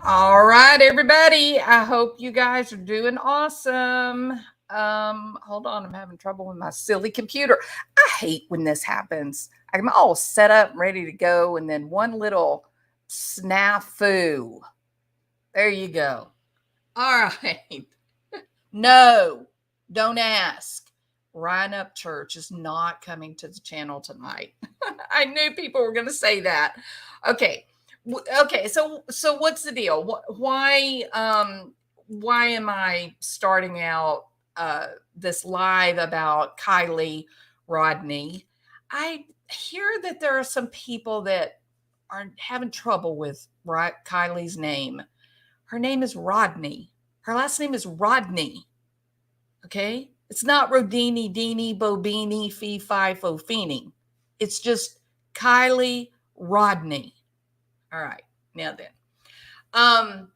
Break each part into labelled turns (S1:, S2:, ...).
S1: All right, everybody. I hope you guys are doing awesome. Hold on, I'm having trouble with my silly computer. I hate when this happens. I'm all set up, ready to go, and then one little snafu. There you go. All right. No, don't ask. Ryan Upchurch is not coming to the channel tonight. I knew people were going to say that. Okay. Okay, so what's the deal? Why am I starting out this live about Kiely Rodni? I hear that there are some people that are having trouble with Kylie's name. Her name is Rodni. Her last name is Rodni. Okay? It's not Rodini, Dini, Bobini, Fee, Fi, Fo, Feening. It's just Kiely Rodni. All right. Now then. Um,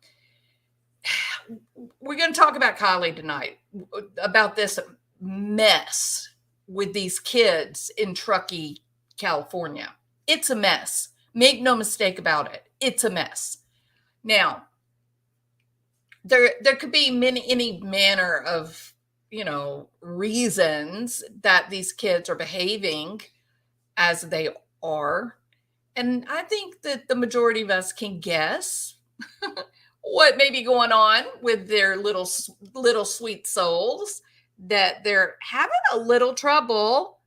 S1: we're going to talk about Kiely tonight, about this mess with these kids in Truckee, California. It's a mess. Make no mistake about it. It's a mess. Now, there could be any manner of reasons that these kids are behaving as they are, and I think that the majority of us can guess what may be going on with their little sweet souls, that they're having a little trouble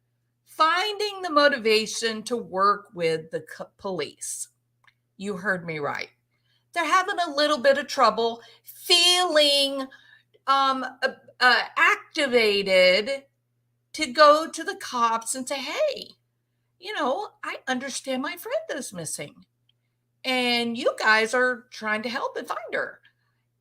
S1: finding the motivation to work with the police. You heard me right. They're having a little bit of trouble feeling activated to go to the cops and say, hey, I understand my friend is missing and you guys are trying to help and find her.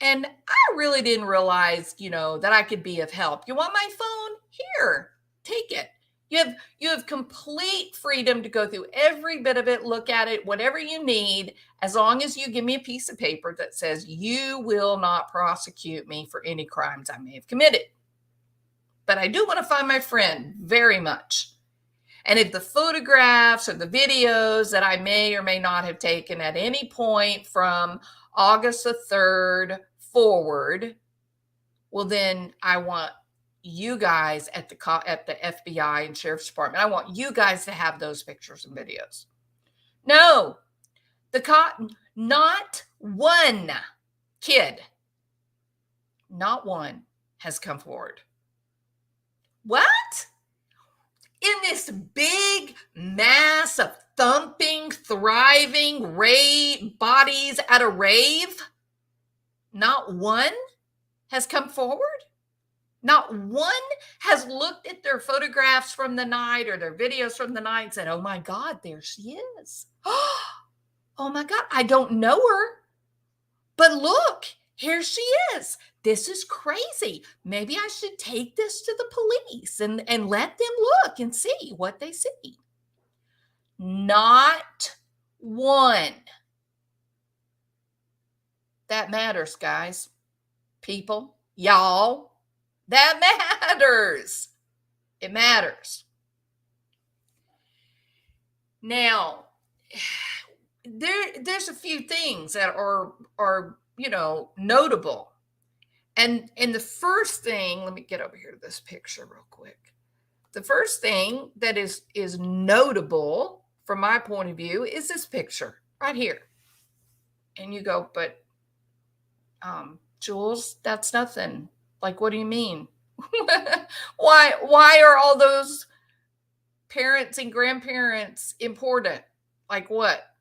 S1: And I really didn't realize, that I could be of help. You want my phone? Here, take it. You have complete freedom to go through every bit of it, look at it, whatever you need, as long as you give me a piece of paper that says you will not prosecute me for any crimes I may have committed. But I do want to find my friend very much. And if the photographs or the videos that I may or may not have taken at any point from August the 3rd forward, well, then I want you guys at the FBI and Sheriff's Department, I want you guys to have those pictures and videos. No, not one kid, not one has come forward. What? In this big mass of thumping, thriving bodies at a rave, not one has come forward? Not one has looked at their photographs from the night or their videos from the night and said, oh my God, there she is. Oh my God, I don't know her. But look, here she is. This is crazy. Maybe I should take this to the police and let them look and see what they see. Not one. That matters, guys. People, y'all, that matters. It matters. Now, there's a few things that are notable. And the first thing, let me get over here to this picture real quick. The first thing that is notable from my point of view is this picture right here. And you go, but Jules, that's nothing. Like, what do you mean? Why are all those parents and grandparents important? Like what?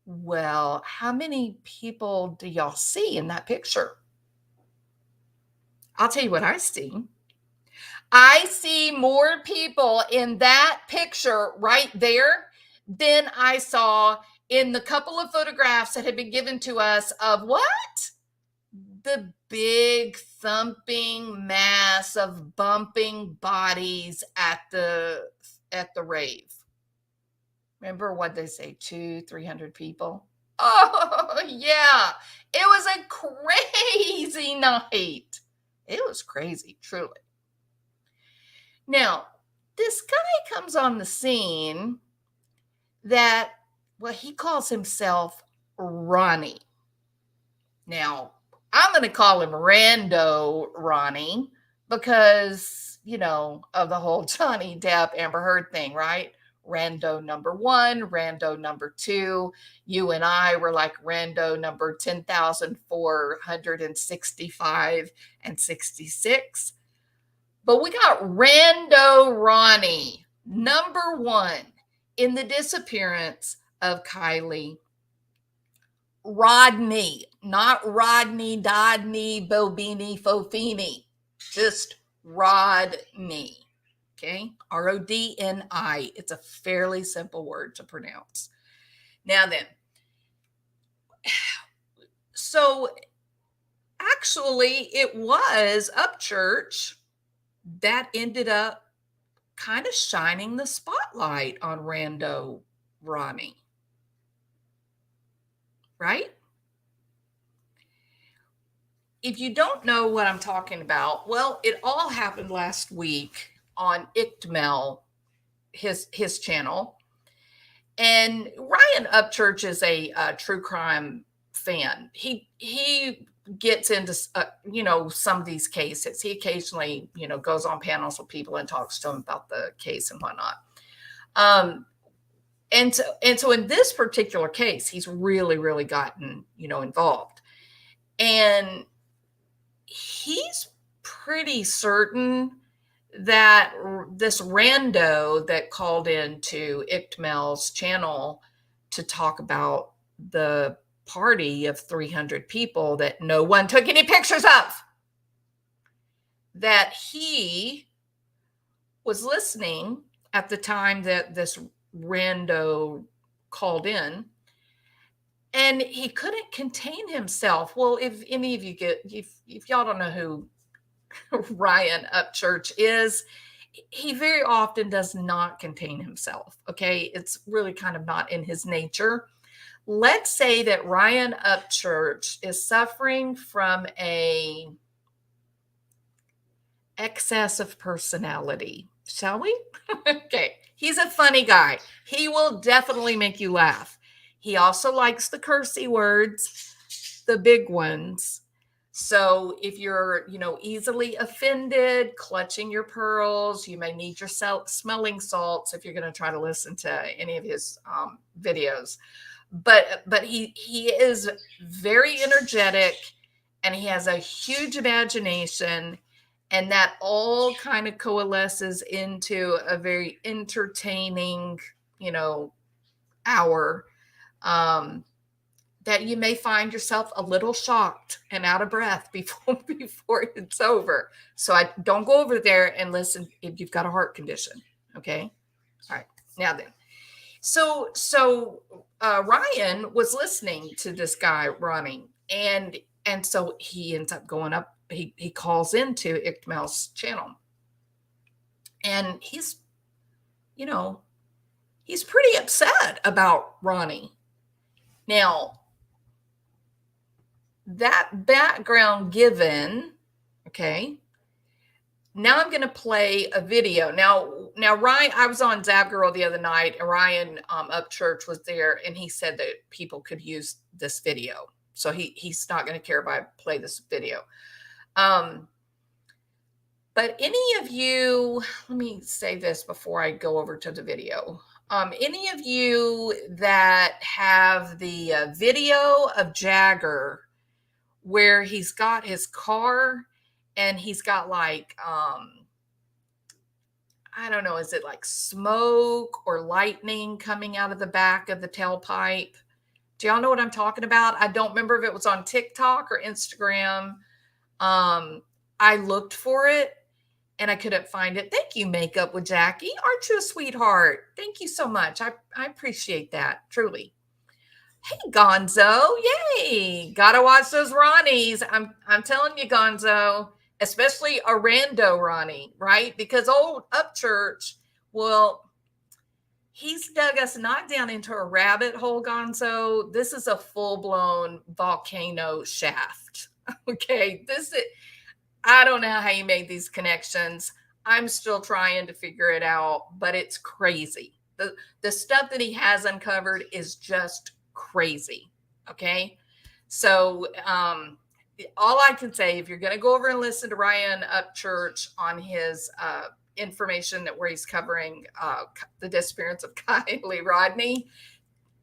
S1: Well, how many people do y'all see in that picture? I'll tell you what I see. I see more people in that picture right there than I saw in the couple of photographs that had been given to us of what? The big thumping mass of bumping bodies at the rave. Remember what they say, 200-300 people? Oh, yeah. It was a crazy night. It was crazy, truly. Now, this guy comes on the scene that, well, he calls himself Ronnie. Now, I'm going to call him Rando Ronnie because, of the whole Johnny Depp Amber Heard thing, right? Rando number one, Rando number two. You and I were like Rando number 10,465 and 66. But we got Rando Ronnie, number one in the disappearance of Kiely Rodni, not Rodney, Dodney, Bobini, Fofini, just Rodney. Okay, Rodni. It's a fairly simple word to pronounce. Now then, so actually, it was Upchurch that ended up kind of shining the spotlight on Rando Ronnie, right? If you don't know what I'm talking about, well, it all happened last week on Icked Mel, his channel. And Ryan Upchurch is a true crime fan. He gets into some of these cases. He occasionally goes on panels with people and talks to them about the case and whatnot. And so in this particular case, he's really gotten involved, and he's pretty certain that this rando that called into Icked Mel's channel to talk about the party of 300 people that no one took any pictures of, that he was listening at the time that this rando called in, and he couldn't contain himself. Well, if any of you if y'all don't know who Ryan Upchurch is, he very often does not contain himself. Okay, it's really kind of not in his nature. Let's say that Ryan Upchurch is suffering from a excess of personality, shall we? Okay, he's a funny guy. He will definitely make you laugh. He also likes the cursey words, the big ones. So if you're, easily offended, clutching your pearls, you may need your smelling salts if you're going to try to listen to any of his videos. But he is very energetic, and he has a huge imagination, and that all kind of coalesces into a very entertaining, hour. That you may find yourself a little shocked and out of breath before it's over. So I don't go over there and listen if you've got a heart condition. Okay. All right. Now then. So Ryan was listening to this guy Ronnie, and so he ends up going up. He calls into Icked Mel's channel, and he's pretty upset about Ronnie. Now, that background given, okay, now I'm going to play a video. Now Ryan, I was on Zab Girl the other night, and Ryan Upchurch was there, and he said that people could use this video. So he's not going to care if I play this video. But any of you, let me say this before I go over to the video. Any of you that have the video of Jagger where he's got his car and he's got like, I don't know, is it like smoke or lightning coming out of the back of the tailpipe? Do y'all know what I'm talking about? I don't remember if it was on TikTok or Instagram. I looked for it and I couldn't find it. Thank you, Makeup with Jackie. Aren't you a sweetheart? Thank you so much. I appreciate that, truly. Hey, Gonzo. Yay. Gotta watch those Ronnies. I'm telling you, Gonzo, especially a rando Ronnie, right? Because old Upchurch, well, he's dug us not down into a rabbit hole, Gonzo. This is a full-blown volcano shaft. Okay. I don't know how he made these connections. I'm still trying to figure it out, but it's crazy. The stuff that he has uncovered is just crazy. Okay. So all I can say, if you're going to go over and listen to Ryan Upchurch on his information that where he's covering the disappearance of Kiely Rodni,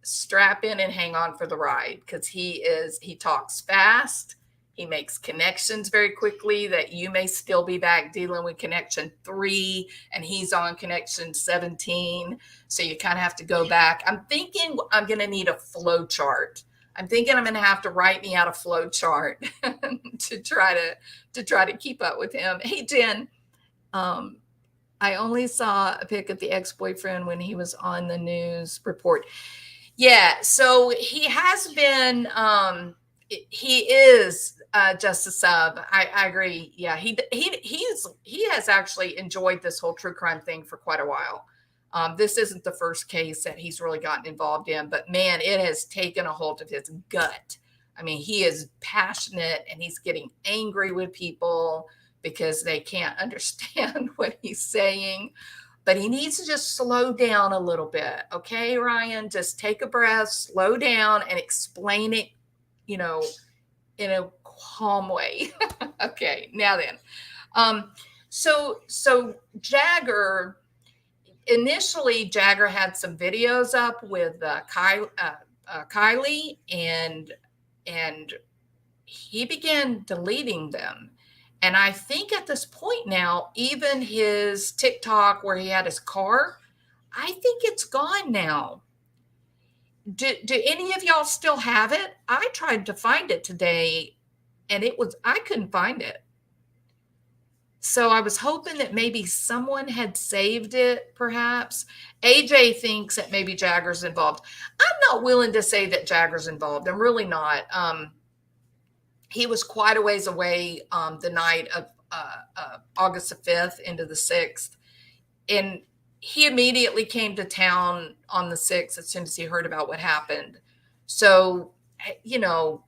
S1: strap in and hang on for the ride, because he talks fast. He makes connections very quickly that you may still be back dealing with connection 3 and he's on connection 17. So you kind of have to go back. I'm thinking I'm going to need a flow chart. I'm thinking I'm going to have to write me out a flow chart to try to keep up with him. Hey, Jen, I only saw a pic of the ex-boyfriend when he was on the news report. Yeah, so he has been he is just a sub. I agree. Yeah, he has actually enjoyed this whole true crime thing for quite a while. This isn't the first case that he's really gotten involved in, but man, it has taken a hold of his gut. I mean, he is passionate and he's getting angry with people because they can't understand what he's saying, but he needs to just slow down a little bit. Okay, Ryan, just take a breath, slow down, and explain it, you know, in a calm way. Okay, now then. So Jagger, initially Jagger had some videos up with Kiely, and he began deleting them. And I think at this point now, even his TikTok where he had his car, I think it's gone now. Do any of y'all still have it? I tried to find it today and I couldn't find it. So I was hoping that maybe someone had saved it, perhaps. AJ thinks that maybe Jagger's involved. I'm not willing to say that Jagger's involved. I'm really not. He was quite a ways away the night of August the 5th into the 6th. And he immediately came to town on the 6th as soon as he heard about what happened. So, you know,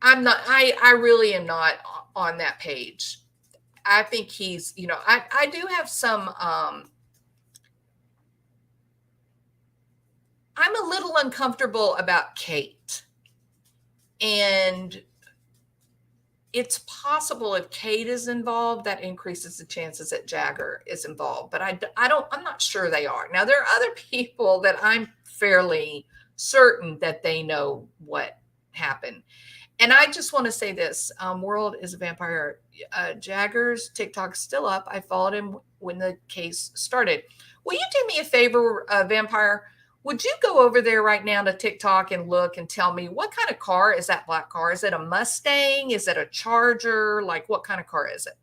S1: I really am not on that page. I think he's, you know, I do have some, I'm a little uncomfortable about Kate. And it's possible if Kate is involved, that increases the chances that Jagger is involved. But I'm not sure they are. Now, there are other people that I'm fairly certain that they know what happened. And I just want to say this, World is a Vampire. Jagger's TikTok's still up. I followed him when the case started. Will you do me a favor, Vampire? Would you go over there right now to TikTok and look and tell me what kind of car is that black car? Is it a Mustang? Is it a Charger? Like, what kind of car is it?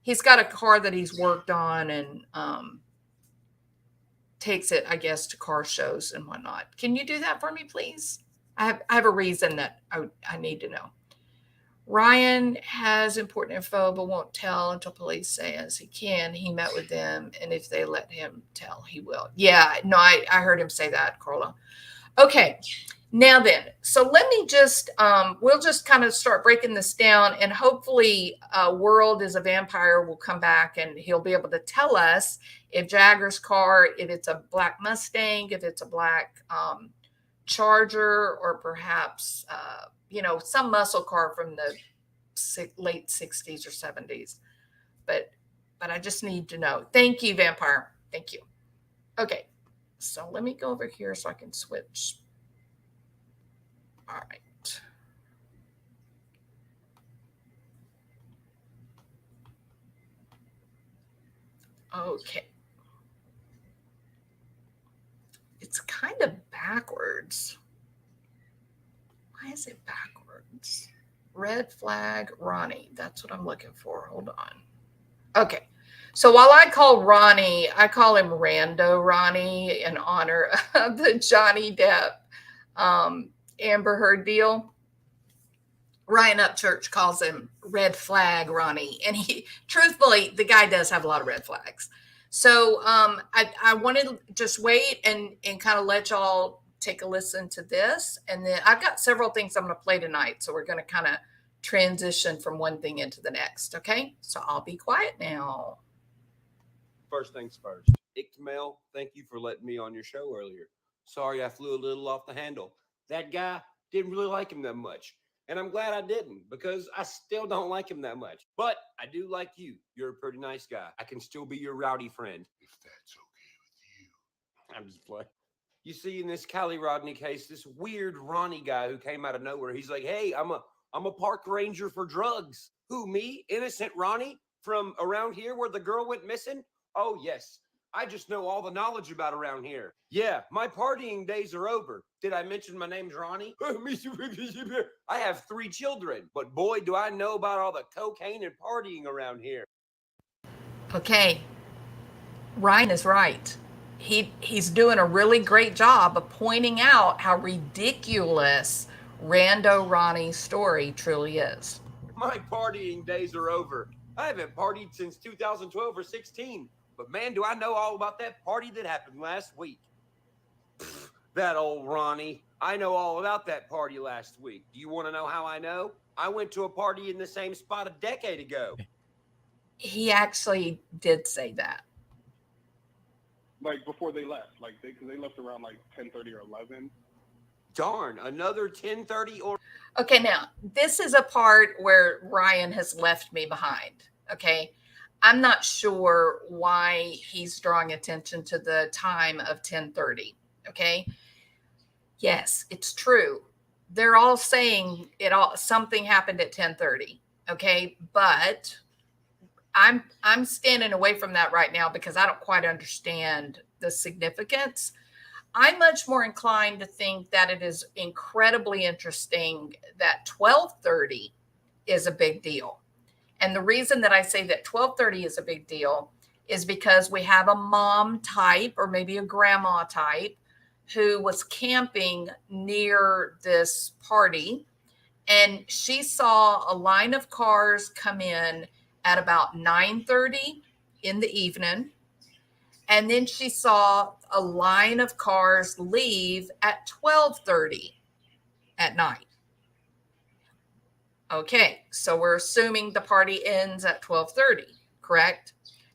S1: He's got a car that he's worked on and takes it, I guess, to car shows and whatnot. Can you do that for me, please? I have a reason that I need to know. Ryan has important info, but won't tell until police say as he can. He met with them, and if they let him tell, he will. Yeah, no, I heard him say that, Carla. Okay, now then, so let me just, we'll just kind of start breaking this down, and hopefully World is a Vampire will come back, and he'll be able to tell us if Jagger's car, if it's a black Mustang, if it's a black Charger, or perhaps you know, some muscle car from the late 60s or 70s. But I just need to know. Thank you, Vampire. Thank you. Okay, so let me go over here so I can switch. All right. Okay. It's kind of backwards. Why is it backwards? Red flag Ronnie. That's what I'm looking for. Hold on. Okay. So while I call Ronnie, I call him Rando Ronnie in honor of the Johnny Depp Amber Heard deal. Ryan Upchurch calls him Red Flag Ronnie. And he, truthfully, the guy does have a lot of red flags. So I wanted to just wait and kind of let y'all take a listen to this. And then I've got several things I'm going to play tonight. So we're going to kind of transition from one thing into the next. Okay. So I'll be quiet now.
S2: First things first. Icked Mel, thank you for letting me on your show earlier. Sorry I flew a little off the handle. That guy, Didn't really like him that much. And I'm glad I didn't, because I still don't like him that much. But I do like you. You're a pretty nice guy. I can still be your rowdy friend. If that's okay with you. I'm just playing. You see, in this Kiely Rodni case, this weird Ronnie guy who came out of nowhere, he's like, hey, I'm a park ranger for drugs. Who, me? Innocent Ronnie? From around here where the girl went missing? Oh, yes. I just know all the knowledge about around here. Yeah, my partying days are over. Did I mention my name's Ronnie? I have 3 children, but boy, do I know about all the cocaine and partying around here.
S1: Okay, Ryan is right. He's doing a really great job of pointing out how ridiculous Rando Ronnie's story truly is.
S2: My partying days are over. I haven't partied since 2012 or 16. But man, do I know all about that party that happened last week. Pfft, that old Ronnie. I know all about that party last week. Do you want to know how I know? I went to a party in the same spot a decade ago.
S1: He actually did say that.
S3: Like before they left, like because they left around like 10:30 or 11.
S2: Darn, another 10:30 or...
S1: Okay, now this is a part where Ryan has left me behind. Okay. I'm not sure why he's drawing attention to the time of 10:30. Okay. Yes, it's true. They're all saying something happened at 10:30. Okay. But I'm standing away from that right now because I don't quite understand the significance. I'm much more inclined to think that it is incredibly interesting that 12:30 is a big deal. And the reason that I say that 12:30 is a big deal is because we have a mom type or maybe a grandma type who was camping near this party, and she saw a line of cars come in at about 9:30 in the evening. And then she saw a line of cars leave at 12:30 at night. Okay, so we're assuming the party ends at 12:30, correct?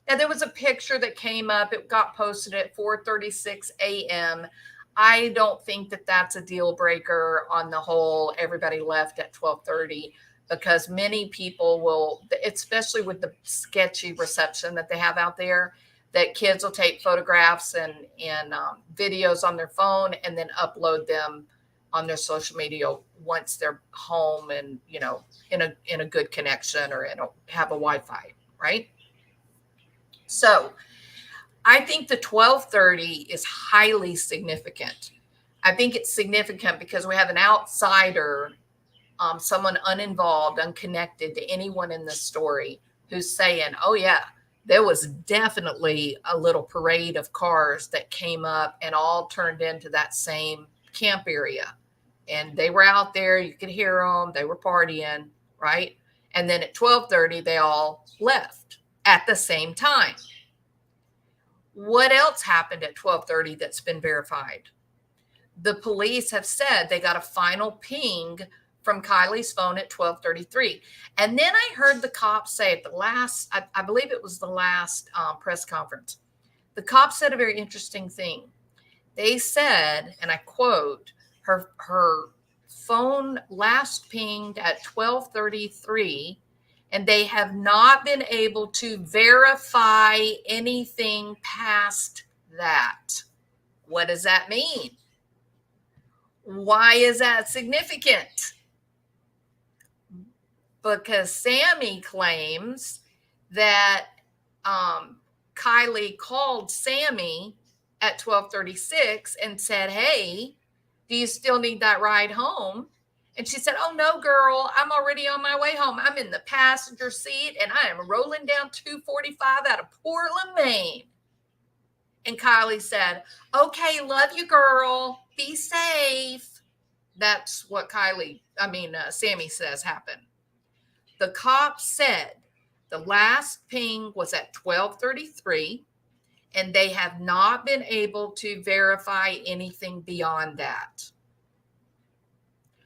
S1: Now there was a picture that came up. It got posted at 4:36 a.m. I don't think that that's a deal breaker on the whole. Everybody left at 12:30 because many people will, especially with the sketchy reception that they have out there, that kids will take photographs and videos on their phone and then upload them on their social media once they're home and in a good connection or have a Wi-Fi, right? So I think the 12:30 is highly significant. I think it's significant because we have an outsider, someone uninvolved, unconnected to anyone in this story, who's saying, oh yeah, there was definitely a little parade of cars that came up and all turned into that same camp area. And they were out there, you could hear them, they were partying, right? And then at 12:30, they all left at the same time. What else happened at 12:30 that's been verified? The police have said they got a final ping from Kiely's phone at 12:33. And then I heard the cops say at the last, I believe it was the last press conference, the cops said a very interesting thing. They said, and I quote, her phone last pinged at 12:33, and they have not been able to verify anything past that. What does that mean? Why is that significant? Because Sammy claims that Kiely called Sammy at 12:36 and said, hey, do you still need that ride home? And she said, oh, no, girl, I'm already on my way home. I'm in the passenger seat and I am rolling down 245 out of Portland, Maine. And Kiely said, okay, love you, girl. Be safe. That's what Sammy says happened. The cops said the last ping was at 12:33, and they have not been able to verify anything beyond that.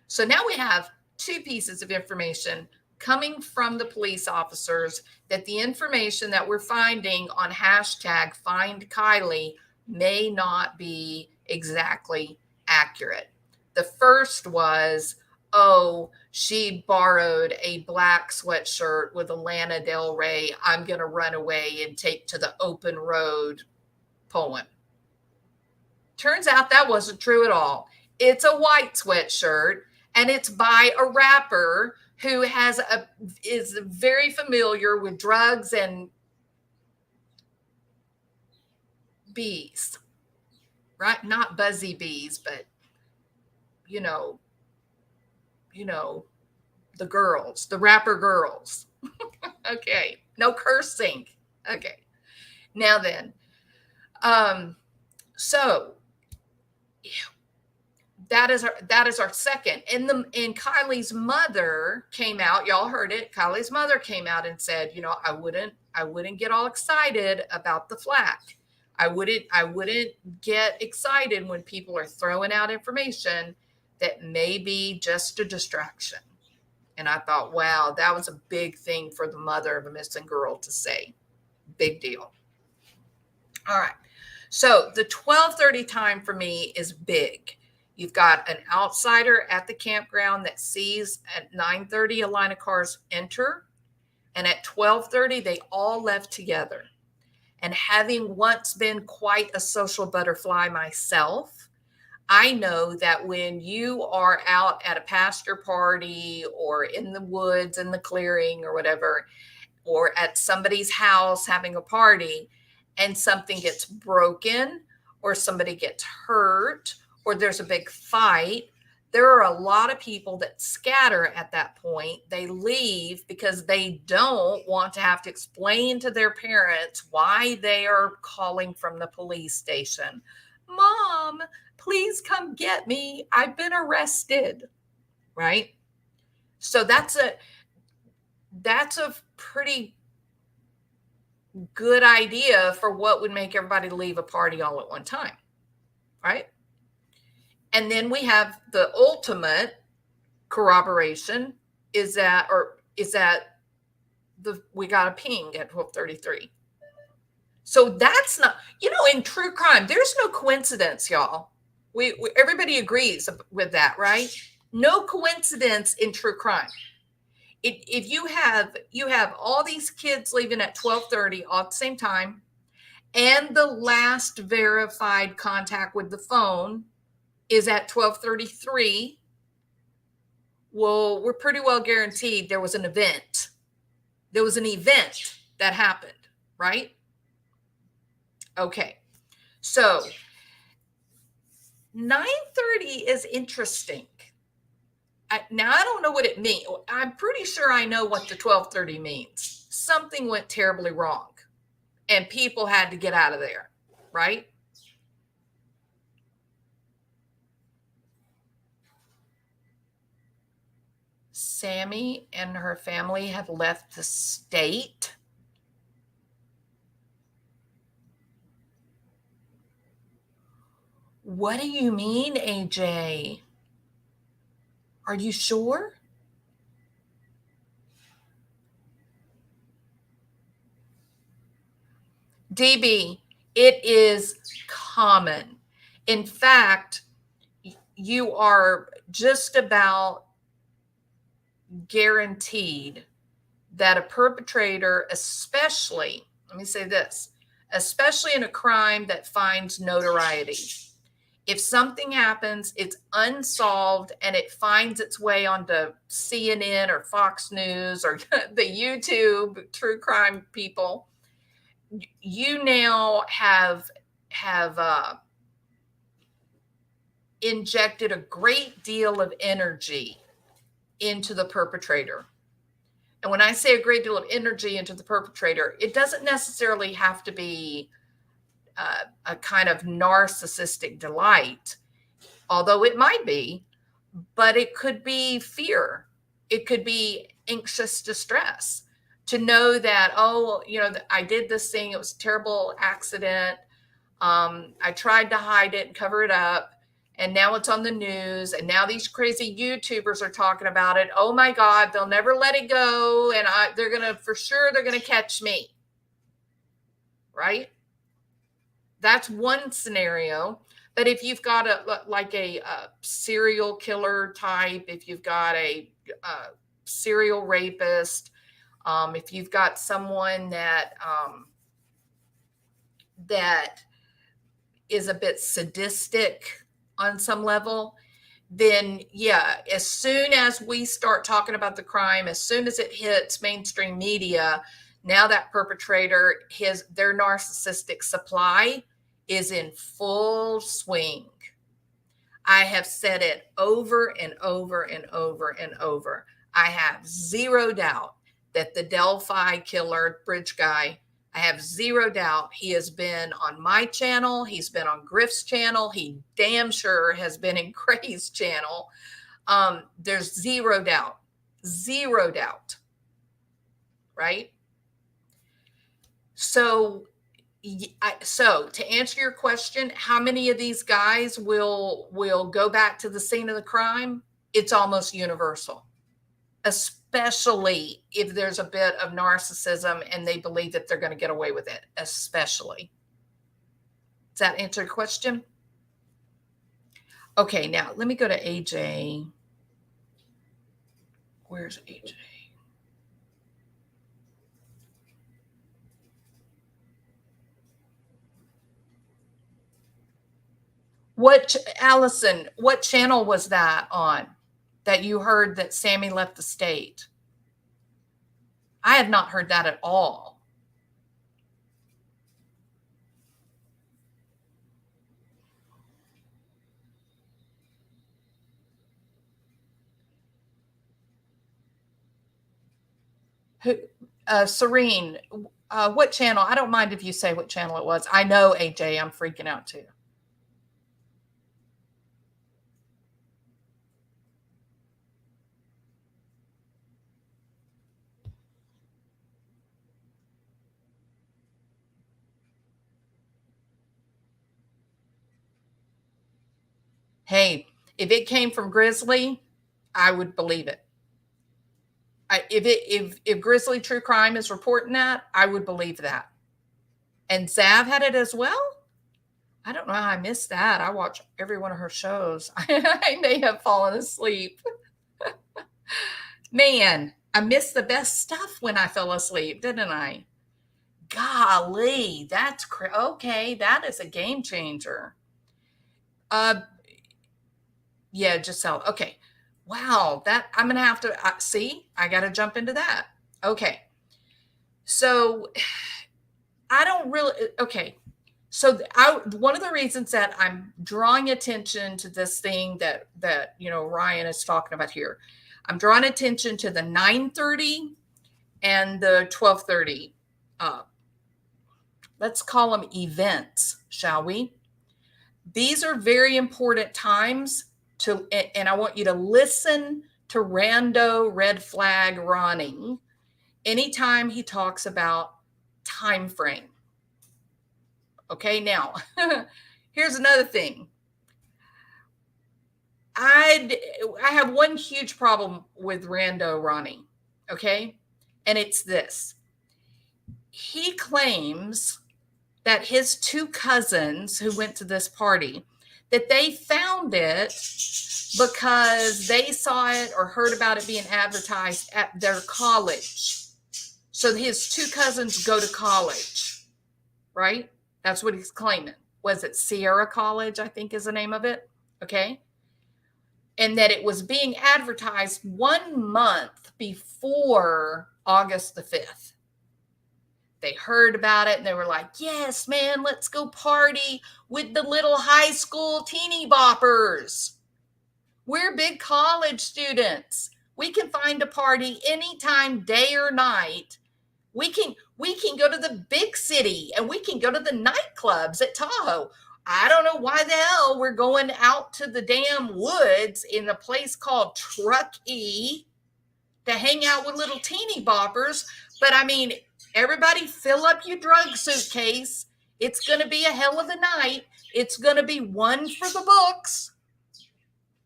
S1: So now we have 2 pieces of information coming from the police officers that the information that we're finding on hashtag Find Kiely may not be exactly accurate. The first was, oh, she borrowed a black sweatshirt with a Lana Del Rey, I'm going to run away and take to the open road poem. Turns out that wasn't true at all. It's a white sweatshirt, and it's by a rapper who is very familiar with drugs and bees, right? Not buzzy bees, but you know, the girls, the rapper girls. Okay, no cursing. Okay, now then, so that is our second. And Kylie's mother came out. Y'all heard it. Kylie's mother came out and said, I wouldn't get all excited about the flack. I wouldn't get excited when people are throwing out information that may be just a distraction. And I thought, wow, that was a big thing for the mother of a missing girl to say. Big deal. All right. So the 12:30 time for me is big. You've got an outsider at the campground that sees at 9:30 a line of cars enter. And at 12:30, they all left together. And having once been quite a social butterfly myself, I know that when you are out at a pasture party or in the woods, in the clearing or whatever, or at somebody's house having a party, and something gets broken or somebody gets hurt or there's a big fight, there are a lot of people that scatter at that point. They leave because they don't want to have to explain to their parents why they are calling from the police station. Mom, please come get me. I've been arrested. Right? So that's a pretty good idea for what would make everybody leave a party all at one time. Right? And then we have the ultimate corroboration is that we got a ping at 12:33. So that's not, in true crime, there's no coincidence, y'all. We everybody agrees with that, right? No coincidence in true crime. If you have all these kids leaving at 12:30 all at the same time, and the last verified contact with the phone is at 12:33, well, we're pretty well guaranteed there was an event. There was an event that happened, right? Okay. So 9:30 is interesting. Now, I don't know what it means. I'm pretty sure I know what the 12:30 means. Something went terribly wrong and people had to get out of there, right? Sammy and her family have left the state. What do you mean, AJ? Are you sure? DB, it is common. In fact, you are just about guaranteed that a perpetrator, especially, let me say this, especially in a crime that finds notoriety, if something happens, it's unsolved and it finds its way onto CNN or Fox News or the YouTube true crime people, you now have injected a great deal of energy into the perpetrator. And when I say a great deal of energy into the perpetrator, it doesn't necessarily have to be a kind of narcissistic delight, although it might be, but it could be fear. It could be anxious distress to know that, I did this thing. It was a terrible accident. I tried to hide it and cover it up. And now it's on the news. And now these crazy YouTubers are talking about it. Oh my God, they'll never let it go. And they're going to catch me. Right? That's one scenario. But if you've got a serial killer type, if you've got a serial rapist, if you've got someone that is a bit sadistic on some level, then yeah, as soon as we start talking about the crime, as soon as it hits mainstream media, now that perpetrator, their narcissistic supply is in full swing. I have said it over and over and over and over. I have zero doubt that the Delphi killer bridge guy, I have zero doubt he has been on my channel. He's been on Griff's channel. He damn sure has been in Gray's channel. There's zero doubt, right? So to answer your question, how many of these guys will go back to the scene of the crime? It's almost universal, especially if there's a bit of narcissism and they believe that they're going to get away with it, especially. Does that answer your question? Okay, now let me go to AJ. Where's AJ? Allison, what channel was that on that you heard that Sammy left the state? I have not heard that at all. Serene, what channel? I don't mind if you say what channel it was. I know, AJ, I'm freaking out too. Hey, if it came from Grizzly, I would believe it. If Grizzly True Crime is reporting that, I would believe that. And Zav had it as well? I don't know how I missed that. I watch every one of her shows. I may have fallen asleep. Man, I missed the best stuff when I fell asleep, didn't I? Golly, that's okay. That is a game changer. Yeah, Giselle. Okay. Wow, that I'm gonna have to see. I got to jump into that. Okay. So I don't really. Okay. So one of the reasons that I'm drawing attention to this thing that Ryan is talking about here, I'm drawing attention to the 9:30 and the 12:30. Let's call them events, shall we? These are very important times and I want you to listen to Rando Red Flag Ronnie anytime he talks about time frame. Okay, now here's another thing. I have one huge problem with Rando Ronnie, okay? And it's this. He claims that his two cousins who went to this party, that they found it because they saw it or heard about it being advertised at their college. So his two cousins go to college, right? That's what he's claiming. Was it Sierra College, I think is the name of it? Okay. And that it was being advertised 1 month before August the 5th. They heard about it and they were like, yes, man, let's go party with the little high school teeny boppers. We're big college students. We can find a party anytime, day or night. We can go to the big city and we can go to the nightclubs at Tahoe. I don't know why the hell we're going out to the damn woods in a place called Truckee to hang out with little teeny boppers. But I mean, everybody fill up your drug suitcase. It's going to be a hell of a night. It's going to be one for the books.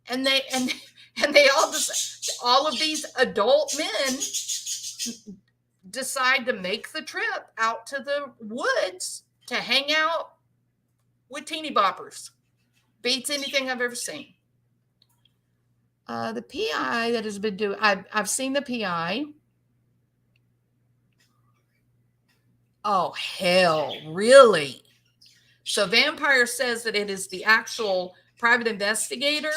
S1: And they all of these adult men decide to make the trip out to the woods to hang out with teeny boppers. Beats anything I've ever seen. The PI that has been doing, I've seen the PI. Oh, hell, really? So Vampire says that it is the actual private investigator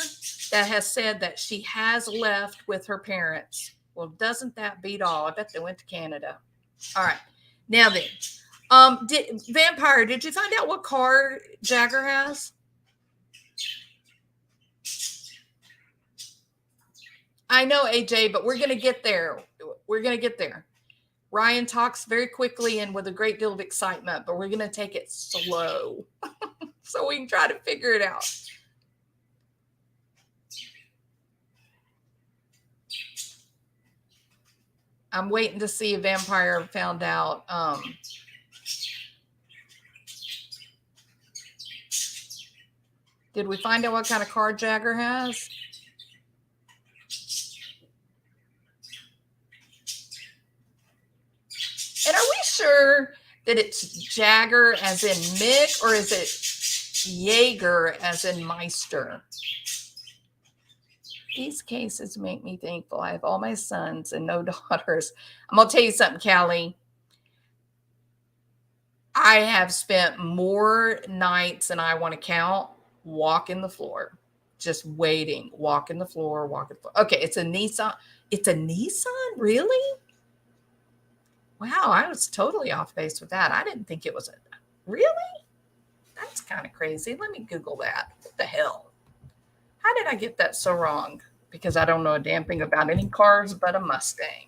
S1: that has said that she has left with her parents. Well, doesn't that beat all? I bet they went to Canada. All right. Now then, Vampire, did you find out what car Jagger has? I know, AJ, but we're going to get there. We're going to get there. Ryan talks very quickly and with a great deal of excitement, but we're going to take it slow so we can try to figure it out. I'm waiting to see if Vampire found out. Did we find out what kind of car Jagger has? And are we sure that it's Jagger as in Mick, or is it Jaeger as in Meister? These cases make me thankful. I have all my sons and no daughters. I'm going to tell you something, Callie. I have spent more nights than I want to count walking the floor, just waiting, walking the floor, walking the floor. Okay, it's a Nissan. It's a Nissan? Really? Wow, I was totally off base with that. I didn't think it was a. Really? That's kind of crazy. Let me Google that. What the hell? How did I get that so wrong? Because I don't know a damn thing about any cars but a Mustang.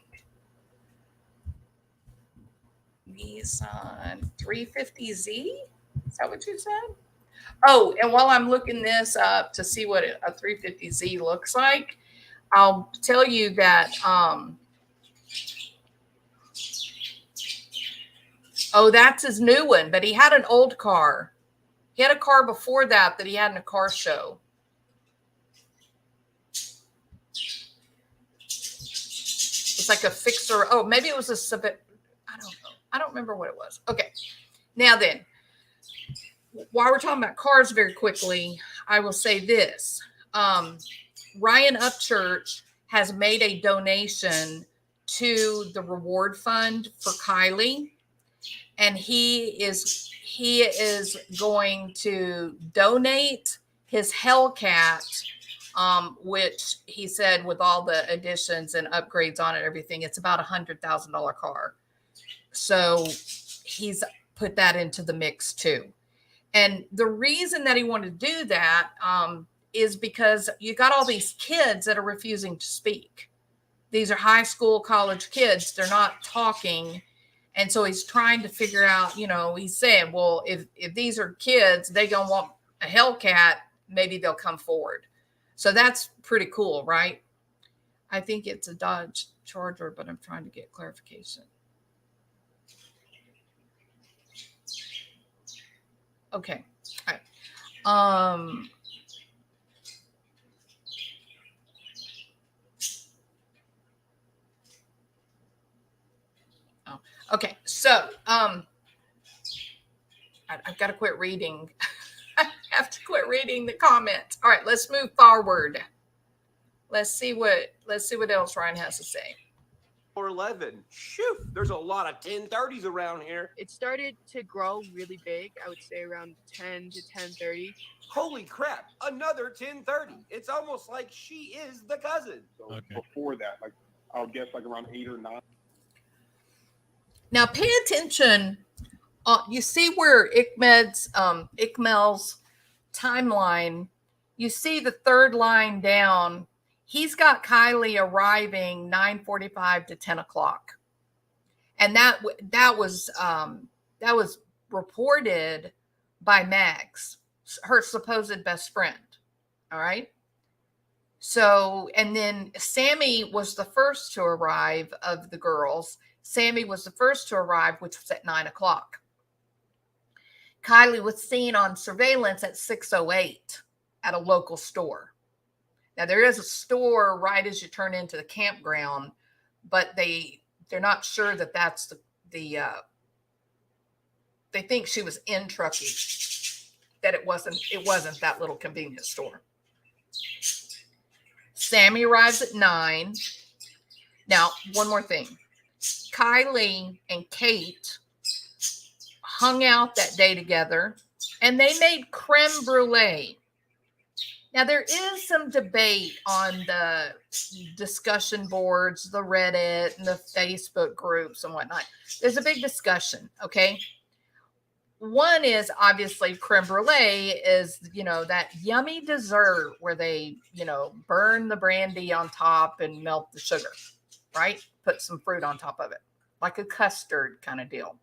S1: Nissan 350Z? Is that what you said? Oh, and while I'm looking this up to see what a 350Z looks like, I'll tell you that oh, that's his new one, but he had an old car. He had a car before that he had in a car show. It's like a fixer. Oh, maybe it was a Civic. I don't know. I don't remember what it was. Okay. Now then, while we're talking about cars very quickly, I will say this. Ryan Upchurch has made a donation to the reward fund for Kiely, and he is going to donate his Hellcat, which he said with all the additions and upgrades on it, everything, it's about $100,000 car. So he's put that into the mix too. And the reason that he wanted to do that is because you got all these kids that are refusing to speak. These are high school, college kids. They're not talking. And so he's trying to figure out, he's saying, well, if these are kids, they going to want a Hellcat, maybe they'll come forward. So that's pretty cool, right? I think it's a Dodge Charger, but I'm trying to get clarification. Okay. All right. Okay. So, I've got to quit reading. I have to quit reading the comments. All right, let's move forward. Let's see what else Ryan has to say.
S2: 411. Shoot, there's a lot of 1030s around here.
S4: It started to grow really big. I would say around 10 to 1030.
S2: Holy crap, another 1030. It's almost like she is the cousin.
S3: So before that, like I'll guess like around 8 or 9.
S1: Now pay attention. You see where Icked Mel's timeline, you see the third line down. He's got Kiely arriving 9:45 to 10 o'clock. And that was reported by Max, her supposed best friend. All right. So, and then Sammy was the first to arrive of the girls. Sammy was the first to arrive, which was at 9 o'clock. Kiely was seen on surveillance at 6:08 at a local store. Now, there is a store right as you turn into the campground, but they're not sure that that's the they think she was in Truckee. that it wasn't that little convenience store. Sammy arrives at 9. Now, one more thing. Kiely and Kate hung out that day together, and they made creme brulee. Now, there is some debate on the discussion boards, the Reddit, and the Facebook groups and whatnot. There's a big discussion, okay? One is obviously creme brulee is, that yummy dessert where they, burn the brandy on top and melt the sugar, right? Put some fruit on top of it, like a custard kind of deal.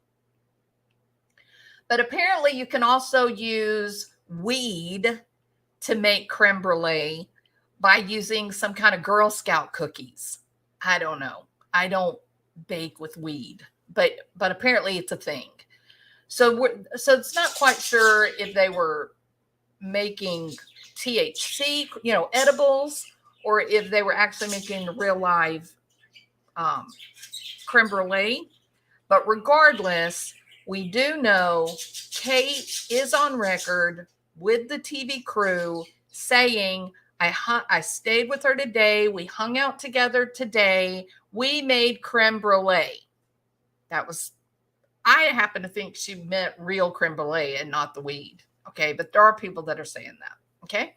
S1: But apparently you can also use weed to make creme brulee by using some kind of Girl Scout cookies. I don't know. I don't bake with weed, but apparently it's a thing. So it's not quite sure if they were making THC, edibles, or if they were actually making real live creme brulee. But regardless, we do know Kate is on record with the TV crew saying, I stayed with her today. We hung out together today. We made creme brulee. I happen to think she meant real creme brulee and not the weed. Okay. But there are people that are saying that. Okay.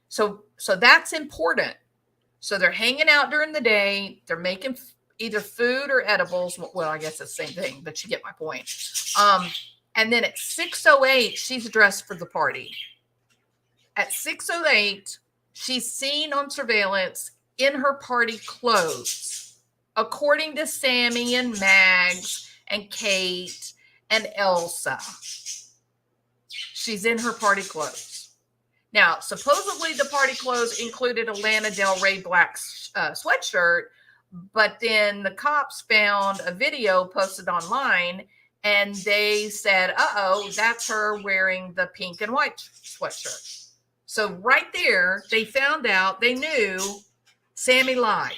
S1: So that's important. So they're hanging out during the day. They're making either food or edibles. Well, I guess it's the same thing, but you get my point. And then at 6:08, she's dressed for the party. At 6:08, she's seen on surveillance in her party clothes, according to Sammy and Mags and Kate and Elsa. She's in her party clothes. Now, supposedly the party clothes included a Lana Del Rey black sweatshirt, but then the cops found a video posted online and they said, uh-oh, that's her wearing the pink and white sweatshirt. So right there, they found out, they knew Sammy lied.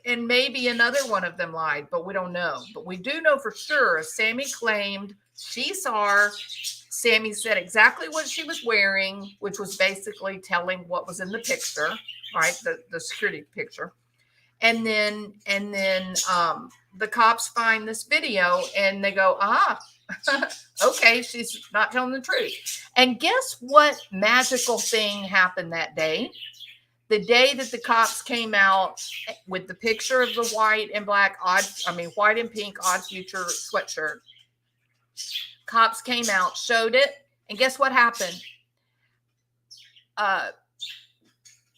S1: And maybe another one of them lied, but we don't know. But we do know for sure, Sammy claimed she saw her. Sammy said exactly what she was wearing, which was basically telling what was in the picture, right? The security picture. And then the cops find this video and they go, okay, she's not telling the truth. And guess what magical thing happened that day? The day that the cops came out with the picture of the white and black white and pink Odd Future sweatshirt. Cops came out, showed it, and guess what happened?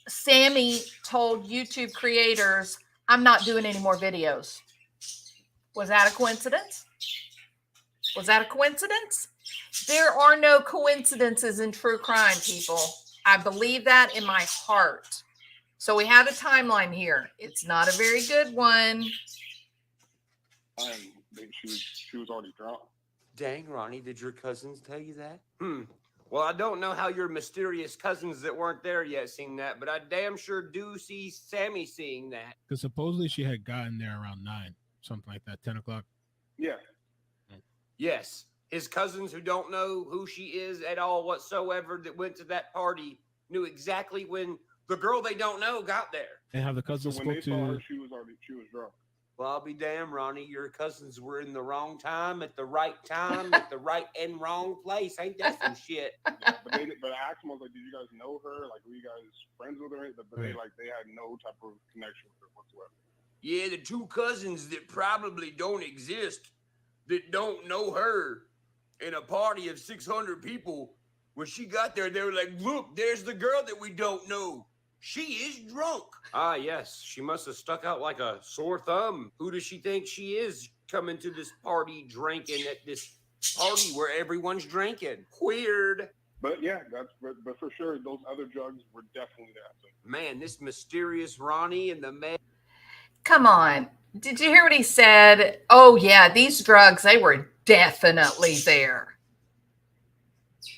S1: Sammy told YouTube creators, I'm not doing any more videos. Was that a coincidence? Was that a coincidence? There are no coincidences in true crime, people. I believe that in my heart. So we have a timeline here. It's not a very good one.
S3: She was already drunk.
S2: Dang, Ronnie, did your cousins tell you that? Well, I don't know how your mysterious cousins that weren't there yet seen that, but I damn sure do see Sammy seeing that.
S5: Because supposedly she had gotten there around 9, something like that, 10 o'clock.
S3: Yeah.
S2: Yes. His cousins who don't know who she is at all whatsoever that went to that party knew exactly when the girl they don't know got there.
S5: And how the cousins
S3: So when they
S5: spoke
S3: saw
S5: to...
S3: her, she was drunk.
S2: Well, I'll be damned, Ronnie. Your cousins were in the wrong time at the right time at the right and wrong place. Ain't that some shit?
S3: But I asked them, I was like, did you guys know her? Like, were you guys friends with her? But they had no type of connection with her whatsoever.
S2: Yeah, the two cousins that probably don't exist, that don't know her, in a party of 600 people, when she got there, they were like, look, there's the girl that we don't know. She is drunk. Ah, yes. She must have stuck out like a sore thumb. Who does she think she is coming to this party drinking at this party where everyone's drinking? Weird.
S3: But yeah, but for sure, those other drugs were definitely there.
S2: Man, this mysterious Ronnie and the man.
S1: Come on. Did you hear what he said? Oh, yeah, these drugs, they were definitely there.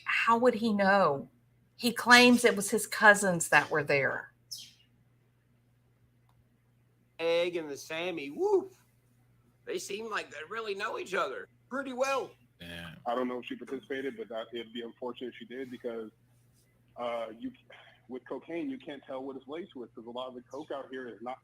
S1: How would he know? He claims it was his cousins that were there.
S2: Egg and the Sammy, woof. They seem like they really know each other pretty well.
S5: Damn.
S3: I don't know if she participated, but that it'd be unfortunate if she did because with cocaine you can't tell what it's laced with because a lot of the coke out here is not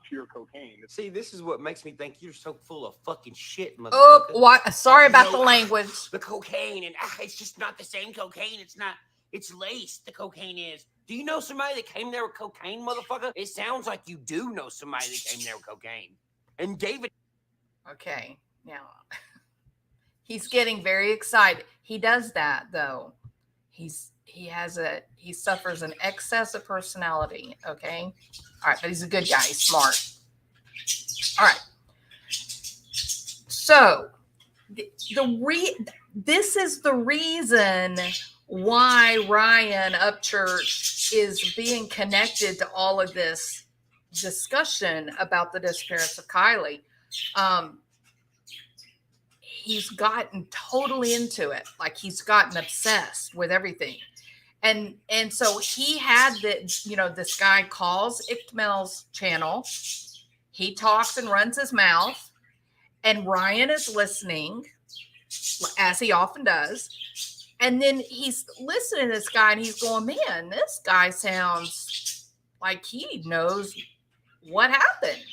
S3: pure cocaine.
S2: See, this is what makes me think you're so full of fucking shit, motherfucker.
S1: Oh, what? Sorry about the language.
S2: The cocaine, and it's just not the same cocaine. It's not. It's laced. The cocaine is. Do you know somebody that came there with cocaine, motherfucker? It sounds like you do know somebody that came there with cocaine. And David.
S1: Okay, now he's getting very excited. He does that though. He suffers an excess of personality. Okay, all right, but he's a good guy. He's smart. All right. So this is the reason why Ryan Upchurch is being connected to all of this discussion about the disappearance of Kiely. He's gotten totally into it. Like he's gotten obsessed with everything. And so he had this guy calls Icked Mel's channel. He talks and runs his mouth. And Ryan is listening, as he often does. And then he's listening to this guy and he's going, man, this guy sounds like he knows what happened.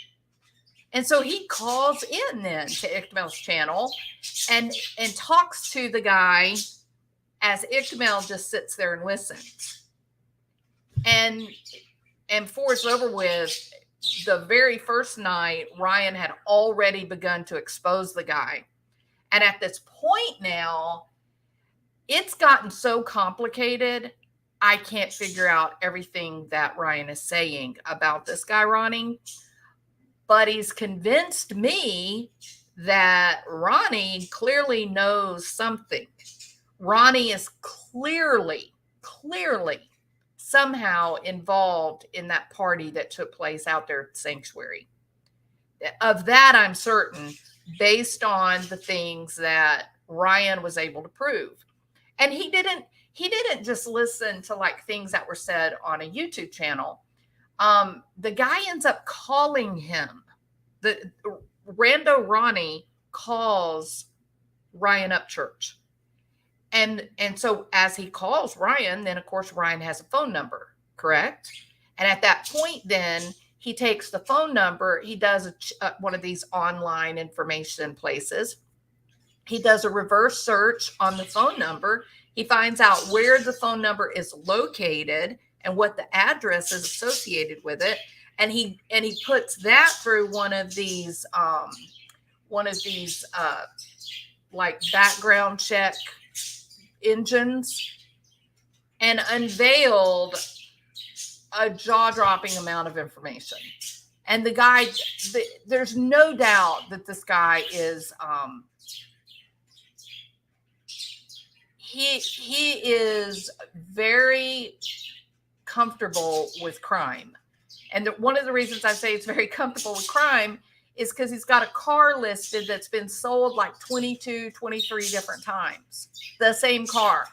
S1: And so he calls in then to Icked Mel's channel and talks to the guy as Icked Mel just sits there and listens. And before it's over with, the very first night, Ryan had already begun to expose the guy. And at this point now, it's gotten so complicated, I can't figure out everything that Ryan is saying about this guy, Ronnie. But he's convinced me that Ronnie clearly knows something. Ronnie is clearly somehow involved in that party that took place out there at the sanctuary. Of that, I'm certain, based on the things that Ryan was able to prove. And he didn't just listen to like things that were said on a YouTube channel. The guy ends up calling him. The Rando Ronnie calls Ryan Upchurch. And so as he calls Ryan, then of course Ryan has a phone number, correct? And at that point, then he takes the phone number. He does one of these online information places. He does a reverse search on the phone number. He finds out where the phone number is located and what the address is associated with it. And he puts that through one of these like background check engines and unveiled a jaw-dropping amount of information. And the guy, there's no doubt that this guy is he is very comfortable with crime. And one of the reasons I say it's very comfortable with crime is because he's got a car listed that's been sold like 22, 23 different times. The same car,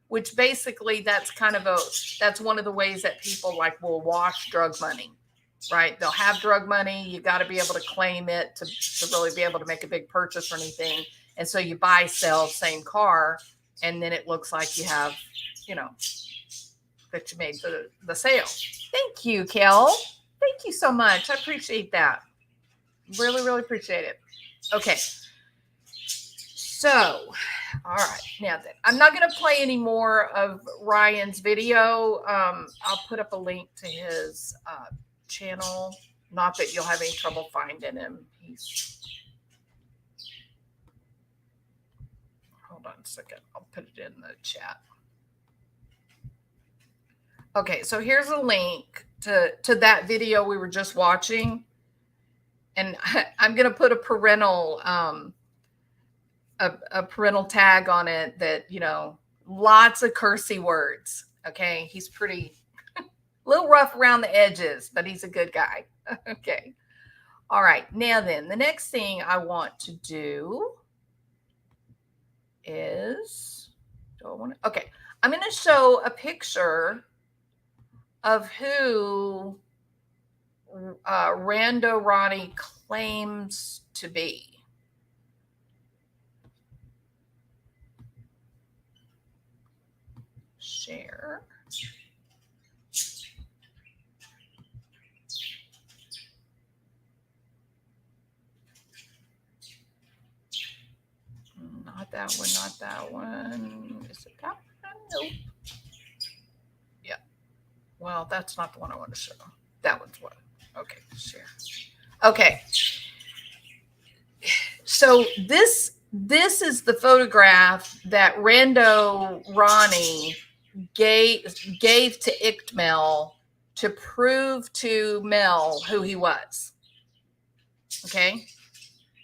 S1: which basically that's one of the ways that people like will wash drug money, right? They'll have drug money. You got to be able to claim it to really be able to make a big purchase or anything. And so you buy, sell, same car. And then it looks like you have, that you made the sale. Thank you, Kel. Thank you so much. I appreciate that. Really, really appreciate it. Okay. So, all right. Now then, I'm not going to play any more of Ryan's video. I'll put up a link to his channel. Not that you'll have any trouble finding him. Hold on a second. I'll put it in the chat. Okay, so here's a link to that video we were just watching. And I'm going to put a parental tag on it that, lots of cursey words. Okay, he's pretty a little rough around the edges, but he's a good guy. Okay. All right. Now then, the next thing I want to do is, okay, I'm going to show a picture of who Rando Ronnie claims to be. share. Not that one, not that one. Is it that one? Nope. Yeah. Well, that's not the one I want to show. That one's one. Okay, share. Okay. So this is the photograph that Rando Ronnie gave to Icked Mel to prove to Mel who he was. Okay.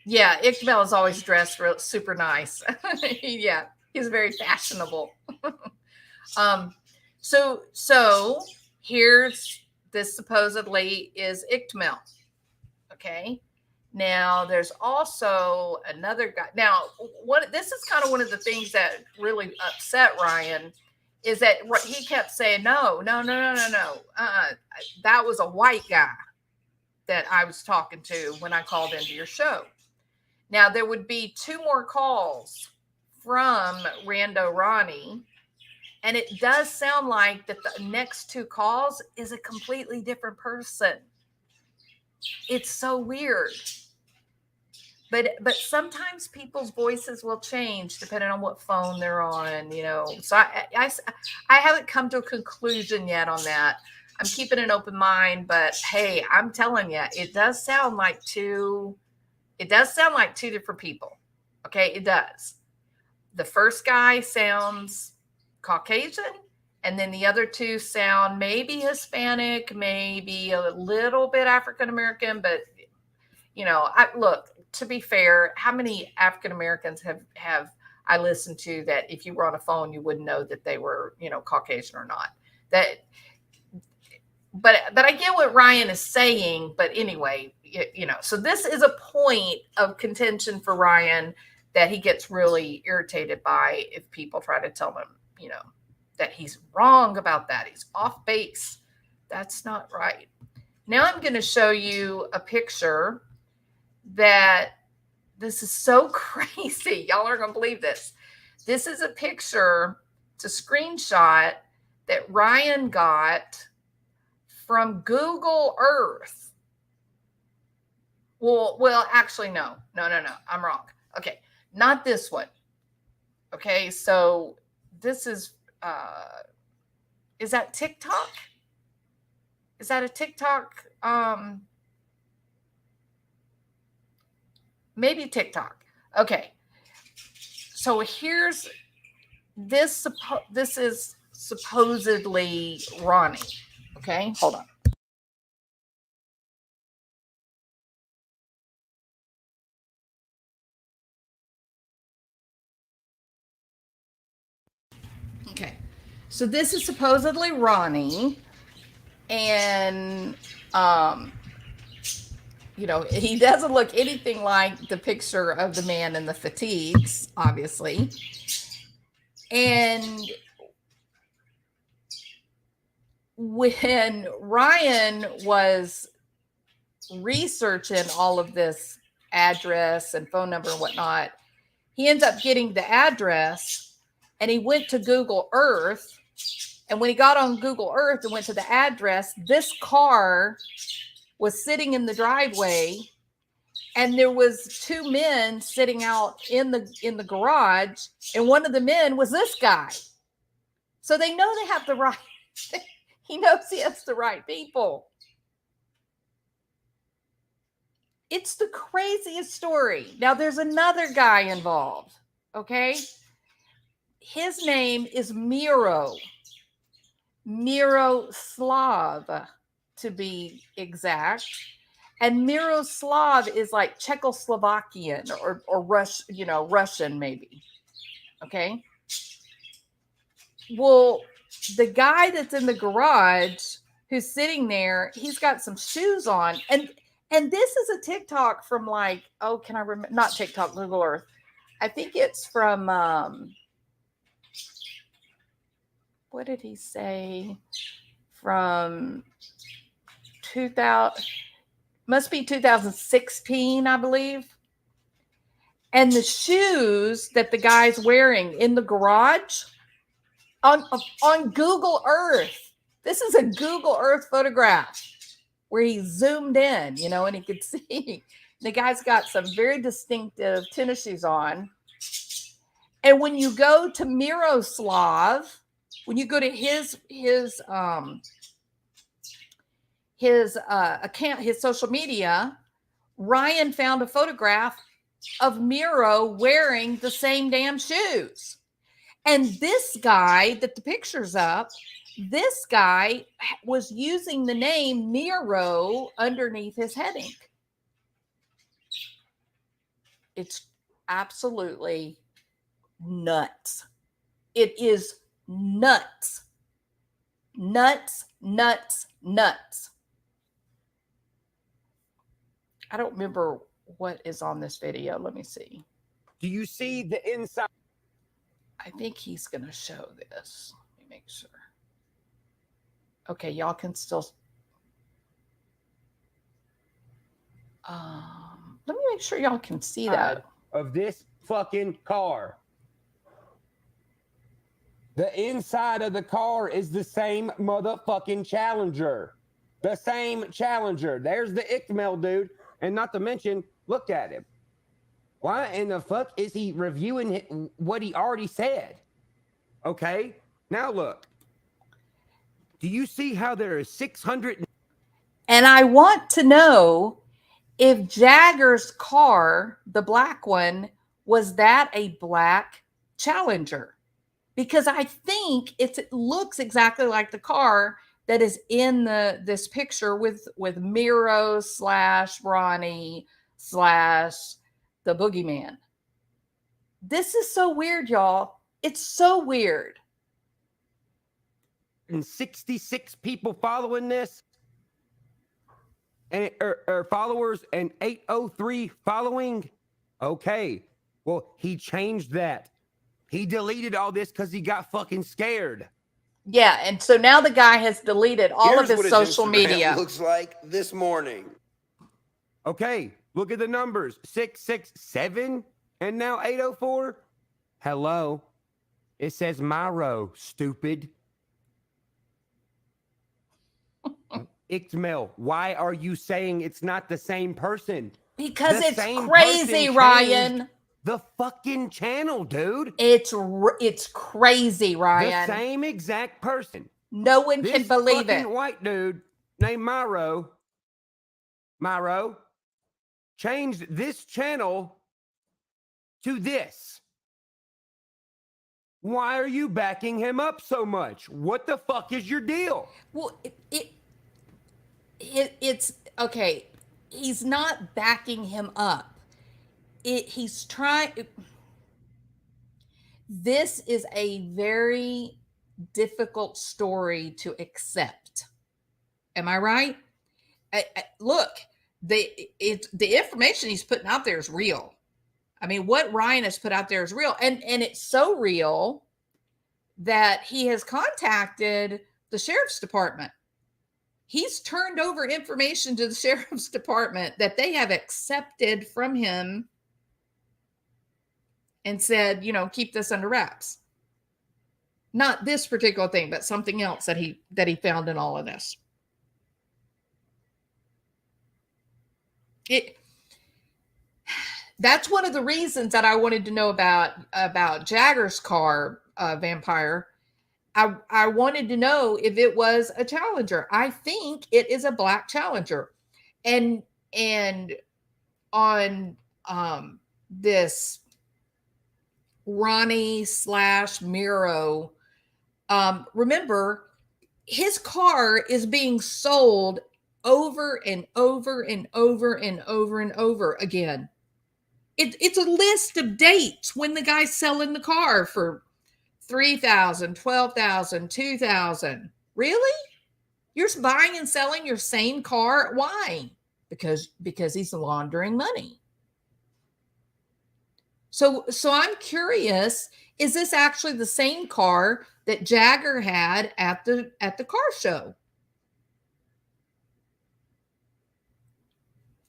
S1: Yeah, Icked Mel is always dressed real, super nice. Yeah, he's very fashionable. So here's this supposedly is Icked Mel. Okay. Now there's also another guy. Now, what this is kind of one of the things that really upset Ryan is that he kept saying, no. That was a white guy that I was talking to when I called into your show. Now there would be 2 more calls from Rando Ronnie, and it does sound like that the next 2 calls is a completely different person. It's so weird. But sometimes people's voices will change depending on what phone they're on, you know. So I haven't come to a conclusion yet on that. I'm keeping an open mind, but hey, I'm telling you, it does sound like 2 different people. Okay, it does. The first guy sounds Caucasian, and then the other 2 sound maybe Hispanic, maybe a little bit African American, but you know, look, to be fair, how many African Americans have I listened to that if you were on a phone, you wouldn't know that they were, you know, Caucasian or not. But I get what Ryan is saying. But anyway, you know, so this is a point of contention for Ryan that he gets really irritated by if people try to tell him, you know, that he's wrong about that. He's off base. That's not right. Now I'm going to show you a picture that this is so crazy. Y'all aren't going to believe this. This is a picture. It's a screenshot that Ryan got from Google Earth. Well, actually, no. I'm wrong. Okay. Not this one. Okay. So this is that TikTok? Is that a TikTok? Maybe TikTok. Okay. So here's this. This is supposedly Ronnie. Okay. Hold on. Okay. So this is supposedly Ronnie. And, you know, he doesn't look anything like the picture of the man in the fatigues, obviously. And when Ryan was researching all of this address and phone number and whatnot, he ends up getting the address, and he went to Google Earth. And when he got on Google Earth and went to the address, this car was sitting in the driveway, and there was 2 men sitting out in the garage, and one of the men was this guy. So they know they have the right. He knows he has the right people. It's the craziest story. Now there's another guy involved. Okay. His name is Miroslav, to be exact. And Miroslav is like Czechoslovakian or Russian maybe. Okay. Well, the guy that's in the garage who's sitting there, he's got some shoes on. And this is a TikTok from like, oh, can I remember? Not TikTok, Google Earth. I think it's from, what did he say? From 2000, must be 2016, I believe. And the shoes that the guy's wearing in the garage on Google Earth. This is a Google Earth photograph where he zoomed in, you know, and he could see the guy's got some very distinctive tennis shoes on. And when you go to Miroslav, when you go to his account, his social media, Ryan found a photograph of Miro wearing the same damn shoes. And this guy that the picture's up, this guy was using the name Miro underneath his heading. It's absolutely nuts. It is nuts. Nuts, nuts, nuts. I don't remember what is on this video. Let me see.
S2: Do you see the inside?
S1: I think he's going to show this. Let me make sure. Okay, y'all can still. Let me make sure y'all can see that.
S2: Of this fucking car. The inside of the car is the same motherfucking Challenger. The same Challenger. There's the Icked Mel dude. And not to mention, look at him. Why in the fuck is he reviewing what he already said? Okay, now look. Do you see how there is 600?
S1: And I want to know if Jagger's car, the black one, was that a black Challenger? Because I think it looks exactly like the car that is in this picture with Miro / Ronnie / the boogeyman. This is so weird, y'all. It's so weird.
S2: And 66 people following this, and or followers, and 803 following. Okay, well, he changed that. He deleted all this because he got fucking scared.
S1: Yeah, and so now the guy has deleted all of his social media.
S2: Looks like this morning. Okay, look at the numbers. 667 and now 804. Hello. It says Miro, stupid. Icked Mel, why are you saying it's not the same person?
S1: Because
S2: The
S1: it's
S2: same
S1: crazy,
S2: person
S1: Ryan.
S2: changed the fucking channel, dude.
S1: It's crazy, Ryan.
S2: The same exact person.
S1: No one can
S2: This
S1: believe
S2: fucking
S1: it.
S2: white dude named Miro changed this channel to this. Why are you backing him up so much? What the fuck is your deal?
S1: Well, it's okay. He's not backing him up. He's trying. This is a very difficult story to accept. Am I right? Look, the information he's putting out there is real. I mean, what Ryan has put out there is real, and it's so real that he has contacted the sheriff's department. He's turned over information to the sheriff's department that they have accepted from him and said, you know, keep this under wraps. Not this particular thing, but something else that he found in all of this. That's one of the reasons that I wanted to know about Jagger's car, Vampire. I wanted to know if it was a Challenger. I think it is a black Challenger. And on this Ronnie / Miro, remember, his car is being sold over and over and over and over and over again. It's a list of dates when the guy's selling the car for $3,000, $12,000, $2,000. Really? You're buying and selling your same car? Why? Because he's laundering money. So I'm curious, is this actually the same car that Jagger had at the car show?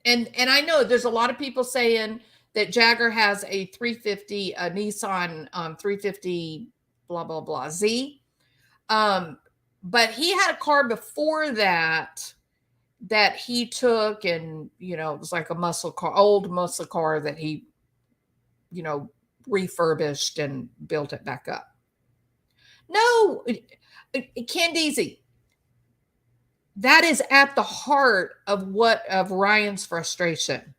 S1: And I know there's a lot of people saying that Jagger has a 350, a Nissan 350 blah blah blah Z. But he had a car before that he took, and it was like a old muscle car that he, refurbished and built it back up. No, Candice, that is at the heart of Ryan's frustration.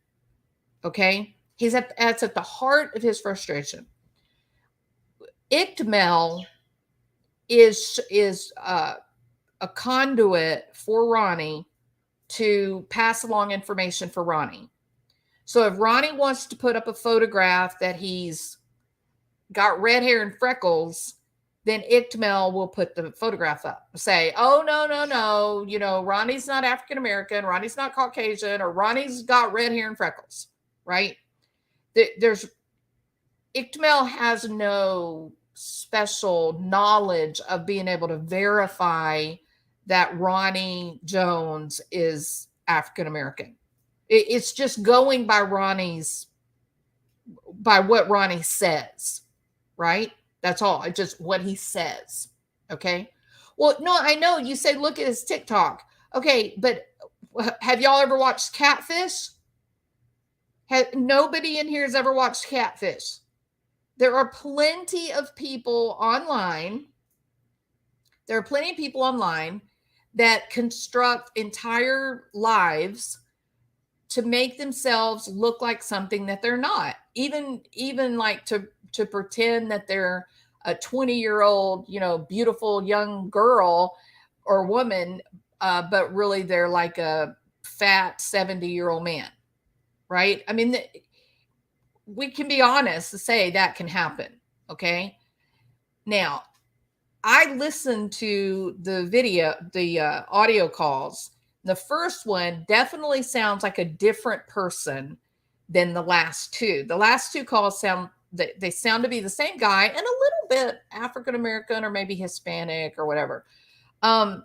S1: Okay, that's at the heart of his frustration. Icked Mel is a conduit for Ronnie to pass along information for Ronnie. So if Ronnie wants to put up a photograph that he's got red hair and freckles, then Icked Mel will put the photograph up. Say, oh, no. Ronnie's not African American. Ronnie's not Caucasian. Or Ronnie's got red hair and freckles, right? Icked Mel has no special knowledge of being able to verify that Ronnie Jones is African American. It's just going by what Ronnie says, right? That's all. It's just what he says. Okay. Well, no, I know you say, look at his TikTok. Okay. But have y'all ever watched Catfish? Nobody in here has ever watched Catfish. There are plenty of people online. That construct entire lives to make themselves look like something that they're not. Even like to pretend that they're a 20-year-old, beautiful young girl or woman, but really they're like a fat 70-year-old man, right? I mean, we can be honest to say that can happen, okay? Now, I listened to the audio calls. The first one definitely sounds like a different person than the last two. The last two calls sound to be the same guy and a little bit African American or maybe Hispanic or whatever. On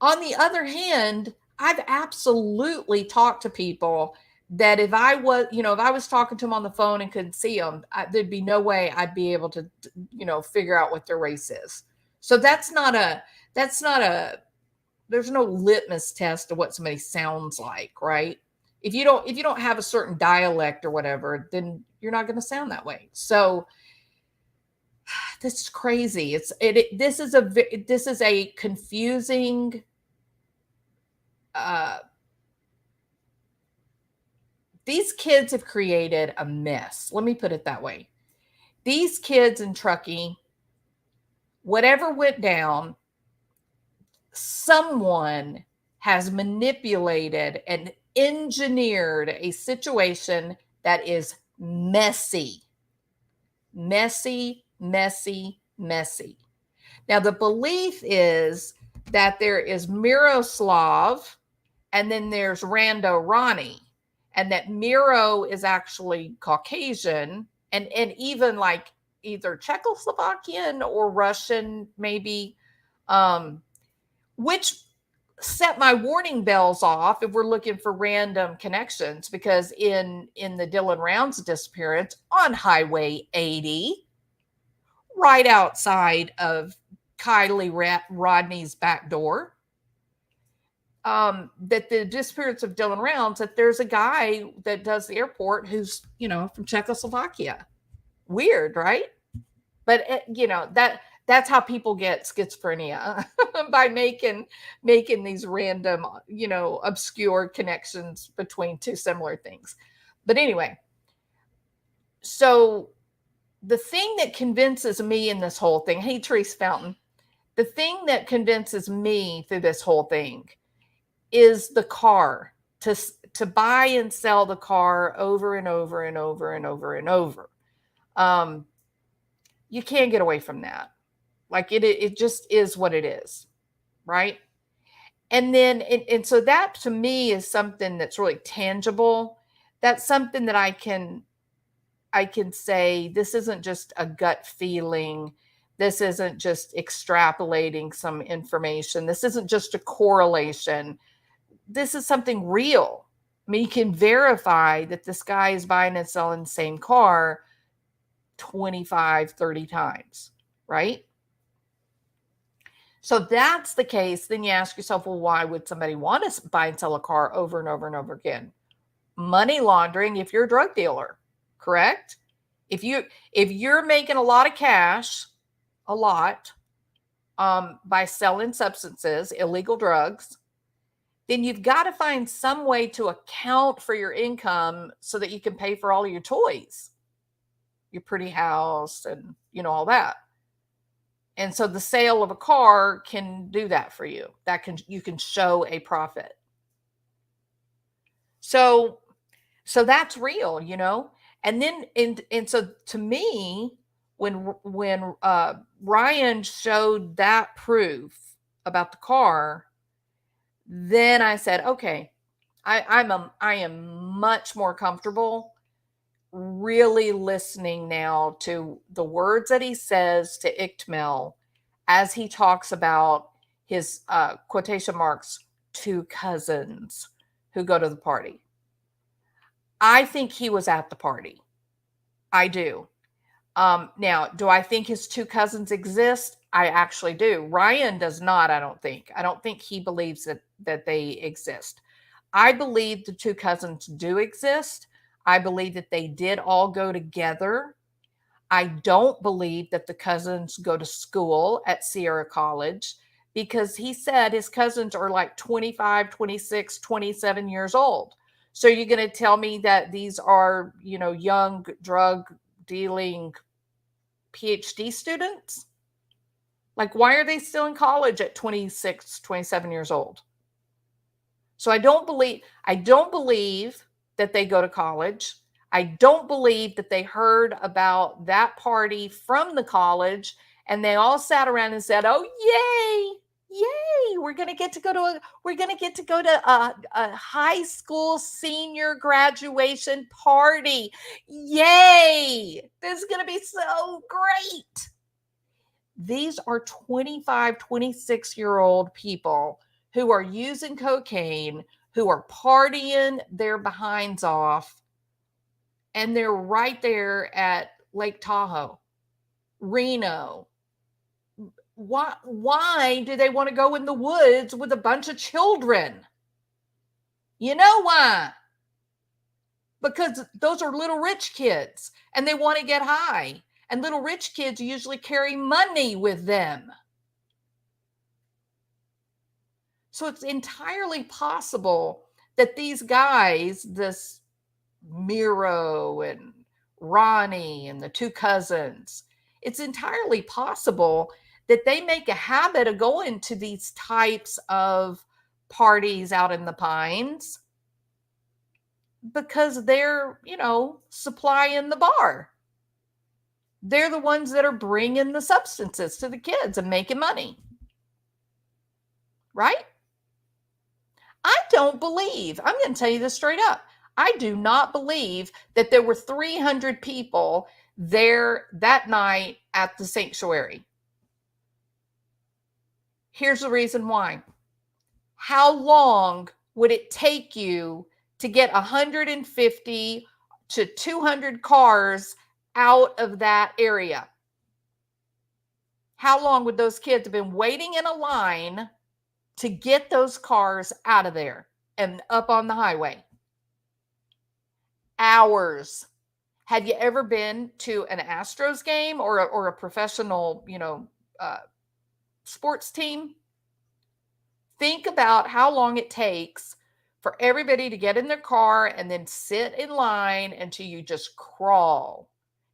S1: the other hand, I've absolutely talked to people that if I was talking to them on the phone and couldn't see them, there'd be no way I'd be able to, figure out what their race is. So there's no litmus test of what somebody sounds like, right? If you don't have a certain dialect or whatever, then you're not going to sound that way. So this is crazy. This is a confusing, these kids have created a mess. Let me put it that way. These kids in Truckee, whatever went down, someone has manipulated and engineered a situation that is messy. Messy, messy, messy. Now, the belief is that there is Miroslav and then there's Rando Ronnie, and that Miro is actually Caucasian and even like either Czechoslovakian or Russian, maybe, which set my warning bells off if we're looking for random connections, because in the Dylan Rounds disappearance on Highway 80, right outside of Kiely Rodni's back door, that the disappearance of Dylan Rounds, that there's a guy that does the airport who's, from Czechoslovakia. Weird, right? But that's how people get schizophrenia, by making these random, obscure connections between two similar things. But anyway, so the thing that convinces me in this whole thing, hey, Therese Fountain, the thing that convinces me through this whole thing is the car, to buy and sell the car over and over and over and over and over. You can't get away from that. Like it just is what it is, right? And then, and so that to me is something that's really tangible. That's something that I can say, this isn't just a gut feeling. This isn't just extrapolating some information. This isn't just a correlation. This is something real. I mean, you can verify that this guy is buying and selling the same car 25, 30 times, right? So that's the case. Then you ask yourself, well, why would somebody want to buy and sell a car over and over and over again? Money laundering if you're a drug dealer, correct? If you're making a lot of cash, a lot, by selling substances, illegal drugs, then you've got to find some way to account for your income so that you can pay for all of your toys, your pretty house, and all that. And so the sale of a car can do that for you. You can show a profit. So that's real, And then and so to me, when Ryan showed that proof about the car, then I said, okay, I am much more comfortable really listening now to the words that he says to Icked Mel as he talks about his quotation marks 2 cousins who go to the party. I think he was at the party. I do. Now, do I think his 2 cousins exist? I actually do. Ryan does not, I don't think. I don't think he believes that they exist. I believe the 2 cousins do exist. I believe that they did all go together. I don't believe that the cousins go to school at Sierra College because he said his cousins are like 25, 26, 27 years old. So you're going to tell me that these are, young drug dealing PhD students? Like, why are they still in college at 26, 27 years old? So I don't believe that they go to college. I don't believe that they heard about that party from the college and they all sat around and said, "Oh, yay, we're going to get to go to a high school senior graduation party. Yay! This is going to be so great." These are 25, 26-year-old people who are using cocaine, who are partying their behinds off, and they're right there at Lake Tahoe, Reno. Why do they want to go in the woods with a bunch of children? You know why? Because those are little rich kids and they want to get high. And little rich kids usually carry money with them. So it's entirely possible that these guys, this Miro and Ronnie and the 2 cousins, it's entirely possible that they make a habit of going to these types of parties out in the pines because they're, supplying the bar. They're the ones that are bringing the substances to the kids and making money. Right? I don't believe, I'm going to tell you this straight up. I do not believe that there were 300 people there that night at the sanctuary. Here's the reason why. How long would it take you to get 150 to 200 cars out of that area? How long would those kids have been waiting in a line to get those cars out of there and up on the highway? Hours. Have you ever been to an Astros game or a professional, sports team? Think about how long it takes for everybody to get in their car and then sit in line until you just crawl.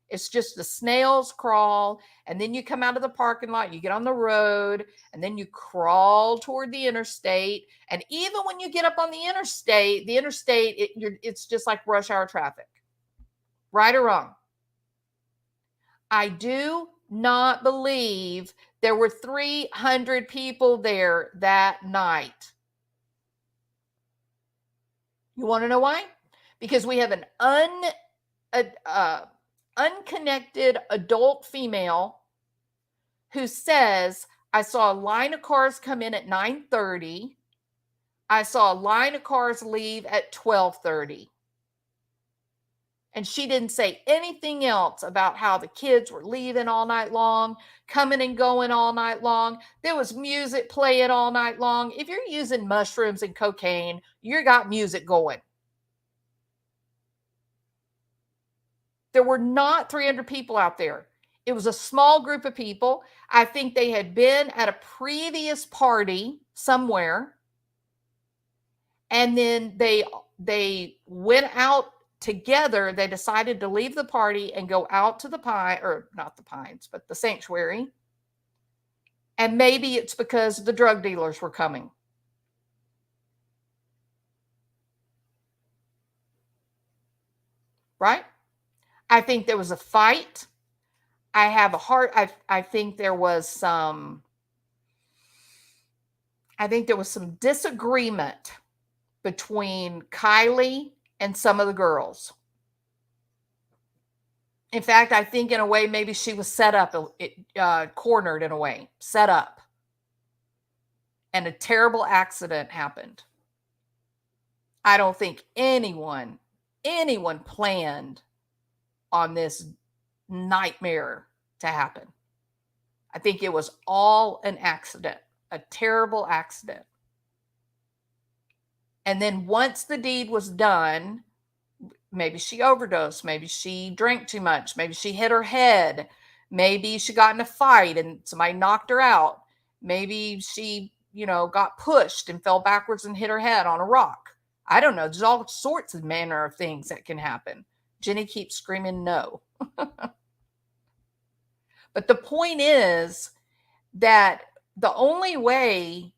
S1: It's just the snail's crawl. And then you come out of the parking lot, you get on the road, and then you crawl toward the interstate. And even when you get up on the interstate, it's just like rush hour traffic. Right or wrong? I do not believe there were 300 people there that night. You want to know why? Because we have an unconnected adult female who says, I saw a line of cars come in at 9:30. I saw a line of cars leave at 12:30. 300 And she didn't say anything else about how the kids were leaving all night long, coming and going all night long. There was music playing all night long. If you're using mushrooms and cocaine, you got music going. There were not 300 people out there. It was a small group of people. I think they had been at a previous party somewhere. And then they went out together. They decided to leave the party and go out to the pine, or not the pines, but the sanctuary. And maybe it's because the drug dealers were coming. Right? I think there was a fight. I think there was some disagreement between Kiely and some of the girls. In fact, I think in a way, maybe she was set up, cornered in a way, set up. And a terrible accident happened. I don't think anyone planned on this nightmare to happen. I think it was all an accident, a terrible accident. And then once the deed was done, maybe she overdosed, maybe she drank too much, maybe she hit her head, maybe she got in a fight and somebody knocked her out, maybe she, got pushed and fell backwards and hit her head on a rock. I don't know. There's all sorts of manner of things that can happen. Jenny keeps screaming no. But the point is that the only way,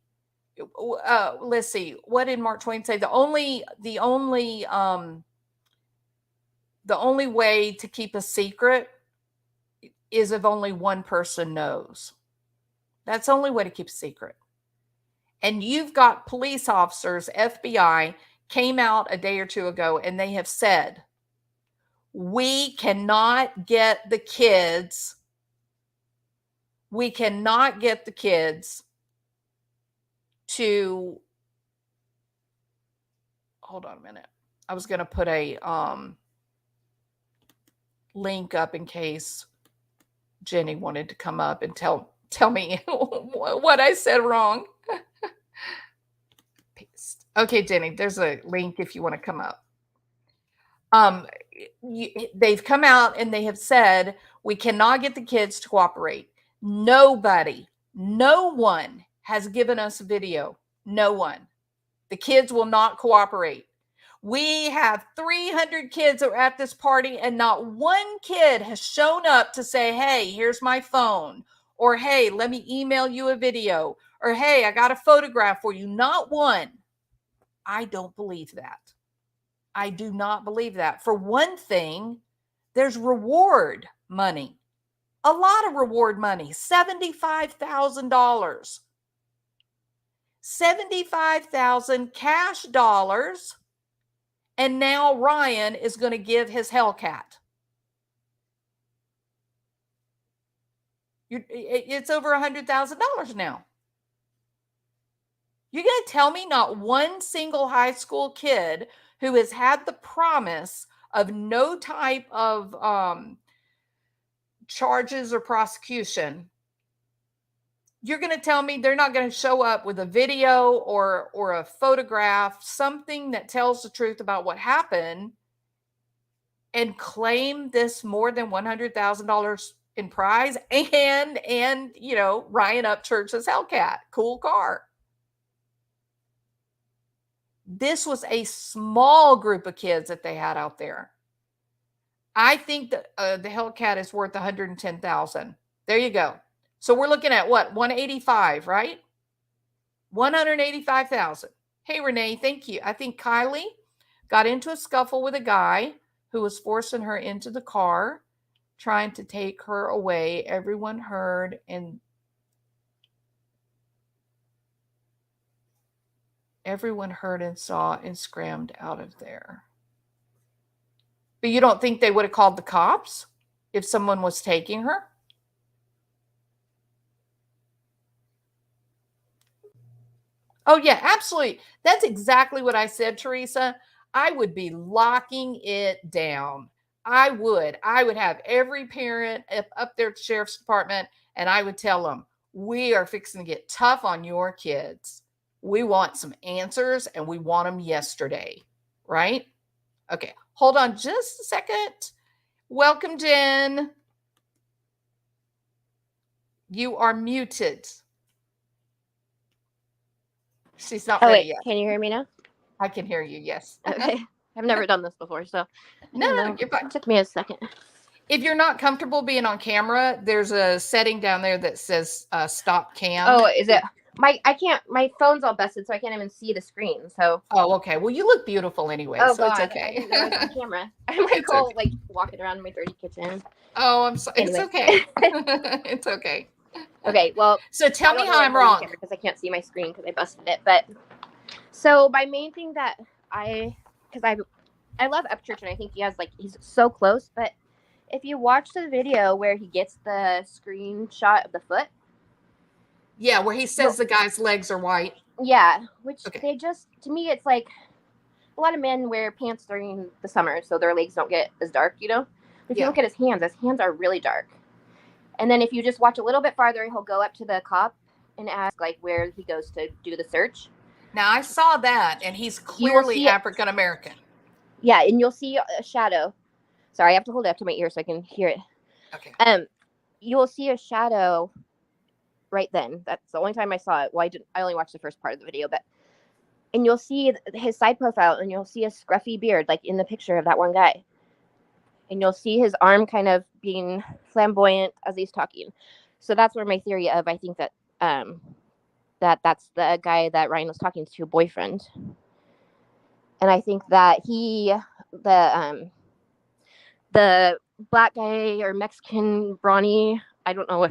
S1: let's see, what did Mark Twain say? The only way to keep a secret is if only one person knows. That's the only way to keep a secret. And you've got police officers, FBI, came out a day or two ago, and they have said, we cannot get the kids. We cannot get the kids to, hold on a minute. I was going to put a link up in case Jenny wanted to come up and tell me what I said wrong. Paste. Okay, Jenny, there's a link if you want to come up. They've come out and they have said, we cannot get the kids to cooperate. No one has given us a video. No one. The kids will not cooperate. We have 300 kids that are at this party, and not one kid has shown up to say, hey, here's my phone, or hey, let me email you a video, or hey, I got a photograph for you. Not one. I don't believe that. I do not believe that. For one thing, there's reward money. A lot of reward money. $75,000. 75,000 cash dollars. And now Ryan is going to give his Hellcat. It's over $100,000 now. You're going to tell me not one single high school kid who has had the promise of no type of charges or prosecution, you're going to tell me they're not going to show up with a video or a photograph, something that tells the truth about what happened, and claim this more than $100,000 in prize and Ryan Upchurch's Hellcat, cool car. This was a small group of kids that they had out there. I think that the Hellcat is worth $110,000. There you go. So we're looking at what? 185, right? 185,000. Hey, Renee, thank you. I think Kiely got into a scuffle with a guy who was forcing her into the car, trying to take her away. Everyone heard and saw and scrammed out of there. But you don't think they would have called the cops if someone was taking her? Oh, yeah, absolutely. That's exactly what I said, Teresa. I would be locking it down. I would. I would have every parent up there at the sheriff's department, and I would tell them, we are fixing to get tough on your kids. We want some answers, and we want them yesterday. Right? Okay. Hold on just a second. Welcome, Jen. You are muted. She's not
S6: Oh
S1: ready
S6: wait,
S1: yet.
S6: can you hear me now?
S1: I can hear you. Yes.
S6: Okay. I've never done this before, so I
S1: No,
S6: don't
S1: no,
S6: know.
S1: you're fine.
S6: It took me a second.
S1: If you're not comfortable being on camera, there's a setting down there that says stop cam.
S6: Oh, is it my phone's all busted, so I can't even see the screen. So
S1: Oh, okay. Well, you look beautiful anyway,
S6: oh
S1: so
S6: god,
S1: it's okay.
S6: I didn't know I was on camera. I'm like
S1: It's
S6: all
S1: okay.
S6: like walking around in my dirty kitchen.
S1: Oh, I'm sorry. It's
S6: Anyway.
S1: okay. It's okay.
S6: Okay, well,
S1: So tell me how I'm wrong.
S6: because I can't see my screen because I busted it. But so my main thing that I love Upchurch and I think he's so close. But if you watch the video where he gets the screenshot of the foot,
S1: Yeah, where he says the guy's legs are white.
S6: yeah, which
S1: Okay.
S6: they just to me it's like a lot of men wear pants during the summer so their legs don't get as dark, you know. If you
S1: Yeah.
S6: look at his hands are really dark. And then if you just watch a little bit farther, he'll go up to the cop and ask like where he goes to do the search.
S1: Now I saw that, and he's
S6: You will
S1: clearly
S6: see it.
S1: African American.
S6: Yeah, and you'll see a shadow. Sorry, I have to hold it up to my ear so I can hear it.
S1: Okay.
S6: You will see a shadow right then. That's the only time I saw it. Well, I only watched the first part of the video, and you'll see his side profile, and you'll see a scruffy beard like in the picture of that one guy. And you'll see his arm kind of being flamboyant as he's talking. So that's where my theory of I think that that's the guy that Ryan was talking to, boyfriend. And I think that the black guy or Mexican Ronnie, I don't know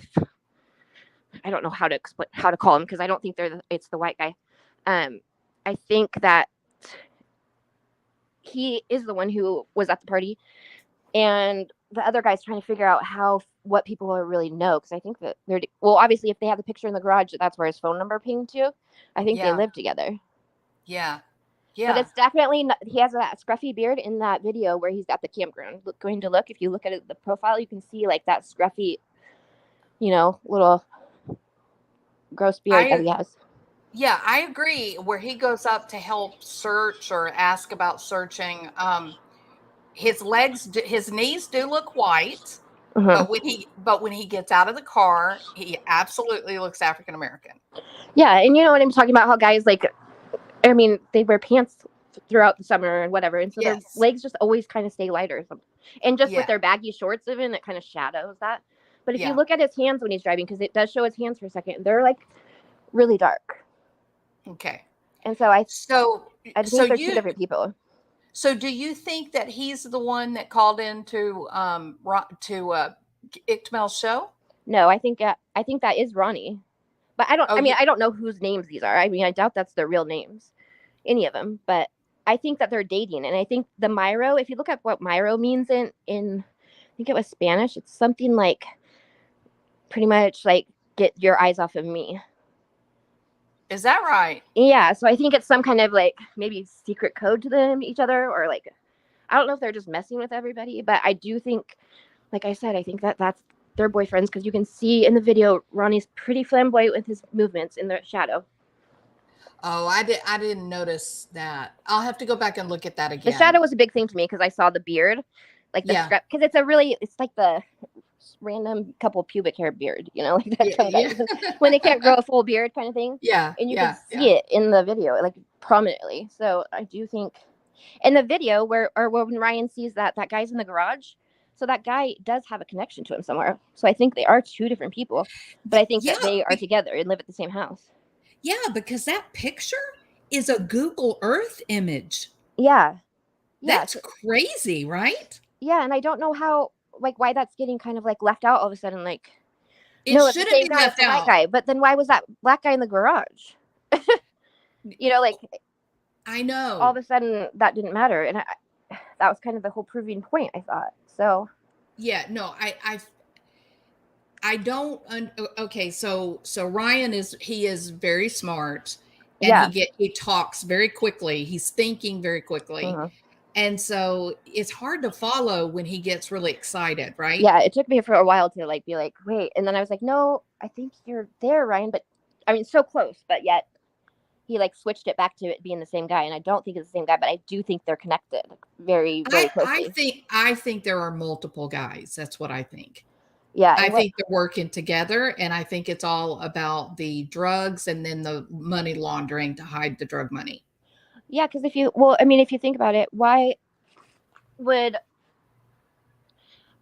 S6: how to explain how to call him because I don't think it's the white guy. I think that he is the one who was at the party, and the other guy's trying to figure out what people really know because I think that obviously if they have the picture in the garage, that's where his phone number pinged to. I think they live together.
S1: Yeah. Yeah.
S6: But it's definitely not, he has that scruffy beard in that video where he's at the campground. If you look at the profile, you can see like that scruffy, little gross beard that he has.
S1: Yeah, I agree. Where he goes up to help search or ask about searching, his knees do look white,
S6: Mm-hmm.
S1: but when he gets out of the car, he absolutely looks African American.
S6: Yeah, and you know what I'm talking about? How guys they wear pants throughout the summer and whatever, and so their legs just always kind of stay lighter or something. And just with their baggy shorts, even it kind of shadows that. But if you look at his hands when he's driving, because it does show his hands for a second, they're like really dark.
S1: Okay.
S6: And so I think they're two
S1: you
S6: different people.
S1: So do you think that he's the one that called in to Icked Mel's show?
S6: No, I think that is Ronnie. But I don't. I don't know whose names these are. I mean, I doubt that's their real names, any of them. But I think that they're dating, and I think the Myro. If you look at what Myro means in I think it was Spanish. It's something like, pretty much like get your eyes off of me.
S1: Is that right?
S6: Yeah. So I think it's some kind of like maybe secret code to them each other, or like I don't know if they're just messing with everybody. But I do think, like I said, I think that's their boyfriends because you can see in the video Ronnie's pretty flamboyant with his movements in the shadow.
S1: Oh, I didn't notice that. I'll have to go back and look at that again.
S6: The shadow was a big thing to me because I saw the beard, like the scrap, because it's like the random couple pubic hair beard, like that kind of when they can't grow a full beard kind of thing.
S1: Yeah,
S6: and you can see it in the video like prominently. So I do think in the video when Ryan sees that guy's in the garage. So that guy does have a connection to him somewhere. So I think they are two different people, but I think that they are together and live at the same house.
S1: Yeah, because that picture is a Google Earth image.
S6: Yeah.
S1: That's crazy, right?
S6: Yeah, and I don't know how, why that's getting kind of left out all of a sudden. It
S1: shouldn't be left out.
S6: Guy, but then why was that black guy in the garage?
S1: I know.
S6: All of a sudden that didn't matter, and that was kind of the whole proving point, I thought. So.
S1: Yeah, no, I don't. Okay, so Ryan is very smart, and he talks very quickly. He's thinking very quickly, And so it's hard to follow when he gets really excited, right?
S6: Yeah, it took me for a while to like be like, wait, and then I was like, no, I think you're there, Ryan, but I mean, so close, but yet he like switched it back to it being the same guy, and I don't think it's the same guy, but I do think they're connected very, very closely.
S1: I think there are multiple guys. That's what I think.
S6: Yeah,
S1: I
S6: and what
S1: think they're working together, and I think it's all about the drugs and then the money laundering to hide the drug money.
S6: yeah, because if you well, I mean, if you think about it, why would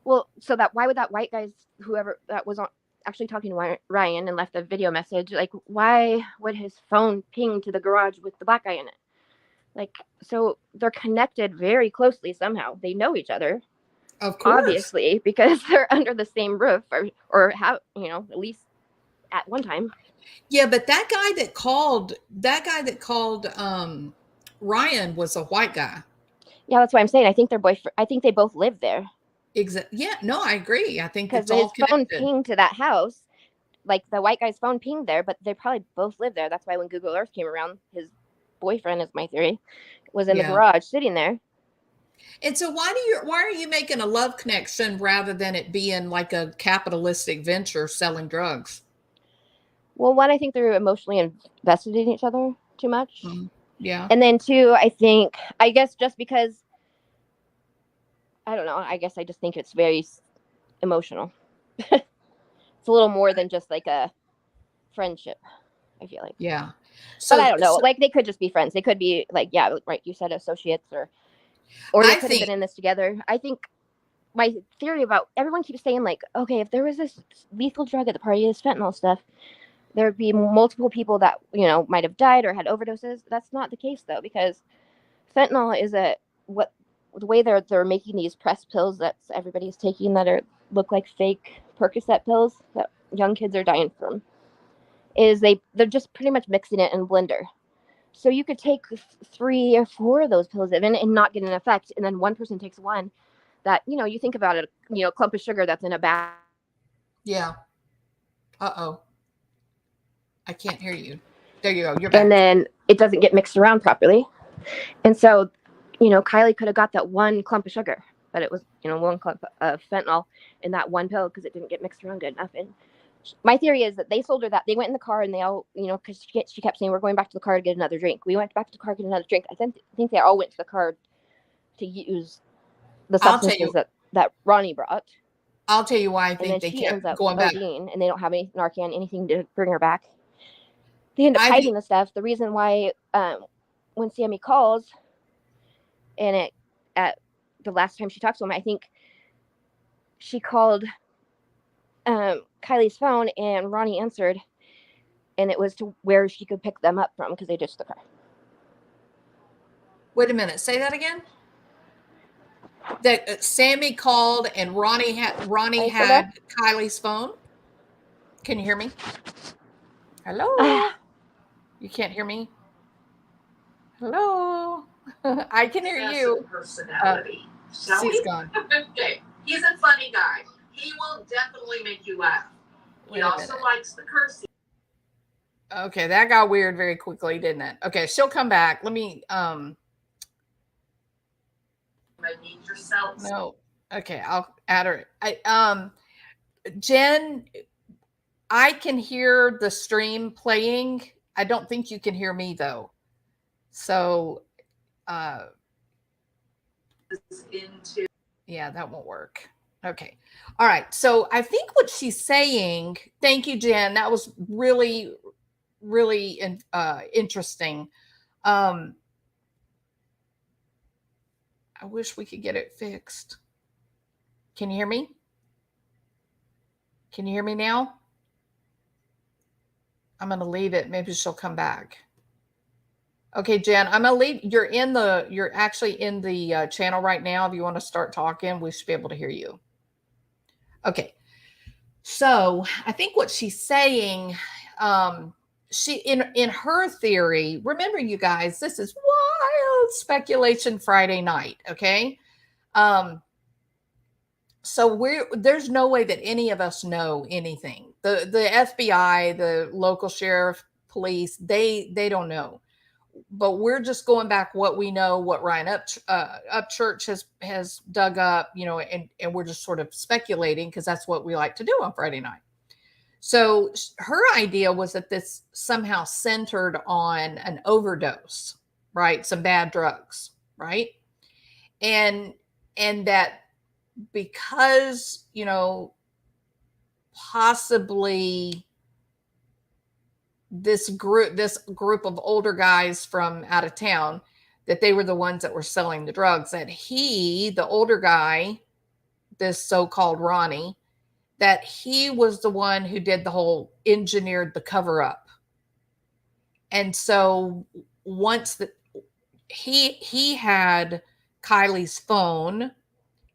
S6: why would that white guy's whoever that was on actually talking to Ryan and left a video message, like why would his phone ping to the garage with the black guy in it? Like, so they're connected very closely somehow. They know each other,
S1: Of course.
S6: obviously, because they're under the same roof or have, you know, at least at one time.
S1: Yeah, but that guy that called Ryan was a white guy.
S6: Yeah, that's why I'm saying I think they're boyfriend. I think they both live there
S1: Yeah, no, I agree. I think
S6: because
S1: it's all
S6: his phone
S1: connected.
S6: pinged to that house. Like the white guy's phone pinged there, but they probably both live there. That's why when Google Earth came around, his boyfriend, is my theory, was in the
S1: Yeah.
S6: garage sitting there.
S1: And so why are you making a love connection rather than it being like a capitalistic venture selling drugs?
S6: Well, one, I think they're emotionally invested in each other too much.
S1: Yeah.
S6: And then two, I guess just because, I don't know, I guess I just think it's very emotional. It's a little more than just like a friendship, I feel like.
S1: Yeah.
S6: But I don't know. Like, they could just be friends. They could be like, yeah, right, you said associates, or they could have been in this together. I think my theory about everyone keeps saying, like, okay, if there was this lethal drug at the party, this fentanyl stuff, there would be multiple people that, you know, might have died or had overdoses. That's not the case, though, because fentanyl is the way they're making these pressed pills that everybody's taking that look like fake Percocet pills that young kids are dying from, is they're just pretty much mixing it in a blender. So you could take 3 or 4 of those pills even and not get an effect, and then one person takes one. That, you know, you think about it, you know, clump of sugar that's in a bag.
S1: Yeah. Uh-oh. I can't hear you. There you go. You're back.
S6: And then it doesn't get mixed around properly. And so, you know, Kiely could have got that one clump of sugar, but it was, you know, one clump of fentanyl in that one pill because it didn't get mixed around good enough. And my theory is that they sold her that. They went in the car and they all, you know, because she kept saying, we're going back to the car to get another drink. We went back to the car to get another drink. I think they all went to the car to use the substances that Ronnie brought.
S1: I'll tell you why I think they
S6: kept ends up
S1: going back.
S6: And they don't have any Narcan, anything to bring her back. They end up hiding the stuff. The reason why when Sammy calls and at the last time she talked to him, I think she called Kiely's phone and Ronnie answered, and it was to where she could pick them up from because they ditched the car.
S1: Wait a minute. Say that again. That Sammy called and Ronnie had Kiely's phone. Can you hear me? Hello. You can't hear me? Hello. I can hear you.
S7: Personality.
S1: She's gone.
S7: Okay. He's a funny guy. He will definitely make you laugh. He also likes the cursing.
S1: Okay, that got weird very quickly, didn't it? Okay, she'll come back. Let me
S7: Need yourself.
S1: No. Okay, I'll add her. Jen, I can hear the stream playing. I don't think you can hear me though. So yeah, that won't work. Okay. All right. So I think what she's saying, thank you, Jen. That was really, really interesting. I wish we could get it fixed. Can you hear me? Can you hear me now? I'm going to leave it. Maybe she'll come back. Okay, Jen, I'm going to leave. You're actually in the channel right now. If you want to start talking, we should be able to hear you. Okay. So I think what she's saying, she in her theory, remember you guys, this is wild speculation Friday night. Okay. So there's no way that any of us know anything. The FBI, the local sheriff, police, they don't know. we're just going back what we know, what Ryan Upchurch has dug up, you know, and we're just sort of speculating because that's what we like to do on Friday night. So her idea was that this somehow centered on an overdose, right? Some bad drugs, right? And that because, you know, possibly this group of older guys from out of town, that they were the ones that were selling the drugs, that the older guy, this so-called Ronnie, that he was the one who did the whole engineered the cover up. And so once he had Kiely's phone,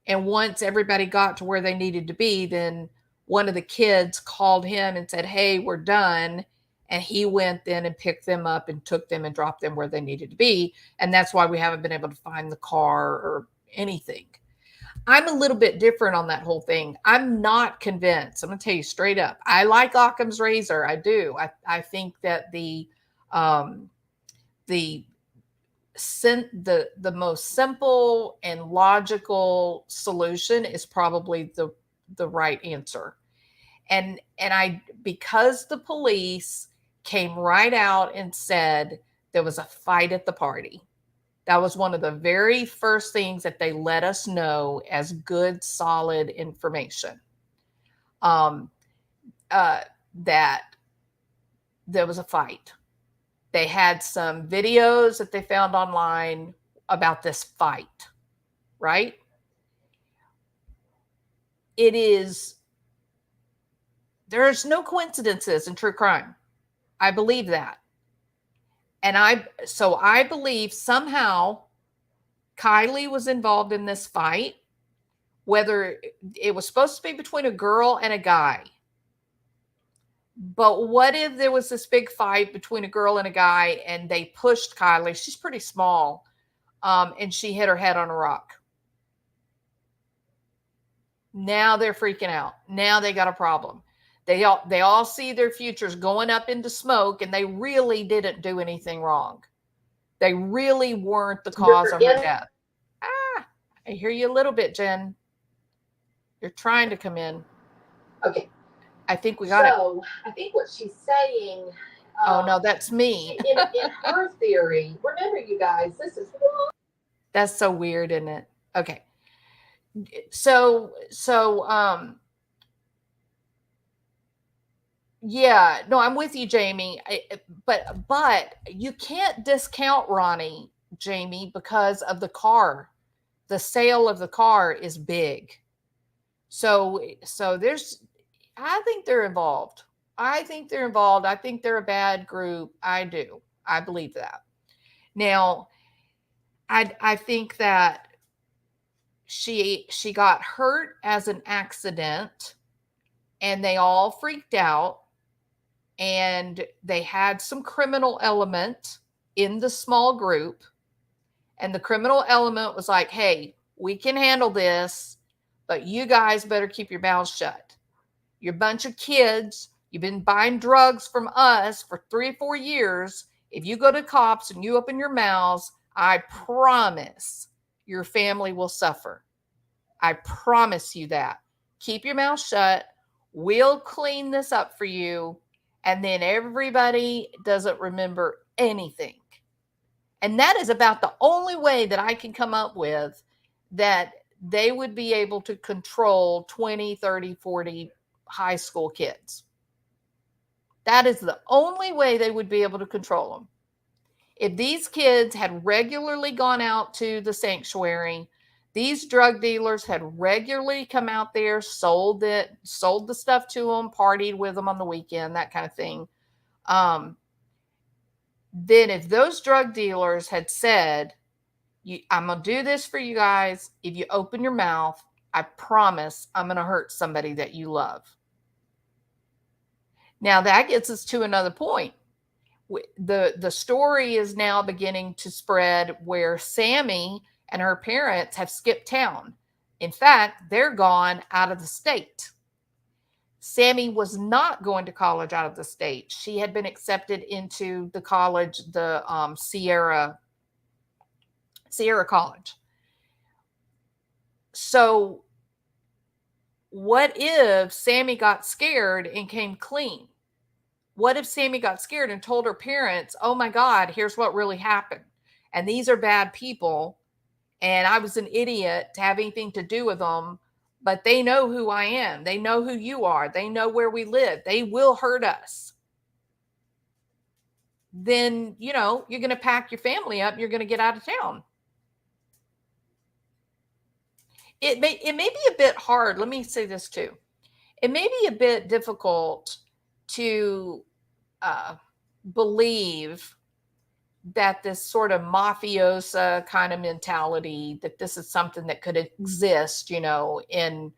S1: and once everybody got to where they needed to be, then one of the kids called him and said, "Hey, we're done." And he went then and picked them up and took them and dropped them where they needed to be. And that's why we haven't been able to find the car or anything. I'm a little bit different on that whole thing. I'm not convinced. I'm going to tell you straight up. I like Occam's razor. I do. I think that the most simple and logical solution is probably the right answer. And because the police came right out and said there was a fight at the party. That was one of the very first things that they let us know as good, solid information. That there was a fight. They had some videos that they found online about this fight, right? There's no coincidences in true crime. I believe that. And I believe somehow Kiely was involved in this fight, whether it was supposed to be between a girl and a guy. But what if there was this big fight between a girl and a guy and they pushed Kiely? She's pretty small. And she hit her head on a rock. Now they're freaking out. Now they got a problem. They all see their futures going up into smoke, and they really didn't do anything wrong. They really weren't the cause of her death. I hear you a little bit, Jen. You're trying to come in.
S7: Okay.
S1: I think we got it.
S7: So I think what she's saying.
S1: Oh no, that's me.
S7: in her theory, remember, you guys, this is.
S1: That's so weird, isn't it? Okay. So yeah, no, I'm with you, Jamie. But you can't discount Ronnie, Jamie, because of the car. The sale of the car is big. So I think they're involved. I think they're a bad group. I do. I believe that. Now, I think that she got hurt as an accident, and they all freaked out, and they had some criminal element in the small group, and the criminal element was like, "Hey, we can handle this, but you guys better keep your mouths shut. You're a bunch of kids. You've been buying drugs from us for 3 or 4 years. If you go to cops and you open your mouths, I promise your family will suffer. I promise you that. Keep your mouth shut. We'll clean this up for you." And then everybody doesn't remember anything. And that is about the only way that I can come up with that they would be able to control 20, 30, 40 high school kids. That is the only way they would be able to control them. If these kids had regularly gone out to the sanctuary, these drug dealers had regularly come out there, sold the stuff to them, partied with them on the weekend, that kind of thing. Then if those drug dealers had said, "I'm going to do this for you guys. If you open your mouth, I promise I'm going to hurt somebody that you love." Now that gets us to another point. The story is now beginning to spread where Sammy and her parents have skipped town. In fact, they're gone out of the state. Sammy was not going to college out of the state. She had been accepted into the college, the Sierra College. So what if Sammy got scared and came clean? What if Sammy got scared and told her parents, oh my God, here's what really happened. And these are bad people. And I was an idiot to have anything to do with them. But they know who I am. They know who you are. They know where we live. They will hurt us. Then, you're going to pack your family up. You're going to get out of town. It may be a bit hard. Let me say this too. It may be a bit difficult to believe that this sort of mafiosa kind of mentality, that this is something that could exist, in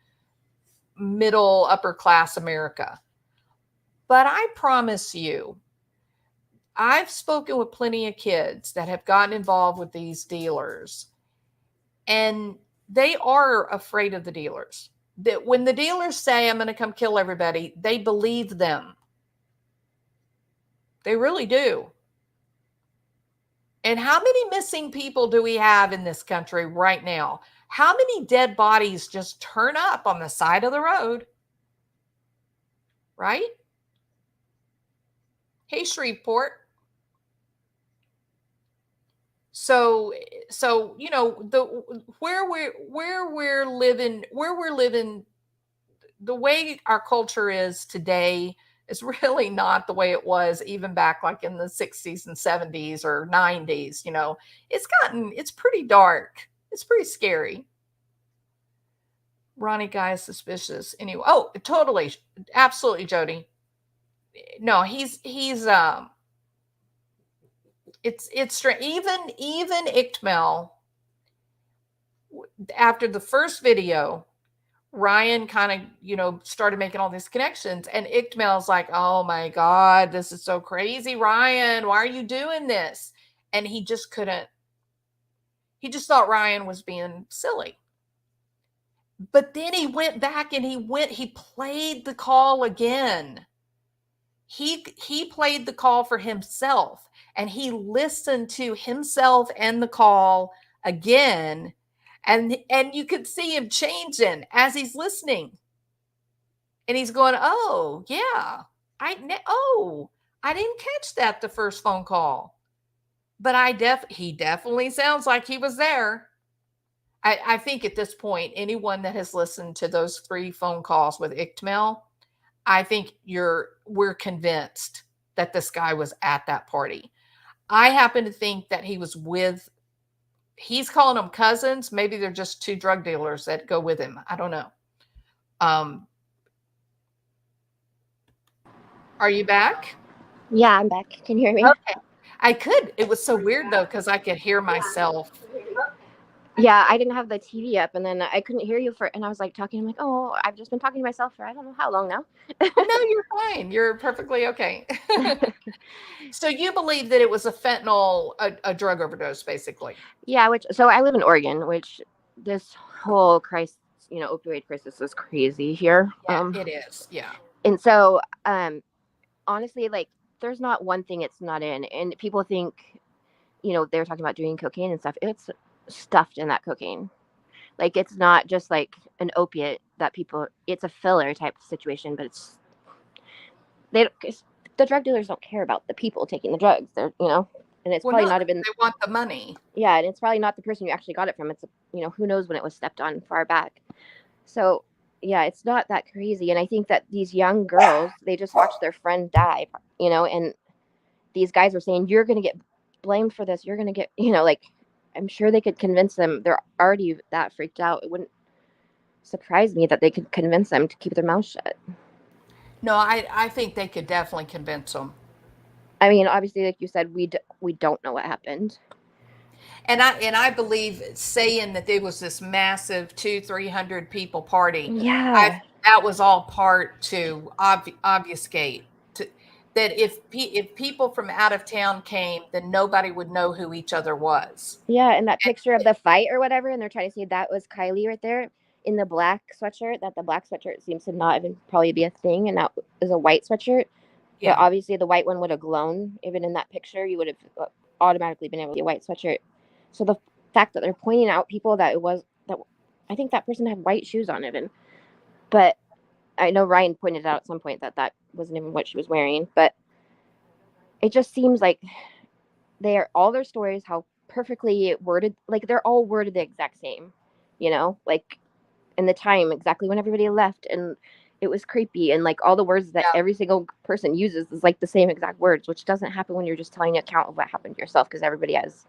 S1: middle, upper class America. But I promise you, I've spoken with plenty of kids that have gotten involved with these dealers, and they are afraid of the dealers. That when the dealers say, I'm going to come kill everybody, they believe them. They really do. And how many missing people do we have in this country right now? How many dead bodies just turn up on the side of the road? Right? Hey, Shreveport. So where we're living, the way our culture is today is really not the way it was even back like in the 60s and 70s or 90s. It's pretty dark. It's pretty scary. Ronnie guy is suspicious. Anyway, oh, totally. Absolutely, Jody. No, he's it's strange. Even Icked Mel, after the first video, Ryan kind of, started making all these connections, and Icked Mel's like, oh my God, this is so crazy, Ryan, why are you doing this? And he just couldn't, he just thought Ryan was being silly. But then he went back and he played the call again. He played the call for himself, and he listened to himself and the call again. And you could see him changing as he's listening. And he's going, oh, yeah, I didn't catch that the first phone call. But he definitely sounds like he was there. I think at this point, anyone that has listened to those 3 phone calls with Icked Mel, I think we're convinced that this guy was at that party. I happen to think that he's calling them cousins. Maybe they're just 2 drug dealers that go with him. I don't know. Are you back?
S6: Yeah, I'm back. Can you hear me?
S1: Okay. I could. It was so weird though, because I could hear myself.
S6: Yeah, I didn't have the TV up, and then I couldn't hear you and I was like talking. I'm like, oh, I've just been talking to myself for I don't know how long now.
S1: No, you're fine. You're perfectly okay. So you believe that it was a fentanyl, a drug overdose, basically?
S6: Yeah, so I live in Oregon, which this whole crisis, opioid crisis is crazy here.
S1: Yeah, it is. Yeah.
S6: And so, honestly, like, there's not one thing it's not in, and people think, they're talking about doing cocaine and stuff. It's stuffed in that cocaine. Like, it's not just like an opiate that it's a filler type situation, but the drug dealers don't care about the people taking the drugs. They're, and it's probably not even,
S1: they want the money.
S6: Yeah. And it's probably not the person you actually got it from. It's, who knows when it was stepped on far back. So yeah, it's not that crazy. And I think that these young girls, they just watched their friend die, and these guys were saying, you're going to get blamed for this. You're going to get, like, I'm sure they could convince them. They're already that freaked out. It wouldn't surprise me that they could convince them to keep their mouth shut.
S1: No, I think they could definitely convince them.
S6: I mean, obviously, like you said, we don't know what happened.
S1: And I believe saying that there was this massive 200-300 people party.
S6: Yeah.
S1: That was all part to obfuscate that if people from out of town came, then nobody would know who each other was.
S6: Yeah, and that picture of the fight or whatever, and they're trying to say that was Kiely right there. in the black sweatshirt, that the black sweatshirt seems to not even probably be a thing, and that is a white sweatshirt.
S1: Yeah.
S6: But obviously the white one would have glown. Even in that picture, you would have automatically been able to see a white sweatshirt. So the fact that they're pointing out people that it was that, I think that person had white shoes on even. But I know Ryan pointed out at some point that that wasn't even what she was wearing. But it just seems like they are all their stories, how perfectly worded, like they're all worded the exact same, you know, like in the time exactly when everybody left, and it was creepy, and like all the words that every single person uses is like the same exact words, which doesn't happen when you're just telling an account of what happened to yourself, because everybody has,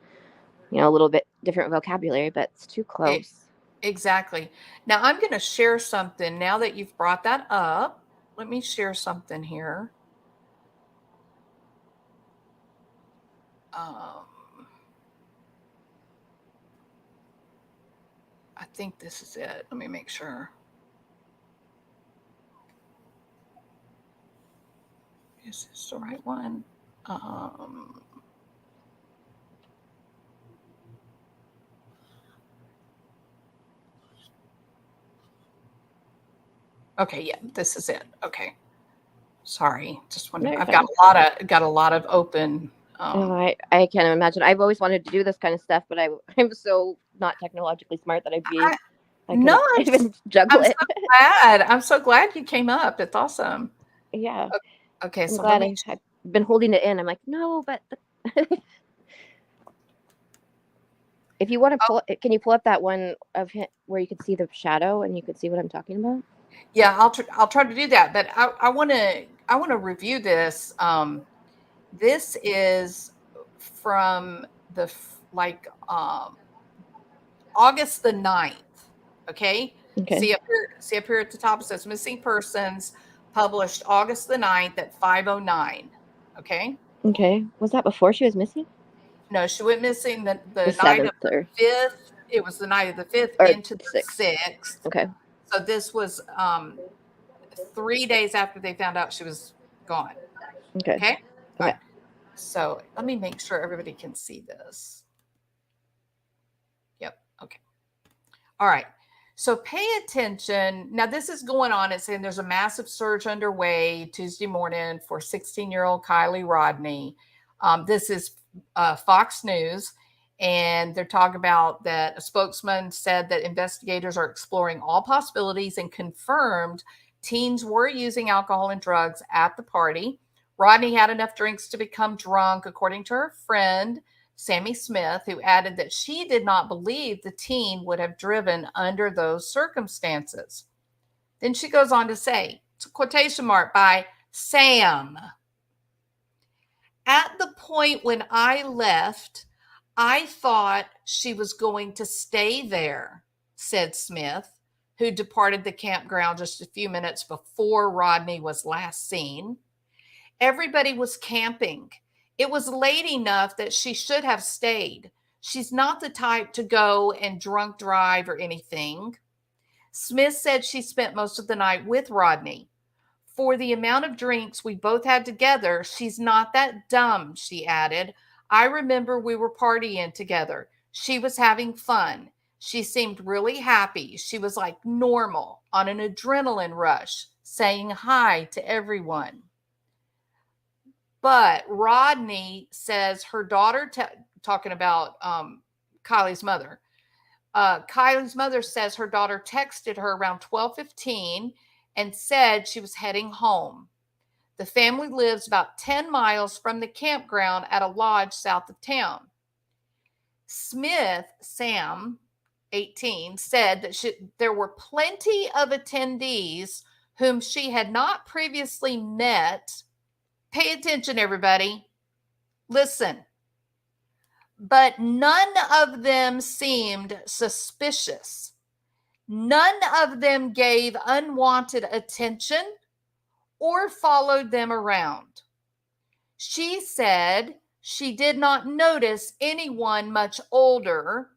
S6: you know, a little bit different vocabulary, but it's too close.
S1: Exactly. Now I'm going to share something now that you've brought that up. Let me share something here. I think this is it. Let me make sure. Is this the right one? Okay, yeah, this is it. Okay. Sorry. Just wanted,
S6: No,
S1: I've
S6: fine.
S1: got a lot of open.
S6: I can't imagine. I've always wanted to do this kind of stuff, but I'm so not technologically smart that I
S1: no,
S6: couldn't even juggle it.
S1: I'm so glad you came up. It's awesome.
S6: Yeah.
S1: Okay,
S6: I'm
S1: so
S6: glad I've been holding it in. I'm like, no, but if you want to pull, can you pull up that one of him where you could see the shadow and you could see what I'm talking about?
S1: Yeah, I'll try to do that, but I want to review this. This is from the August the 9th. Okay.
S6: Okay.
S1: See up here at the top, it says missing persons, published August the 9th at 5:09. Okay.
S6: Okay. Was that before she was missing?
S1: No, she went missing the night of
S6: 7th
S1: the
S6: or
S1: 5th. It was the night of the 5th
S6: or
S1: into the
S6: 6th.
S1: 6th.
S6: Okay.
S1: So this was 3 days after they found out she was gone.
S6: Okay.
S1: Okay.
S6: Okay.
S1: All right. So let me make sure everybody can see this. Yep. Okay. All right. So pay attention. Now, this is going on. It's saying there's a massive search underway Tuesday morning for 16-year-old Kiely Rodni. This is Fox News. And they're talking about that a spokesman said that investigators are exploring all possibilities and confirmed teens were using alcohol and drugs at the party. Rodni had enough drinks to become drunk, according to her friend, Sammy Smith, who added that she did not believe the teen would have driven under those circumstances. Then she goes on to say, it's a quotation mark by Sam. At the point when I left, I thought she was going to stay there, said Smith, who departed the campground just a few minutes before Rodni was last seen. Everybody was camping. It was late enough that she should have stayed. She's not the type to go and drunk drive or anything. Smith said she spent most of the night with Rodni. For the amount of drinks we both had together, she's not that dumb, she added. I remember we were partying together. She was having fun. She seemed really happy. She was like normal, on an adrenaline rush, saying hi to everyone. But Rodni says her daughter, talking about Kylie's mother, Kylie's mother says her daughter texted her around 12:15 and said she was heading home. The family lives about 10 miles from the campground at a lodge south of town. Smith, Sam, 18, said that there were plenty of attendees whom she had not previously met. Pay attention, everybody. Listen. But none of them seemed suspicious. None of them gave unwanted attention or followed them around. She said she did not notice anyone much older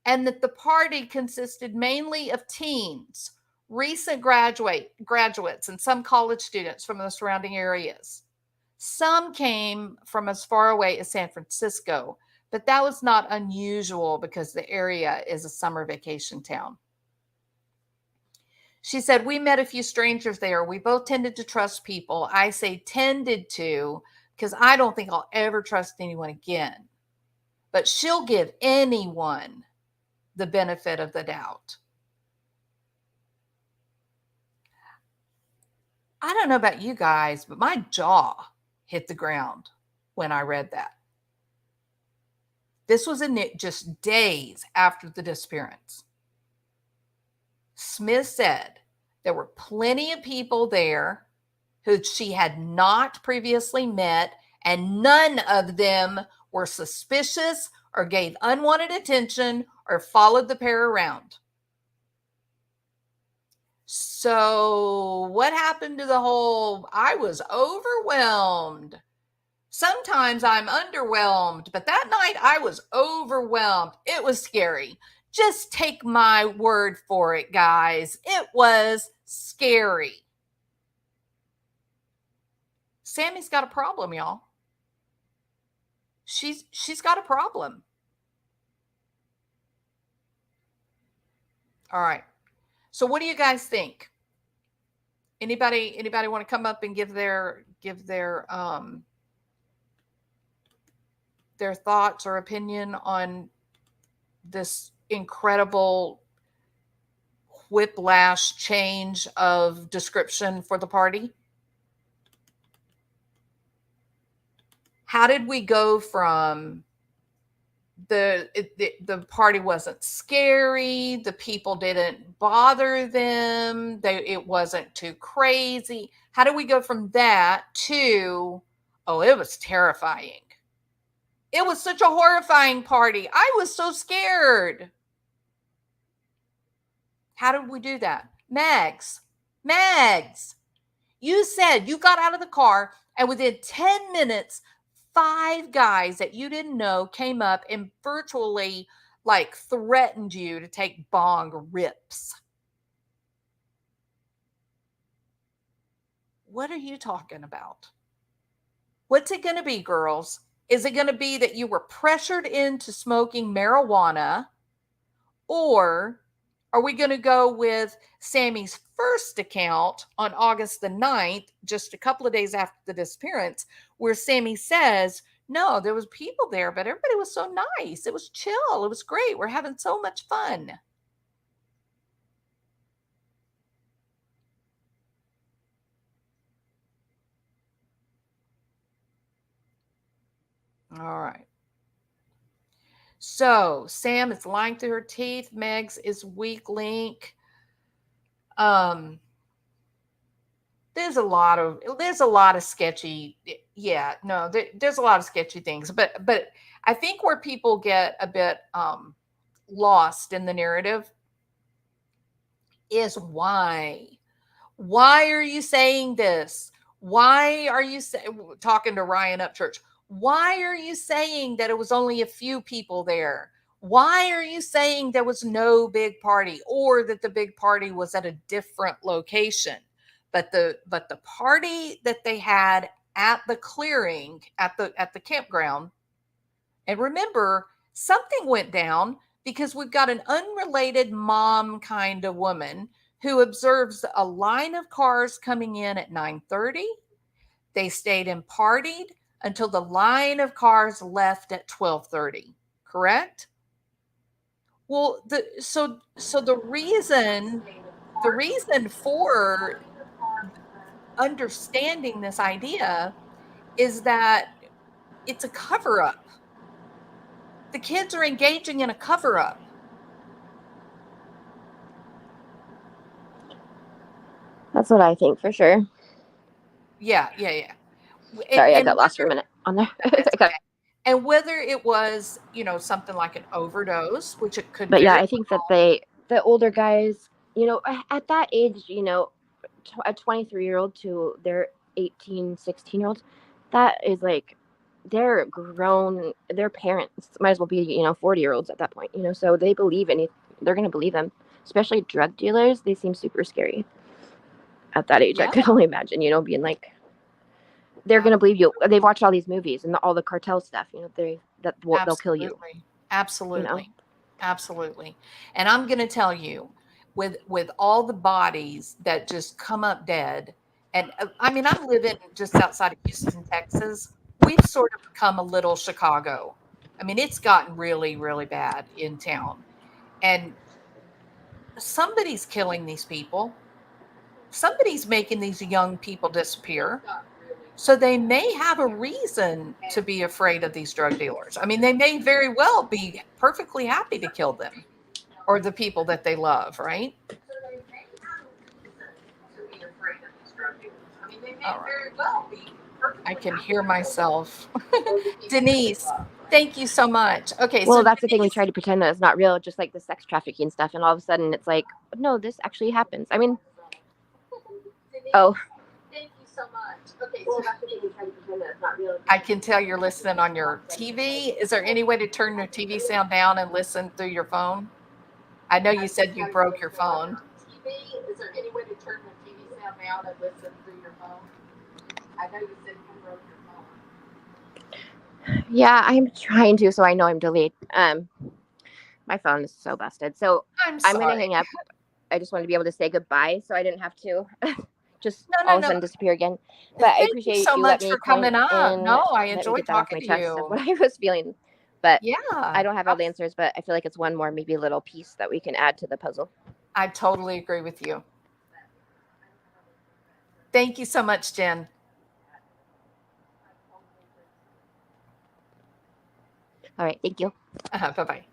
S1: and that the party consisted mainly of teens, recent graduates, and some college students from the surrounding areas. Some came from as far away as San Francisco, but that was not unusual because the area is a summer vacation town. She said, we met a few strangers there. We both tended to trust people. I say tended to because I don't think I'll ever trust anyone again. But she'll give anyone the benefit of the doubt. I don't know about you guys, but my jaw hit the ground when I read that. This was just days after the disappearance. Smith said there were plenty of people there who she had not previously met, and none of them were suspicious or gave unwanted attention or followed the pair around. So what happened to the whole, I was overwhelmed? Sometimes I'm underwhelmed, but that night I was overwhelmed. It was scary. Just take my word for it, guys. It was scary. Sammy's got a problem, y'all. She's got a problem. All right. So what do you guys think? Anybody want to come up and give their thoughts or opinion on this incredible whiplash change of description for the party? How did we go from the party wasn't scary, the people didn't bother them, it wasn't too crazy? How did we go from that to, oh, it was terrifying? It was such a horrifying party. I was so scared. How did we do that? Mags, you said you got out of the car and within 10 minutes, 5 guys that you didn't know came up and virtually like threatened you to take bong rips. What are you talking about? What's it going to be, girls? Is it going to be that you were pressured into smoking marijuana, or are we going to go with Sammy's first account on August the 9th, just a couple of days after the disappearance, where Sammy says, no, there was people there, but everybody was so nice. It was chill. It was great. We're having so much fun. All right. So Sam is lying through her teeth. Megs is weak link. There's a lot of sketchy. Yeah, no, there's a lot of sketchy things, but I think where people get a bit lost in the narrative is why are you saying this? Why are you talking to Ryan Upchurch? Why are you saying that it was only a few people there? Why are you saying there was no big party, or that the big party was at a different location? But the party that they had at the clearing, at the campground, and remember, something went down because we've got an unrelated mom kind of woman who observes a line of cars coming in at 9:30. They stayed and partied until the line of cars left at 12:30. Correct? Well, so the reason for understanding this idea is that it's a cover-up. The kids are engaging in a cover-up.
S6: That's what I think for sure.
S1: Yeah.
S6: Sorry, I got lost for a minute on there.
S1: Okay. And whether it was, something like an overdose, which it could be.
S6: But yeah, I think that the older guys, at that age, a 23-year-old to their 18, 16-year-olds, that is like, they're grown, their parents might as well be, 40-year-olds at that point, so they believe they're going to believe them, especially drug dealers. They seem super scary at that age. Yeah. I could only imagine, being like, they're going to believe you. They've watched all these movies and all the cartel stuff, they'll kill you.
S1: Absolutely. Absolutely. And I'm going to tell you, with all the bodies that just come up dead. And I mean, I'm living just outside of Houston, Texas. We've sort of become a little Chicago. I mean, it's gotten really, really bad in town. And somebody's killing these people. Somebody's making these young people disappear. So they may have a reason to be afraid of these drug dealers. I mean, they may very well be perfectly happy to kill them or the people that they love, right? All right. I can hear myself. Denise, thank you so much. Okay,
S6: Well,
S1: so
S6: that's the thing. We
S1: Denise,
S6: try to pretend that it's not real, just like the sex trafficking stuff, and all of a sudden it's like, no, this actually happens. I mean, oh.
S1: thank you so much. Okay, so that's the thing. We try to pretend that it's not real. I can tell you're listening on your TV. Is there any way to turn your TV sound down and listen through your phone? I know you said you broke your phone. TV, is there any way to turn the TV sound down and listen through your phone? I know you said you broke your phone.
S6: Yeah, I'm trying to, so I know I'm delayed. My phone is so busted. So I'm gonna hang up. I just wanted to be able to say goodbye, so I didn't have to just all of a sudden disappear again. But I appreciate you so much for coming on.
S1: No, I enjoyed talking to you.
S6: Of what I was feeling, but
S1: yeah,
S6: I don't have all the answers. But I feel like it's one more maybe little piece that we can add to the puzzle.
S1: I totally agree with you. Thank you so much, Jen.
S6: All right, thank you.
S1: Bye-bye.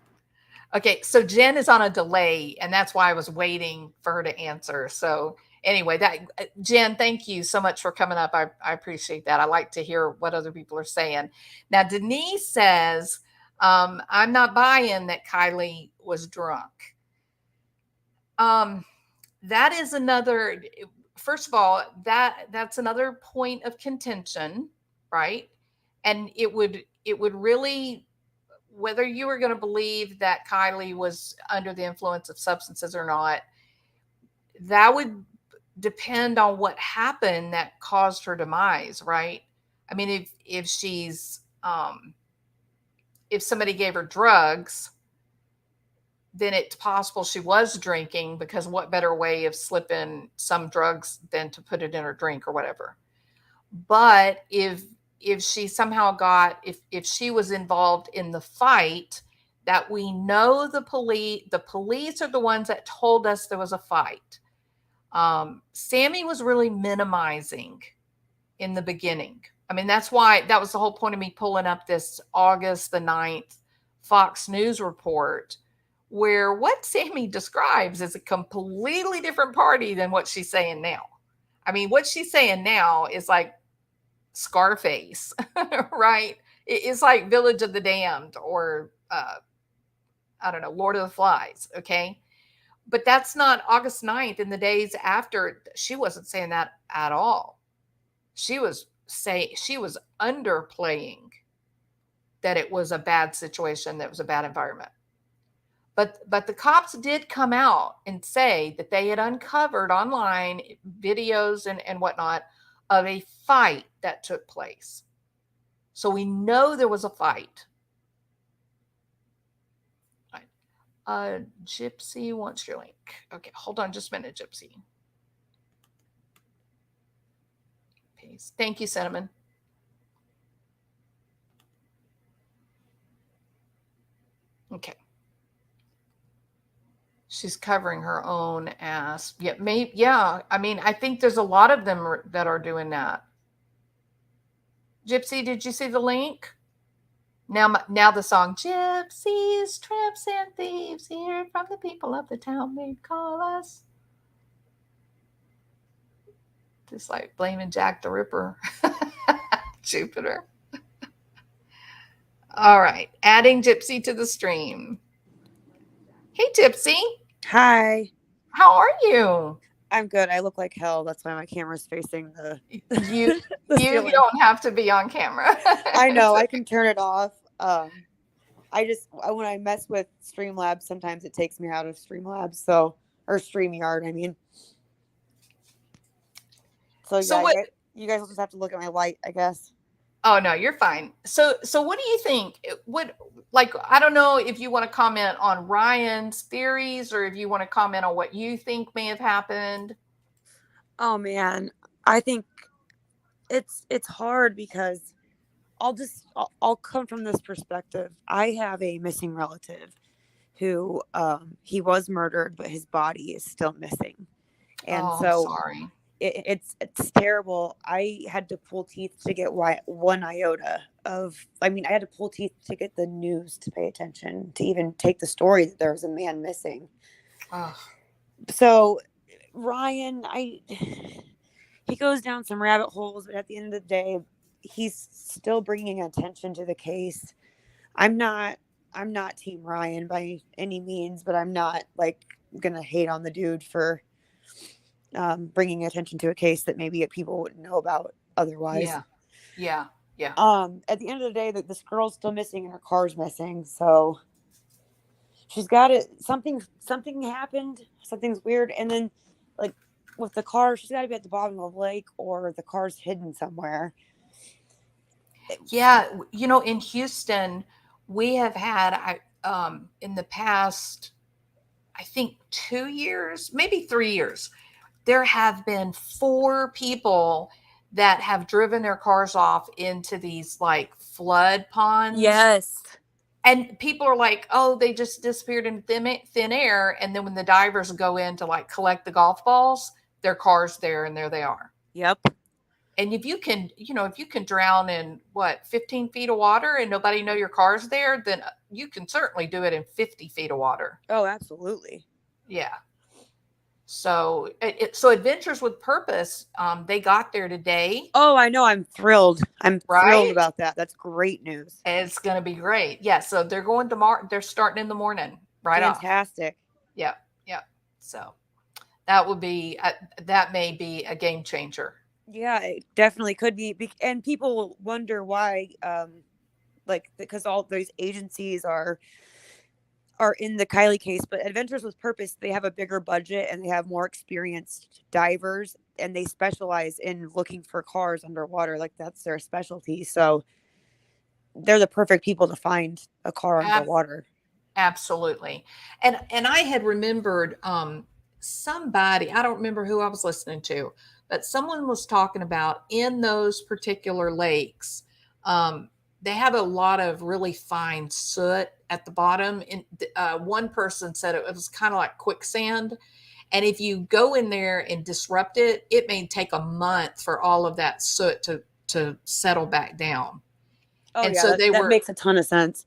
S1: Okay, so Jen is on a delay, and that's why I was waiting for her to answer. So anyway, that Jen, thank you so much for coming up. I appreciate that. I like to hear what other people are saying. Now, Denise says, I'm not buying that Kiely was drunk. That is another, first of all, that's another point of contention, right? And it would really, whether you were going to believe that Kiely was under the influence of substances or not, that would depend on what happened that caused her demise, right? I mean, if she's if somebody gave her drugs, then it's possible she was drinking, because what better way of slipping some drugs than to put it in her drink or whatever. But if she somehow got, if she was involved in the fight, that we know the police are the ones that told us there was a fight. Sammy was really minimizing in the beginning. I mean, that's why, that was the whole point of me pulling up this August the 9th Fox News report, where what Sammy describes is a completely different party than what she's saying now. I mean, what she's saying now is like Scarface, right? It's like Village of the Damned, or I don't know, Lord of the Flies, okay? But that's not August 9th. In the days after, she wasn't saying that at all. She was underplaying that it was a bad situation, that it was a bad environment. But the cops did come out and say that they had uncovered online videos and whatnot of a fight that took place. So we know there was a fight. Gypsy wants your link. Okay, hold on just a minute, Gypsy. Peace. Thank you, Cinnamon. Okay. She's covering her own ass. Yeah, maybe. Yeah, I mean, I think there's a lot of them that are doing that. Gypsy, did you see the link? Now the song, gypsies, tramps, and thieves, hear from the people of the town, they call us. Just like blaming Jack the Ripper. Jupiter. All right, adding Gypsy to the stream. Hey, Gypsy.
S8: Hi.
S1: How are you?
S8: I'm good. I look like hell. That's why my camera's facing the
S1: you
S8: ceiling.
S1: Don't have to be on camera.
S8: I know. I can turn it off. When I mess with Streamlabs, sometimes it takes me out of Streamlabs, or StreamYard, I mean. So yeah, you guys will just have to look at my light, I guess.
S1: Oh no, you're fine. So what do you think? What, like, I don't know if you want to comment on Ryan's theories or if you want to comment on what you think may have happened.
S8: Oh man, I think it's hard because I'll come from this perspective. I have a missing relative who he was murdered, but his body is still missing, and
S1: Oh, I'm
S8: so
S1: sorry.
S8: it's terrible. I had to pull teeth to get one iota of. I mean, I had to pull teeth to get the news to pay attention, to even take the story that there was a man missing.
S1: Oh,
S8: So Ryan, he goes down some rabbit holes, but at the end of the day, he's still bringing attention to the case. I'm not team Ryan by any means, but I'm not like gonna hate on the dude for bringing attention to a case that maybe people wouldn't know about otherwise.
S1: yeah.
S8: At the end of the day, that this girl's still missing and her car's missing, so she's got it. Something happened. Something's weird, and then like with the car, she's got to be at the bottom of the lake or the car's hidden somewhere.
S1: Yeah, in Houston, we have had in the past, I think 2 years, maybe 3 years, there have been 4 people that have driven their cars off into these like flood ponds.
S8: Yes.
S1: And people are like, oh, they just disappeared in thin air. And then when the divers go in to like collect the golf balls, their car's there and there they are.
S8: Yep.
S1: And if you can drown in 15 feet of water and nobody know your car's there, then you can certainly do it in 50 feet of water.
S8: Oh, absolutely.
S1: Yeah. So so Adventures with Purpose, they got there today.
S8: Oh, I know. I'm thrilled. I'm thrilled
S1: Right?
S8: about that. That's great news.
S1: It's going to be great. Yeah. So they're going tomorrow. They're starting in the morning, right off.
S8: Fantastic.
S1: Yeah. Yeah. So that would be, that may be a game changer.
S8: Yeah, it definitely could be. And people wonder why, like, because all those agencies are in the Kiely case, but Adventures with Purpose, they have a bigger budget and they have more experienced divers, and they specialize in looking for cars underwater. Like, that's their specialty. So they're the perfect people to find a car underwater.
S1: Absolutely. And I had remembered somebody, I don't remember who I was listening to, but someone was talking about in those particular lakes, they have a lot of really fine soot at the bottom. And one person said it was kind of like quicksand. And if you go in there and disrupt it, it may take a month for all of that soot to settle back down.
S8: Oh,
S1: and
S8: yeah,
S1: so
S8: that makes a ton of sense.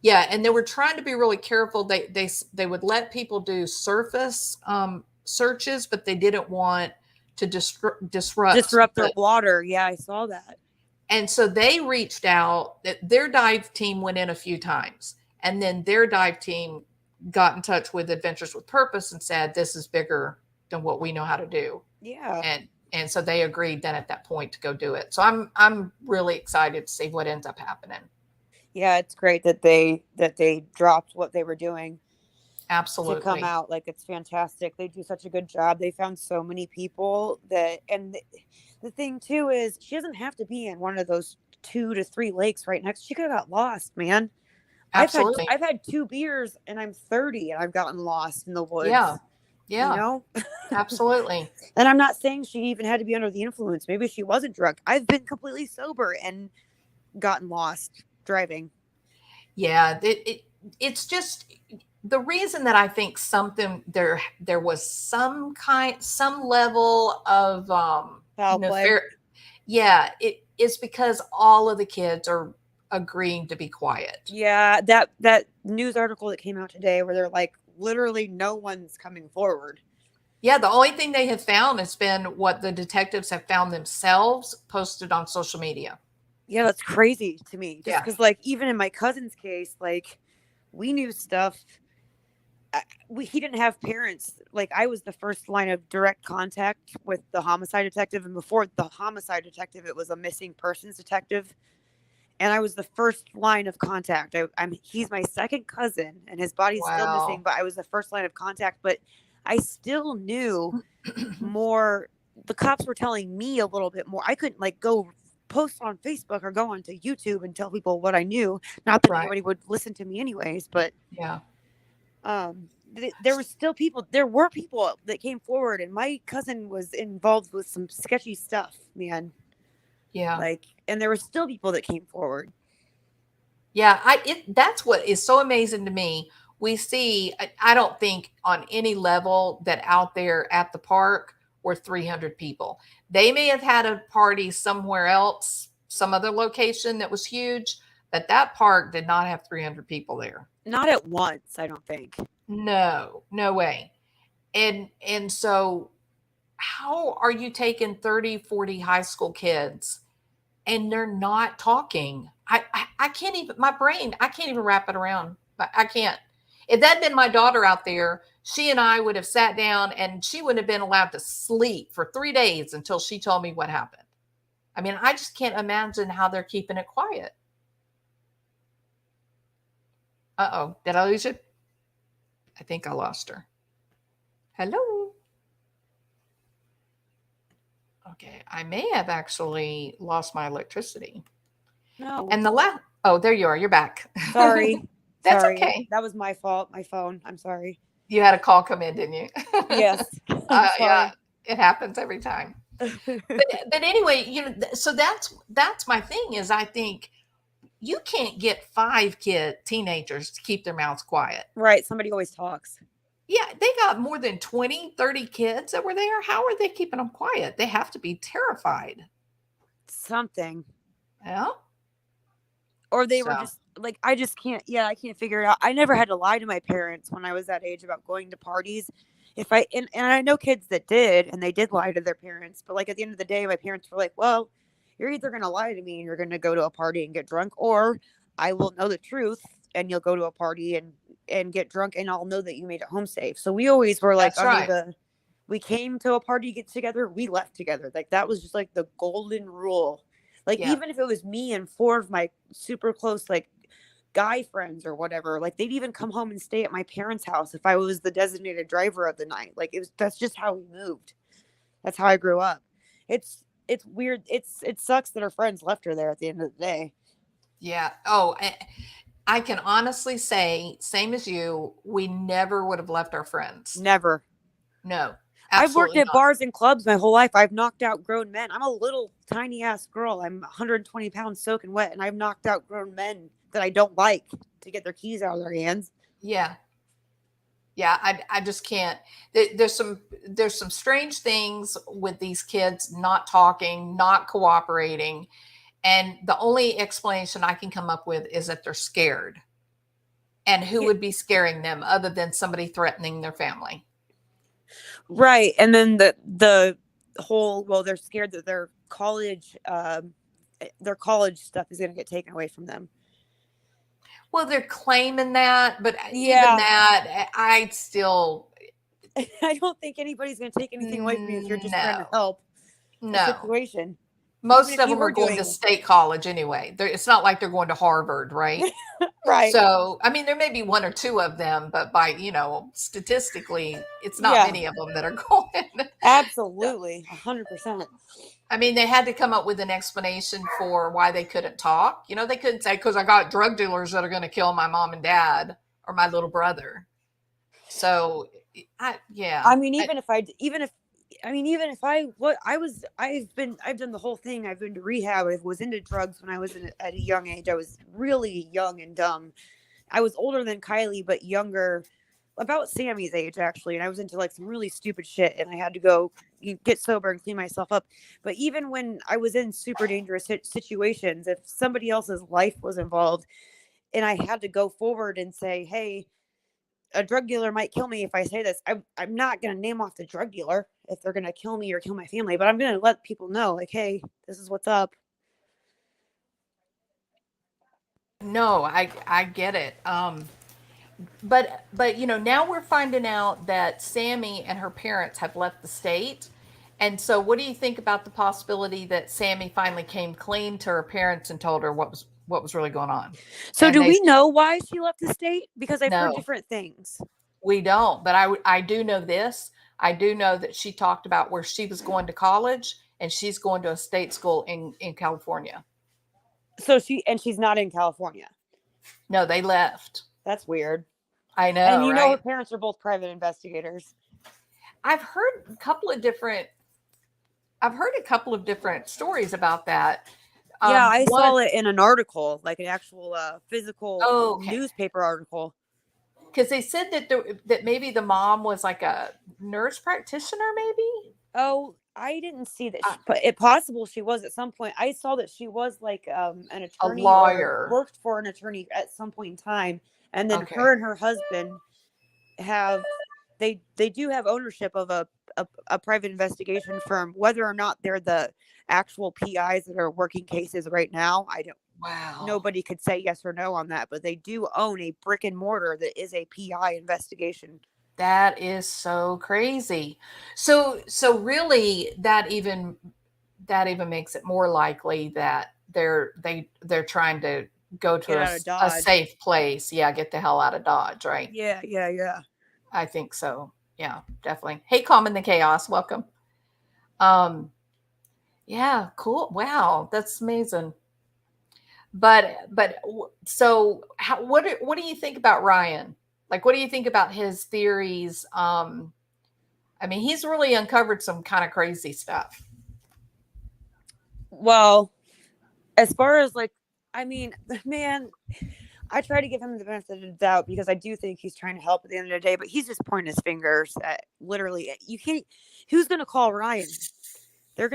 S1: Yeah, and they were trying to be really careful. They would let people do surface searches, but they didn't want to disrupt
S8: their water. Yeah, I saw that.
S1: And so they reached out. Their dive team went in a few times, and then their dive team got in touch with Adventures with Purpose and said, "This is bigger than what we know how to do."
S8: Yeah,
S1: and so they agreed then at that point to go do it. So I'm really excited to see what ends up happening.
S8: Yeah, it's great that they dropped what they were doing.
S1: Absolutely.
S8: To come out. Like, it's fantastic. They do such a good job. They found so many people and the thing too is she doesn't have to be in one of those 2 to 3 lakes right next. She could have got lost, man.
S1: Absolutely.
S8: I've had 2 beers and I'm 30 and I've gotten lost in the woods.
S1: Yeah.
S8: You know?
S1: Absolutely.
S8: And I'm not saying she even had to be under the influence. Maybe she wasn't drunk. I've been completely sober and gotten lost driving.
S1: Yeah, it's just the reason that I think there was some level of
S8: Foul play.
S1: Yeah, it is because all of the kids are agreeing to be quiet.
S8: Yeah, that news article that came out today where they're like, literally no one's coming forward.
S1: Yeah, the only thing they have found has been what the detectives have found themselves posted on social media.
S8: Yeah, that's crazy to me. Just because, like, even in my cousin's case, like, we knew stuff. He didn't have parents. Like, I was the first line of direct contact with the homicide detective. And before the homicide detective, it was a missing persons detective. And I was the first line of contact. He's my second cousin, and his body's still missing, but I was the first line of contact. But I still knew more. The cops were telling me a little bit more. I couldn't, like, go post on Facebook or go onto YouTube and tell people what I knew. Not that
S1: Right.
S8: anybody would listen to me anyways, but
S1: Yeah.
S8: there were people that came forward, and my cousin was involved with some sketchy stuff, man.
S1: Yeah.
S8: Like, and there were still people that came forward.
S1: Yeah, that's what is so amazing to me. We see, I don't think on any level that out there at the park were 300 people. They may have had a party somewhere else, some other location that was huge, but that park did not have 300 people there.
S8: Not at once, I don't think.
S1: No, no way. And so how are you taking 30, 40 high school kids and they're not talking? I can't even, my brain, I can't even wrap it around. I can't. If that had been my daughter out there, she and I would have sat down and she wouldn't have been allowed to sleep for 3 days until she told me what happened. I mean, I just can't imagine how they're keeping it quiet. Uh-oh, did I lose you? I think I lost her. Hello? Okay, I may have actually lost my electricity.
S8: No.
S1: And oh, there you are. You're back.
S8: Sorry.
S1: That's
S8: Sorry.
S1: okay.
S8: That was my fault. My phone. I'm sorry.
S1: You had a call come in, didn't you?
S8: Yes.
S1: Yeah, it happens every time. But anyway, so that's my thing is I think you can't get 5 teenagers to keep their mouths quiet.
S8: Right. Somebody always talks.
S1: Yeah, they got more than 20, 30 kids that were there. How are they keeping them quiet? They have to be terrified.
S8: Something.
S1: Yeah.
S8: Or they were just like, I can't figure it out. I never had to lie to my parents when I was that age about going to parties. And I know kids that did, and they did lie to their parents, but like at the end of the day, my parents were like, well, you're either going to lie to me and you're going to go to a party and get drunk, or I will know the truth and you'll go to a party and get drunk and I'll know that you made it home safe. So we always were like, we came to a party, get together, we left together. Like that was just like the golden rule. Like, even if it was me and 4 of my super close, like, guy friends or whatever, like, they'd even come home and stay at my parents' house if I was the designated driver of the night. Like, that's just how we moved. That's how I grew up. It's weird. It sucks that her friends left her there at the end of the day.
S1: Yeah. Oh, I can honestly say, same as you, we never would have left our friends.
S8: Never.
S1: No.
S8: I've worked at bars and clubs my whole life. I've knocked out grown men. I'm a little tiny ass girl. I'm 120 pounds soaking wet, and I've knocked out grown men that I don't like to get their keys out of their hands.
S1: Yeah. Yeah. I just can't. There's some strange things with these kids not talking, not cooperating. And the only explanation I can come up with is that they're scared. And who would be scaring them other than somebody threatening their family?
S8: Right. And then the whole, well, they're scared that their college stuff is going to get taken away from them.
S1: Well, they're claiming that, but even that, I
S8: don't think anybody's going to take anything away from you if you're just trying to help the situation.
S1: Most of them are going to state college anyway. It's not like they're going to Harvard, right?
S8: Right.
S1: So, I mean, there may be 1 or 2 of them, but by, statistically, it's not many of them that are going.
S8: Absolutely. 100%.
S1: I mean, they had to come up with an explanation for why they couldn't talk. They couldn't say, because I got drug dealers that are going to kill my mom and dad or my little brother. So, I've done the whole thing. I've been to rehab. I was into drugs when I was at a young age. I was really young and dumb. I was older than Kiely, but younger, about Sammy's age, actually. And I was into like some really stupid shit, and I had to go get sober and clean myself up. But even when I was in super dangerous situations, if somebody else's life was involved and I had to go forward and say, hey, a drug dealer might kill me if I say this, I'm not going to name off the drug dealer if they're going to kill me or kill my family, but I'm going to let people know, like, hey, this is what's up. No, I get it. But now we're finding out that Sammy and her parents have left the state. And so what do you think about the possibility that Sammy finally came clean to her parents and told her what was really going on?
S8: So do we know why she left the state? Because I've heard different things.
S1: We don't, but I do know this. I do know that she talked about where she was going to college and she's going to a state school in California.
S8: So she's not in California.
S1: No, they left.
S8: That's weird.
S1: I know,
S8: And you know her
S1: right?
S8: parents are both private investigators.
S1: I've heard a couple of different stories about that.
S8: Yeah, I saw it in an article, like an actual physical
S1: okay.
S8: newspaper article.
S1: Because they said that maybe the mom was like a nurse practitioner, maybe.
S8: Oh, I didn't see that, but it's possible she was at some point. I saw that she was like an attorney,
S1: a lawyer,
S8: or worked for an attorney at some point in time, and then
S1: Okay.
S8: her and her husband have they do have ownership of a private investigation firm. Whether or not they're the actual PIs that are working cases right now, I don't.
S1: Wow.
S8: Nobody could say yes or no on that, but they do own a brick and mortar that is a PI investigation.
S1: That is so crazy. So really that even makes it more likely that they're trying to go to a safe place. Yeah, get the hell out of Dodge, right?
S8: Yeah.
S1: I think so. Yeah, definitely. Hey, Calm in the Chaos, welcome. Yeah, cool. Wow, that's amazing. But so what do you think about Ryan? Like, what do you think about his theories? I mean, he's really uncovered some kind of crazy stuff.
S8: Well, as far as like, I mean, man, I try to give him the benefit of the doubt because I do think he's trying to help at the end of the day, but he's just pointing his fingers at literally, you can't, who's going to call Ryan? He's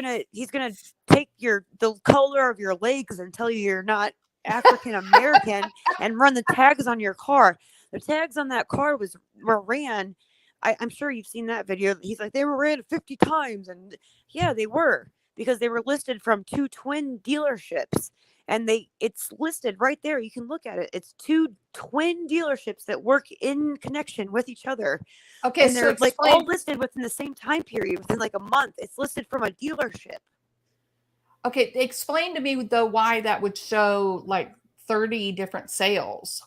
S8: going to take the color of your legs and tell you you're not African American and run the tags on your car. The tags on that car were ran. I'm sure you've seen that video. He's like, they were ran 50 times. And yeah, they were, because they were listed from 2 twin dealerships. And it's listed right there. You can look at it. It's 2 twin dealerships that work in connection with each other.
S1: Okay,
S8: and they're like all listed within the same time period, within like a month. It's listed from a dealership.
S1: Okay, explain to me though why that would show like 30 different sales.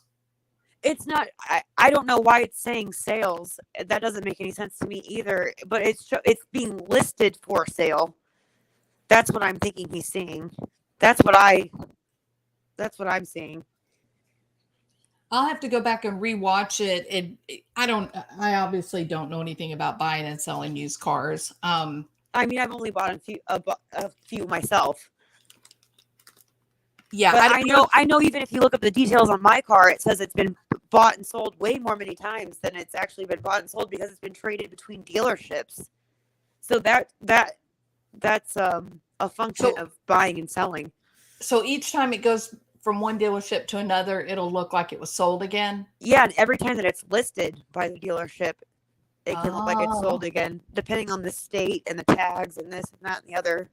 S8: It's not. I don't know why it's saying sales. That doesn't make any sense to me either. But it's being listed for sale. That's what I'm thinking he's seeing. That's what I'm seeing.
S1: I'll have to go back and rewatch it. I obviously don't know anything about buying and selling used cars.
S8: I mean, I've only bought a few myself.
S1: Yeah,
S8: but I know even if you look up the details on my car, it says it's been bought and sold way more many times than it's actually been bought and sold, because it's been traded between dealerships. So that's a function of buying and selling. So
S1: each time it goes from one dealership to another, it'll look like it was sold again?
S8: Yeah, and every time that it's listed by the dealership, it can look like it's sold again, depending on the state and the tags and this and that and the other.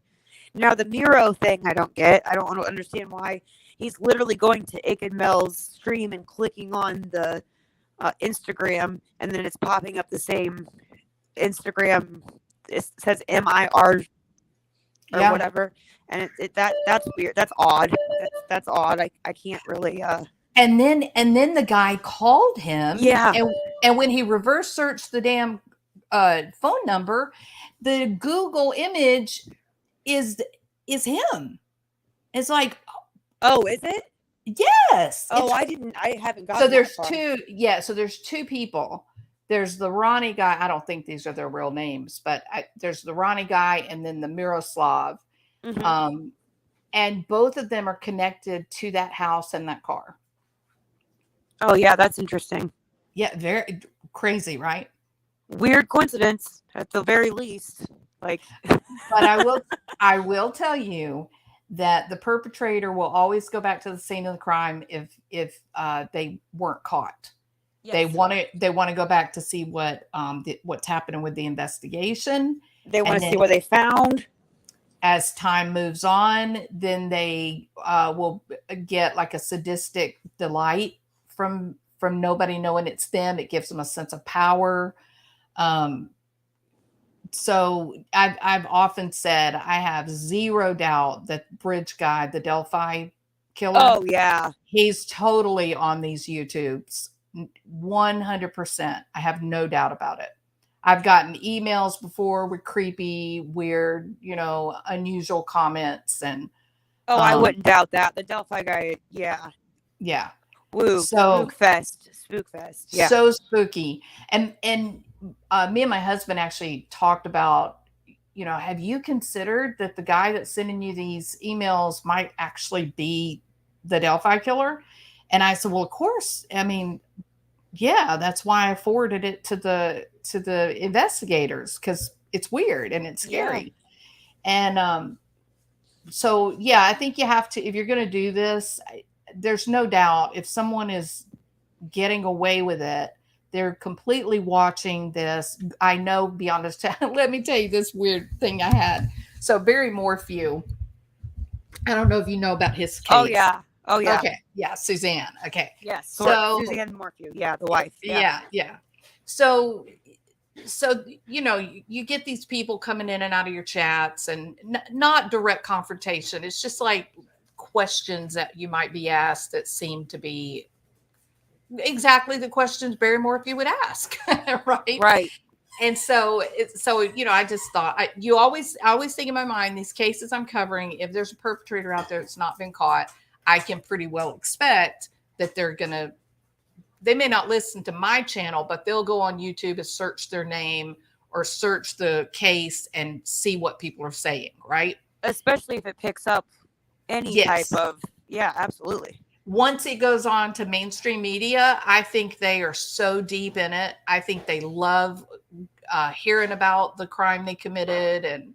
S8: Now, the Miro thing, I don't get. I don't understand why he's literally going to Icked Mel's stream and clicking on the Instagram, and then it's popping up the same Instagram. It says MIR or whatever. And that's weird. That's odd. That's odd. I can't really.
S1: And then the guy called him.
S8: Yeah.
S1: And when he reverse searched the damn phone number, the Google image is him. It's like,
S8: oh, is it?
S1: Yes.
S8: Oh, I haven't gotten.
S1: So there's two. Yeah. So there's 2 people. There's the Ronnie guy. I don't think these are their real names, but there's the Ronnie guy and then the Miroslav. Mm-hmm. And both of them are connected to that house and that car.
S8: Oh yeah, that's interesting.
S1: Yeah, very crazy, right?
S8: Weird coincidence at the very least. Like,
S1: but I will tell you that the perpetrator will always go back to the scene of the crime if they weren't caught. Yes. They want to go back to see what's happening with the investigation.
S8: They want to see what they found.
S1: As time moves on, then they will get like a sadistic delight from nobody knowing it's them. It gives them a sense of power. So I've often said I have zero doubt that Bridge guy, the Delphi killer.
S8: Oh yeah,
S1: he's totally on these YouTubes, 100%. I have no doubt about it. I've gotten emails before with creepy, weird, unusual comments, and
S8: Oh, I wouldn't doubt that. The Delphi guy, yeah.
S1: yeah.
S8: Woo,
S1: So
S8: spook fest. Yeah.
S1: so spooky. And me and my husband actually talked about, have you considered that the guy that's sending you these emails might actually be the Delphi killer? And I said, well, of course. I mean, yeah, that's why I forwarded it to the investigators, because it's weird and it's scary. And so yeah, I think you have to, if you're going to do this, there's no doubt if someone is getting away with it, they're completely watching this. I know beyond this time. Let me tell you this weird thing I had. So Barry Morphew, I don't know if you know about his case.
S8: Oh yeah.
S1: Okay. Yeah. Suzanne. Okay.
S8: Yes.
S1: So
S8: Suzanne Morphew. Yeah. The wife.
S1: Yeah. So, you get these people coming in and out of your chats, and not direct confrontation. It's just like questions that you might be asked that seem to be exactly the questions Barry Morphew would ask. Right. And so I just thought, I always think in my mind, these cases I'm covering, if there's a perpetrator out there that's not been caught, I can pretty well expect that they may not listen to my channel, but they'll go on YouTube and search their name or search the case and see what people are saying, right?
S8: Especially if it picks up any type of, yeah, absolutely.
S1: Once it goes on to mainstream media, I think they are so deep in it. I think they love hearing about the crime they committed. And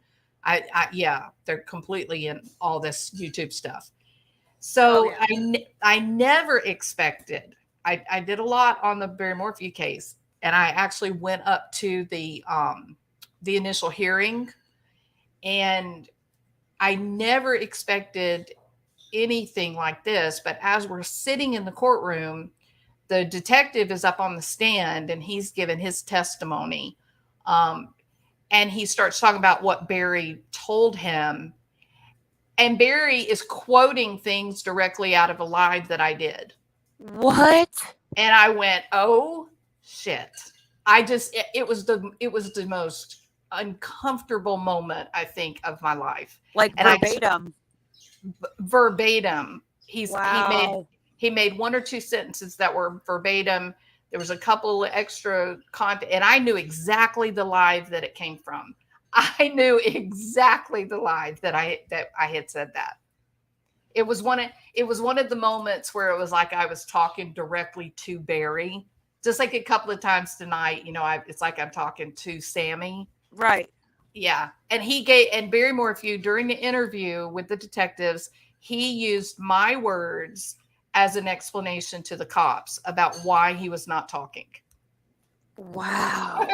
S1: they're completely in all this YouTube stuff. So I never expected, I did a lot on the Barry Morphew case, and I actually went up to the initial hearing, and I never expected anything like this. But as we're sitting in the courtroom, the detective is up on the stand and he's given his testimony. And he starts talking about what Barry told him. And Barry is quoting things directly out of a live that I did.
S8: What?
S1: And I went, oh shit. It was the most uncomfortable moment, I think, of my life.
S8: Like verbatim.
S1: Verbatim.
S8: Wow.
S1: He made one or two sentences that were verbatim. There was a couple extra content, and I knew exactly the live that it came from. I knew exactly the live that I had said that. It was one of the moments where it was like I was talking directly to Barry, just like a couple of times tonight. It's like I'm talking to Sammy.
S8: Right.
S1: Yeah. And Barry Morphew, during the interview with the detectives, he used my words as an explanation to the cops about why he was not talking.
S8: Wow.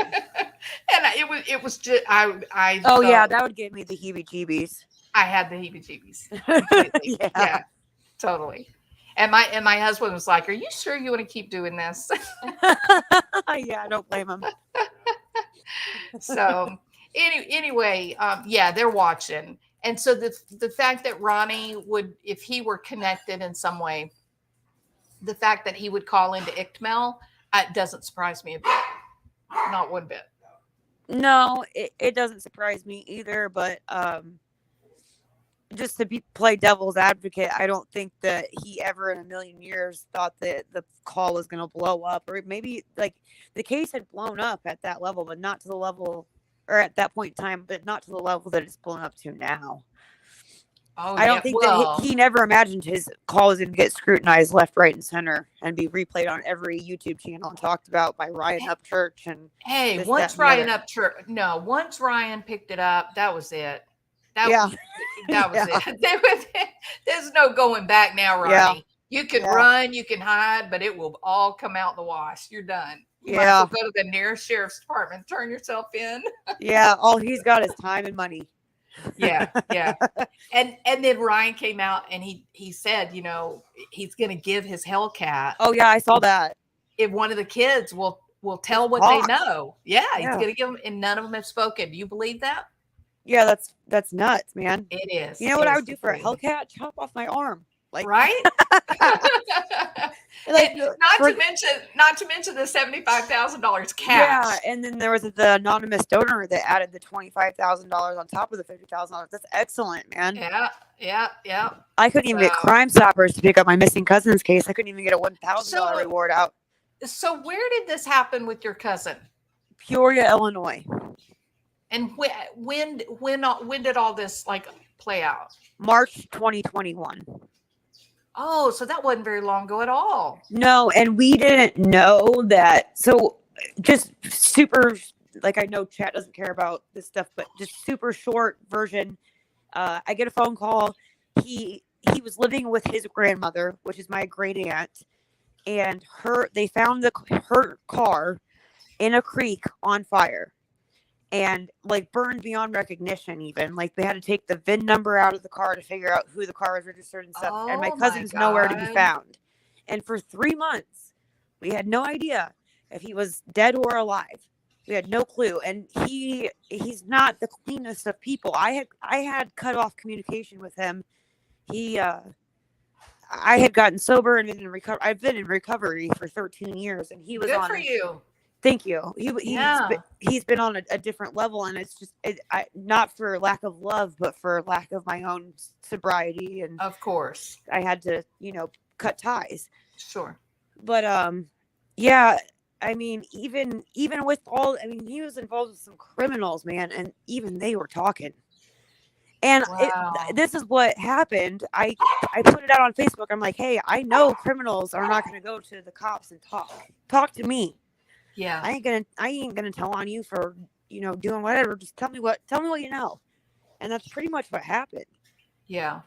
S1: And it was just, I
S8: oh yeah, that would give me the heebie-jeebies.
S1: I had the heebie-jeebies. Yeah, totally. And my husband was like, "Are you sure you want to keep doing this?"
S8: Yeah, I don't blame him.
S1: So anyway, they're watching. And so the fact that Ronnie would, if he were connected in some way, the fact that he would call into Icked Mel, it doesn't surprise me a bit. Not one bit.
S8: No, it doesn't surprise me either. But just to play devil's advocate, I don't think that he ever in a million years thought that the call was going to blow up. Or maybe like the case had blown up at that level, but not to the level, or at that point in time, but not to the level that it's blown up to now.
S1: Oh,
S8: I don't think that he never imagined his call was going to get scrutinized left, right, and center and be replayed on every YouTube channel and talked about by Ryan Upchurch. And
S1: once Ryan picked it up, that was it. That was it. There's no going back now, Ronnie. Yeah. You can run, you can hide, but it will all come out in the wash. You're done. You might as well go to the nearest sheriff's department, turn yourself in.
S8: Yeah, all he's got is time and money.
S1: Yeah. And then Ryan came out and he said, he's going to give his Hellcat.
S8: Oh yeah, I saw that.
S1: If one of the kids will tell what they know. Yeah, he's going to give them, and none of them have spoken. Do you believe that?
S8: Yeah, that's nuts, man.
S1: It is.
S8: You know what I would do for a Hellcat? Chop off my arm. Like,
S1: right?
S8: like
S1: And not to mention the $75,000 cash.
S8: yeah, and then there was the anonymous donor that added the $25,000 on top of the $50,000. That's excellent, man.
S1: Yeah.
S8: I couldn't even get Crime Stoppers to pick up my missing cousin's case. I couldn't even get a $1,000 reward out.
S1: So where did this happen with your cousin?
S8: Peoria, Illinois.
S1: And when did all this like play out?
S8: March 2021.
S1: Oh, so that wasn't very long ago at all.
S8: No, and we didn't know that. So just super, like, I know chat doesn't care about this stuff, but just super short version. I get a phone call. He was living with his grandmother, which is my great aunt, and they found her car in a creek on fire. And like burned beyond recognition, even like they had to take the VIN number out of the car to figure out who the car was registered and stuff. And my cousin's nowhere to be found. And for 3 months, we had no idea if he was dead or alive. We had no clue. And he's not the cleanest of people. I had cut off communication with him. I had gotten sober and been in recovery. I've been in recovery for 13 years, and he was
S1: good for you.
S8: Thank you. He's been on a different level, and it's just not for lack of love, but for lack of my own sobriety. And
S1: of course,
S8: I had to, cut ties.
S1: Sure.
S8: But yeah. I mean, even with he was involved with some criminals, man, and even they were talking. And this is what happened. I put it out on Facebook. I'm like, hey, I know criminals are not going to go to the cops and talk to me.
S1: Yeah.
S8: I ain't gonna tell on you for, doing whatever. Just tell me what you know. And that's pretty much what happened.
S1: Yeah.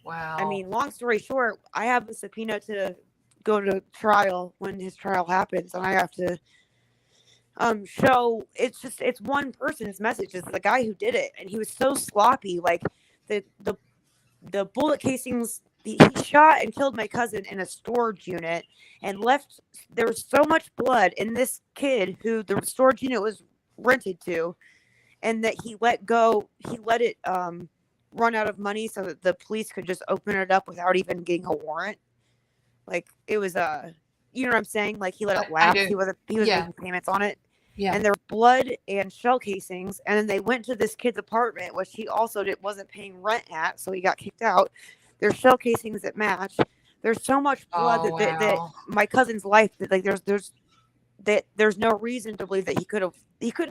S1: Wow.
S8: I mean, long story short, I have a subpoena to go to trial when his trial happens, and I have to show it's one person's message. It's the guy who did it, and he was so sloppy. Like the bullet casings, he shot and killed my cousin in a storage unit and left. There was so much blood in this kid who the storage unit was rented to, and that he let it run out of money so that the police could just open it up without even getting a warrant. Like it was you know what I'm saying? Like he let it lapse. He was making payments on it.
S1: Yeah.
S8: And there were blood and shell casings, and then they went to this kid's apartment, which he also wasn't paying rent at, so he got kicked out. There's shell casings that match. There's so much blood that my cousin's life, that like there's no reason to believe that he couldn't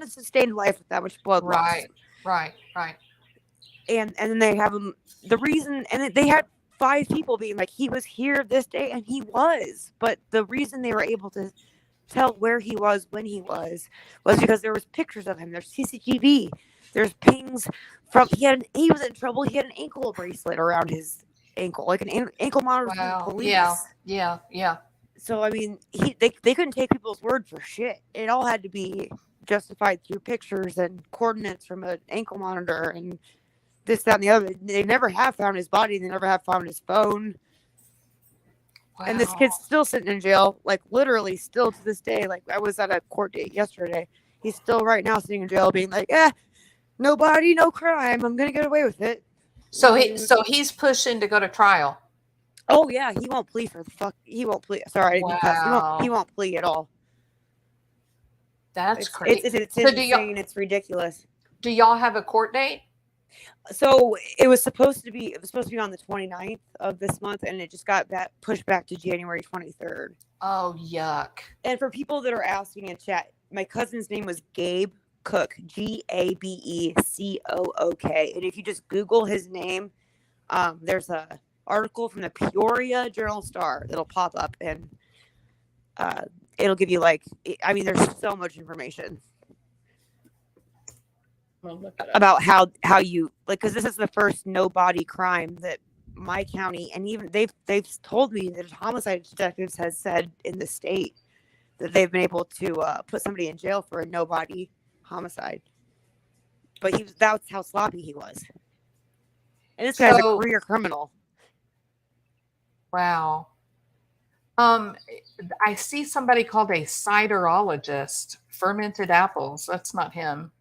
S8: have sustained life with that much blood loss.
S1: Right.
S8: And then they have him the reason, and they had 5 people being like, he was here this day, and he was, but the reason they were able to tell where he was when he was because there was pictures of him. There's CCTV. There's pings from he was in trouble. He had an ankle bracelet around his ankle, like an ankle monitor from police.
S1: Yeah.
S8: So I mean, they couldn't take people's word for shit. It all had to be justified through pictures and coordinates from an ankle monitor and this, that, and the other. They never have found his body. They never have found his phone. Wow. And this kid's still sitting in jail, like literally still to this day. Like I was at a court date yesterday. He's still right now sitting in jail being like, no body, no crime. I'm going to get away with it.
S1: So he's pushing to go to trial.
S8: Oh yeah. He won't plea he won't plea. Sorry. I didn't cuss. He won't plea at all.
S1: That's crazy.
S8: It's insane. It's ridiculous.
S1: Do y'all have a court date?
S8: So it was supposed to be on the 29th of this month, and it just got pushed back to January 23rd.
S1: Oh, yuck.
S8: And for people that are asking in chat, my cousin's name was Gabe Cook, Gabecook. And if you just Google his name, there's a article from the Peoria Journal-Star that'll pop up, and it'll give you there's so much information about how you because this is the first no body crime that my county, and even they've told me that homicide detectives has said in the state that they've been able to put somebody in jail for a no body homicide. But that's how sloppy he was. And this guy's a career criminal.
S1: Wow. I see somebody called a ciderologist. Fermented apples. That's not him.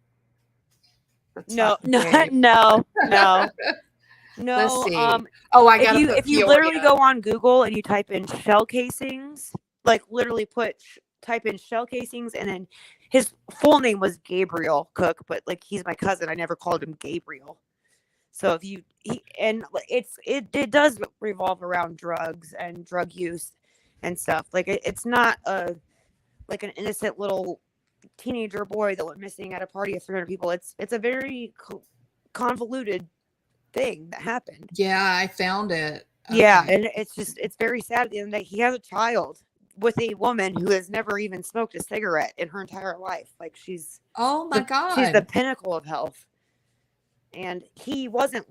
S8: No. No,
S1: Let's see. Oh, I got
S8: if you literally go on Google and you type in shell casings, like literally type in shell casings, and then his full name was Gabriel Cook, but like he's my cousin, I never called him Gabriel. So if it does revolve around drugs and drug use and stuff. Like it's not like an innocent little teenager boy that went missing at a party of 300 people. It's a very convoluted thing that happened.
S1: Yeah, I found it.
S8: Okay. Yeah, and it's very sad at the end of the day. He has a child with a woman who has never even smoked a cigarette in her entire life. Like she's
S1: God.
S8: She's the pinnacle of health. And he wasn't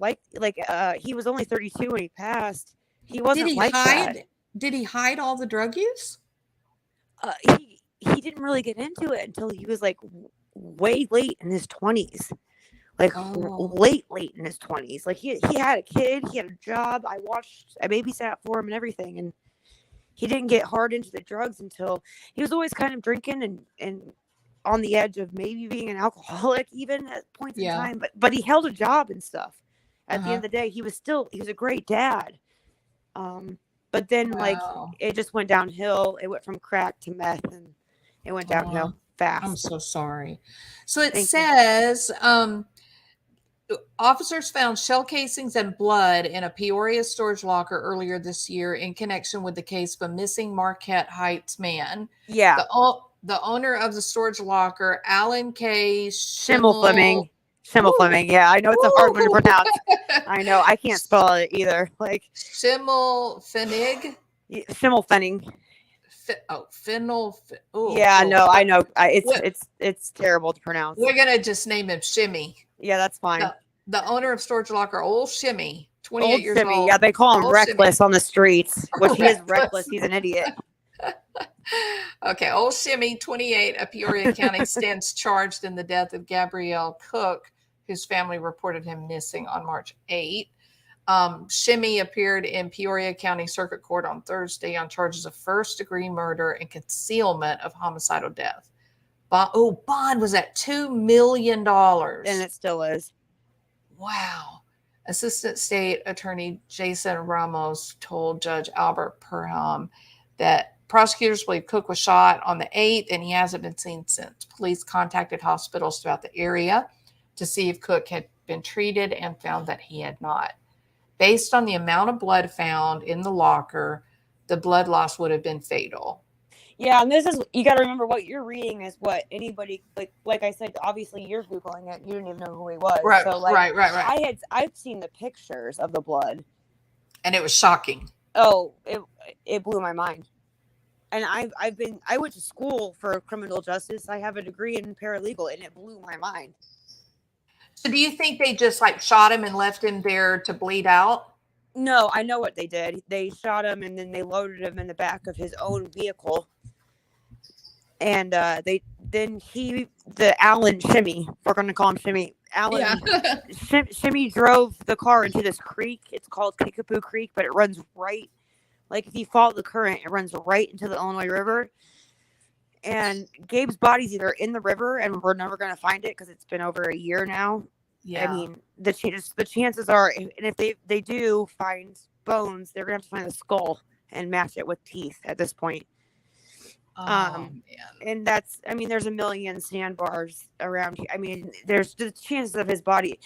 S8: he was only 32 when he passed. He wasn't that.
S1: Did he hide all the drug use?
S8: He didn't really get into it until he was like way late in his 20s. Like late in his 20s. Like he had a kid, he had a job. I babysat for him and everything, and he didn't get hard into the drugs until he was always kind of drinking and on the edge of maybe being an alcoholic even at points in time. But he held a job and stuff. At the end of the day, he was a great dad. But then like it just went downhill. It went from crack to meth, and it went downhill fast.
S1: I'm so sorry. So it says officers found shell casings and blood in a Peoria storage locker earlier this year in connection with the case of a missing Marquette Heights man.
S8: Yeah.
S1: The owner of the storage locker, Alan K.
S8: Schimmelfleming. Yeah, I know it's a hard one to pronounce. I know. I can't spell it either. Like
S1: Schimmelfennig.
S8: Schimmelfenning.
S1: Yeah,
S8: no, I know. It's terrible to pronounce.
S1: We're gonna just name him Shimmy.
S8: Yeah, that's fine.
S1: The owner of storage locker, old Shimmy, 28 years old.
S8: Yeah, they call him reckless on the streets, which he is reckless. He's an idiot.
S1: Okay, old Shimmy, 28, of Peoria County, stands charged in the death of Gabrielle Cook, whose family reported him missing on March 8. Shimmy appeared in Peoria County Circuit Court on Thursday on charges of first-degree murder and concealment of homicidal death. Bond was at $2 million.
S8: And it still is.
S1: Wow. Assistant State Attorney Jason Ramos told Judge Albert Perham that prosecutors believe Cook was shot on the 8th and he hasn't been seen since. Police contacted hospitals throughout the area to see if Cook had been treated and found that he had not. Based on the amount of blood found in the locker, the blood loss would have been fatal.
S8: Yeah, and you got to remember what you're reading is what anybody, like I said, obviously you're Googling it. You didn't even know who he was.
S1: Right,
S8: so
S1: right.
S8: I've seen the pictures of the blood.
S1: And it was shocking.
S8: Oh, it blew my mind. And I went to school for criminal justice. I have a degree in paralegal, and it blew my mind.
S1: So do you think they just shot him and left him there to bleed out?
S8: No, I know what they did. They shot him and then they loaded him in the back of his own vehicle. And the Alan Shimmy, we're going to call him Shimmy. Alan Shimmy drove the car into this creek. It's called Kickapoo Creek, but it runs right. Like if you follow the current, it runs right into the Illinois River. And Gabe's body's either in the river, and we're never going to find it because it's been over a year now.
S1: Yeah.
S8: I mean, the chances are, and if they do find bones, they're going to have to find the skull and match it with teeth at this point. And that's, I mean, there's a million sandbars around here. I mean, there's the chances of his body.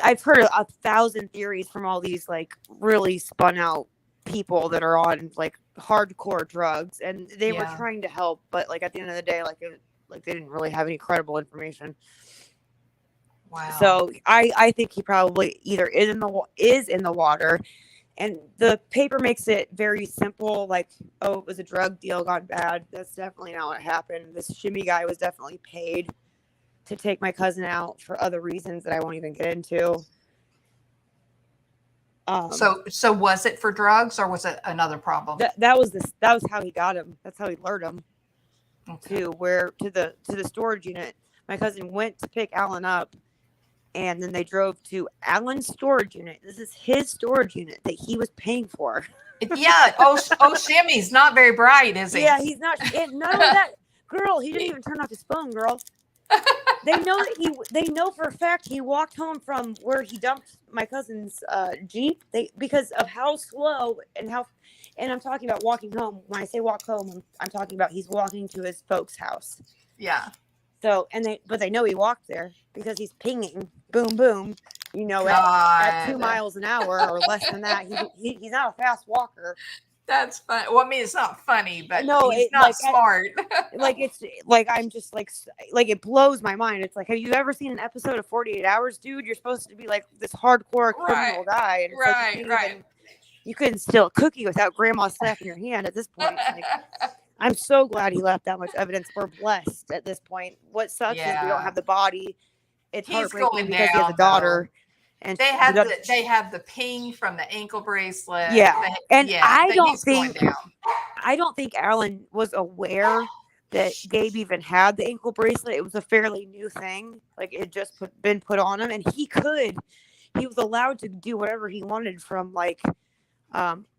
S8: I've heard 1,000 theories from all these really spun out people that are on hardcore drugs, and they were trying to help, but at the end of the day, they didn't really have any credible information.
S1: Wow.
S8: So I think he probably either is in the water, and the paper makes it very simple. It was a drug deal gone bad. That's definitely not what happened. This Shimmy guy was definitely paid to take my cousin out for other reasons that I won't even get into.
S1: So was it for drugs or was it another problem?
S8: That was how he got him. That's how he lured him to the storage unit. My cousin went to pick Alan up, and then they drove to Alan's storage unit. This is his storage unit that he was paying for.
S1: Yeah. Shimmy's not very bright, is he?
S8: Yeah, he's not. None of that. Girl, he didn't even turn off his phone, girl. They know that they know for a fact he walked home from where he dumped my cousin's Jeep. Because of how slow and I'm talking about walking home. When I say walk home, I'm talking about he's walking to his folks' house.
S1: Yeah.
S8: So, but they know he walked there because he's pinging, boom, boom, at 2 miles an hour or less than that. He's not a fast walker.
S1: That's fun. Well, I mean, it's not funny, but
S8: No,
S1: he's not smart.
S8: It's like I'm just like it blows my mind. It's like, have you ever seen an episode of 48 Hours, dude? You're supposed to be like this hardcore criminal guy, and it's like you couldn't steal a cookie without grandma slapping your hand at this point. Like, I'm so glad he left that much evidence. We're blessed at this point. What sucks is we don't have the body. It's heartbreaking because he has a daughter. And
S1: they have the ping from the ankle bracelet.
S8: Yeah. I don't think Alan was aware that Gabe even had the ankle bracelet. It was a fairly new thing. Like, it just been put on him, and he was allowed to do whatever he wanted from like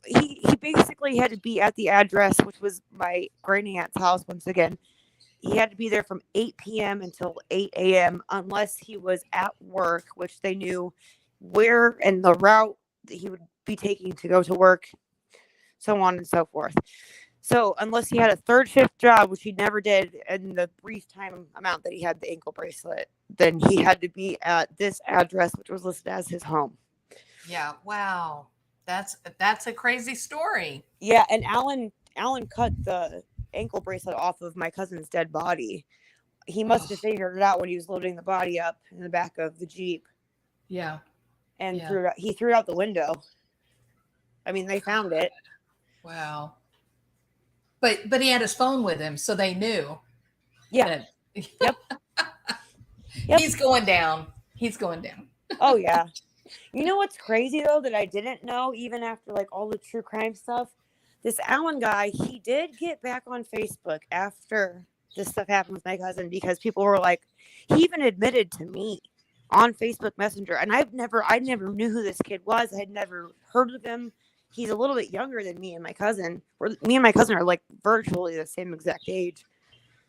S8: he basically had to be at the address, which was my granny aunt's house. Once again, he had to be there from 8 p.m. until 8 a.m. unless he was at work, which they knew where and the route that he would be taking to go to work, so on and so forth. So unless he had a third shift job, which he never did in the brief time amount that he had the ankle bracelet, then he had to be at this address, which was listed as his home.
S1: Yeah. Wow. That's a crazy story.
S8: Yeah. And Alan cut the ankle bracelet off of my cousin's dead body. He must have figured it out when he was loading the body up in the back of the Jeep.
S1: Yeah.
S8: And he threw it out the window. I mean, they found it.
S1: Wow. But he had his phone with him, so they knew.
S8: Yeah.
S1: Yep. He's going down.
S8: Oh, yeah. You know what's crazy, though, that I didn't know, even after like all the true crime stuff? This Alan guy, he did get back on Facebook after this stuff happened with my cousin, because people were like, he even admitted to me on Facebook Messenger. And I never knew who this kid was. I had never heard of him. He's a little bit younger than me and my cousin. Me and my cousin are like virtually the same exact age.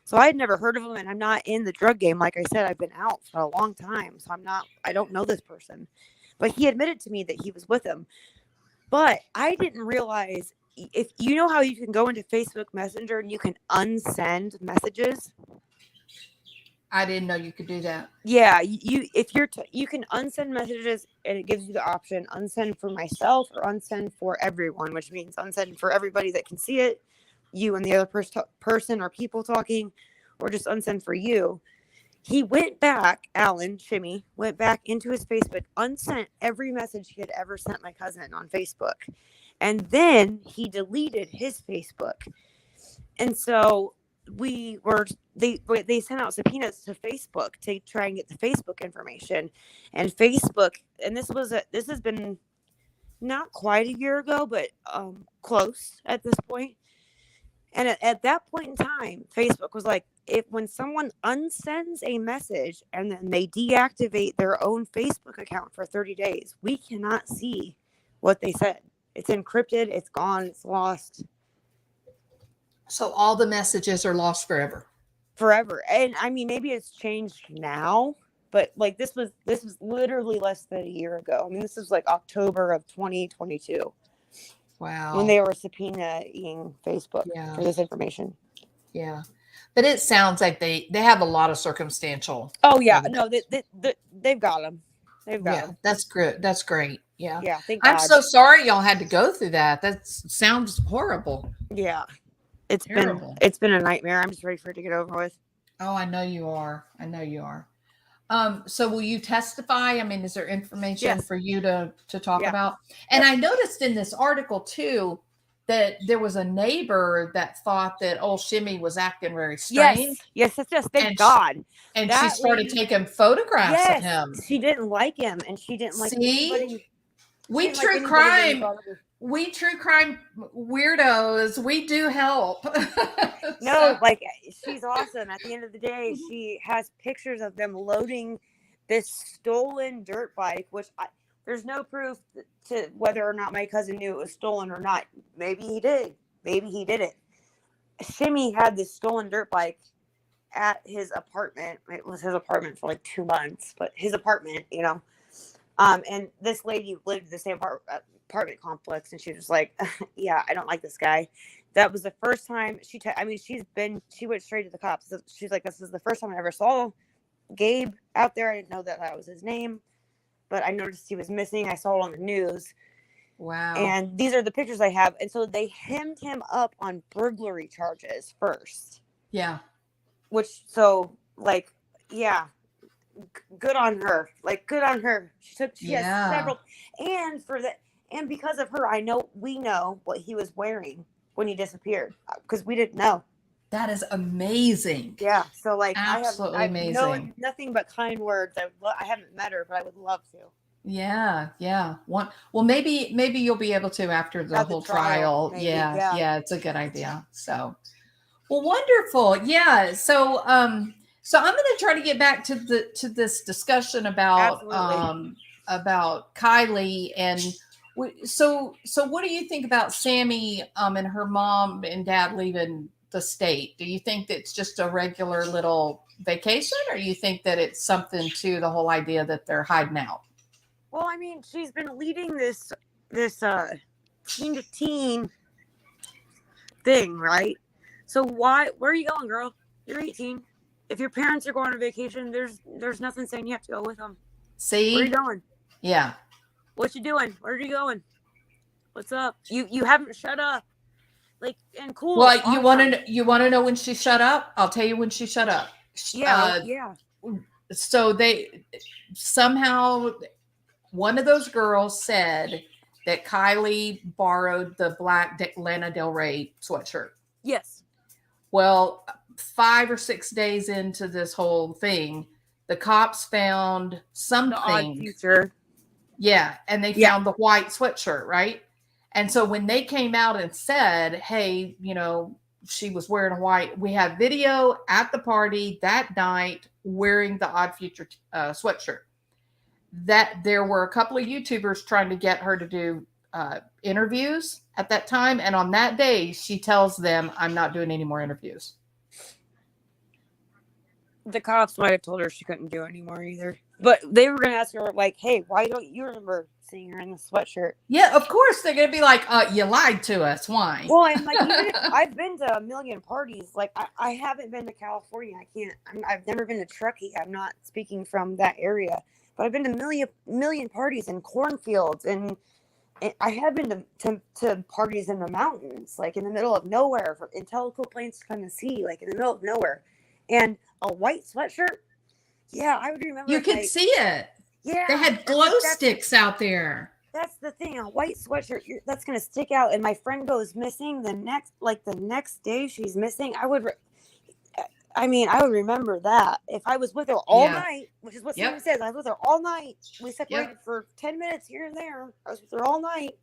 S8: So I had never heard of him, and I'm not in the drug game. Like I said, I've been out for a long time. So I don't know this person. But he admitted to me that he was with him. But I didn't realize, if you know how you can go into Facebook Messenger and you can unsend messages.
S1: I didn't know you could do that.
S8: Yeah, you can unsend messages, and it gives you the option unsend for myself or unsend for everyone, which means unsend for everybody that can see it, you and the other person or people talking, or just unsend for you. He went back, Alan Shimmy went back into his Facebook, unsent every message he had ever sent my cousin on Facebook, and then he deleted his Facebook. And so they sent out subpoenas to Facebook to try and get the Facebook information. And Facebook, and this has been not quite a year ago, but close at this point. And at that point in time, Facebook was like, when someone unsends a message and then they deactivate their own Facebook account for 30 days, we cannot see what they said. It's encrypted, it's gone, it's lost.
S1: So all the messages are lost forever.
S8: Forever. And I mean, maybe it's changed now, but like this was literally less than a year ago. I mean, this is like October of 2022.
S1: Wow.
S8: When they were subpoenaing Facebook for this information.
S1: Yeah. But it sounds like they have a lot of circumstantial.
S8: Oh yeah. No, they've got them. They've got them.
S1: That's good. That's great. Yeah.
S8: Yeah.
S1: I'm so sorry y'all had to go through that. That sounds horrible.
S8: Yeah. It's
S1: terrible.
S8: It's been a nightmare. I'm just ready for it to get over with.
S1: Oh, I know you are. So will you testify? I mean, is there information for you to talk about? And I noticed in this article too that there was a neighbor that thought that old Shimmy was acting very strange.
S8: Yes. Thank God.
S1: And she started taking photographs of him.
S8: She didn't like him, and she didn't like anybody.
S1: We true crime weirdos, we do help.
S8: No, like, she's awesome. At the end of the day, she has pictures of them loading this stolen dirt bike, which there's no proof to whether or not my cousin knew it was stolen or not. Maybe he did. Maybe he didn't. Shimmy had this stolen dirt bike at his apartment. It was his apartment for like 2 months, but his apartment, and this lady lived in the same apartment complex, and she was like, yeah, I don't like this guy. That was the first time she went straight to the cops. She's like, this is the first time I ever saw Gabe out there. I didn't know that was his name, but I noticed he was missing. I saw it on the news.
S1: Wow.
S8: And these are the pictures I have. And so they hemmed him up on burglary charges first.
S1: Yeah.
S8: Yeah, good on her. Good on her. She has several, and because of her, we know what he was wearing when he disappeared, because we didn't know.
S1: That is amazing.
S8: Yeah. So
S1: absolutely
S8: I have
S1: amazing.
S8: nothing but kind words. I haven't met her, but I would love to.
S1: Yeah. Well, maybe you'll be able to after the whole trial.
S8: Maybe,
S1: yeah. It's a good idea. So, well, wonderful. Yeah. So I'm going to try to get back to this discussion about Kiely and. So what do you think about Sammy and her mom and dad leaving the state? Do you think that's just a regular little vacation, or do you think that it's something to the whole idea that they're hiding out?
S8: Well, I mean, she's been leading this teen to teen thing, right? So where are you going, girl? You're 18. If your parents are going on vacation, there's nothing saying you have to go with them.
S1: See?
S8: Where are you going?
S1: Yeah.
S8: What you doing? Where are you going? What's up? You haven't shut up. And cool.
S1: Well, awesome. you want to know when she shut up? I'll tell you when she shut up.
S8: Yeah.
S1: So they somehow, one of those girls said that Kiely borrowed the black Lana Del Rey sweatshirt.
S8: Yes.
S1: Well, 5 or 6 days into this whole thing, the cops found something.
S8: The Odd Future.
S1: Yeah, and they found the white sweatshirt, right? And so when they came out and said, hey, she was wearing a white, we have video at the party that night wearing the Odd Future sweatshirt. That there were a couple of YouTubers trying to get her to do interviews at that time. And on that day, she tells them, I'm not doing any more interviews.
S8: The cops might have told her she couldn't do it anymore either. But they were going to ask her, hey, why don't you remember seeing her in the sweatshirt?
S1: Yeah, of course. They're going to be like, you lied to us. Why?
S8: Well, and even I've been to a million parties. I haven't been to California. I've never been to Truckee. I'm not speaking from that area. But I've been to million parties in cornfields. And I have been to parties in the mountains, in the middle of nowhere, in Tellico Plains, Tennessee, in the middle of nowhere. And a white sweatshirt. Yeah, I would remember.
S1: You could see it.
S8: Yeah.
S1: They had glow sticks out there.
S8: That's the thing. A white sweatshirt, that's going to stick out. And my friend goes missing the next day she's missing. I would remember that. If I was with her all night, which is what Sam says, I was with her all night. We separated for 10 minutes here and there. I was with her all night.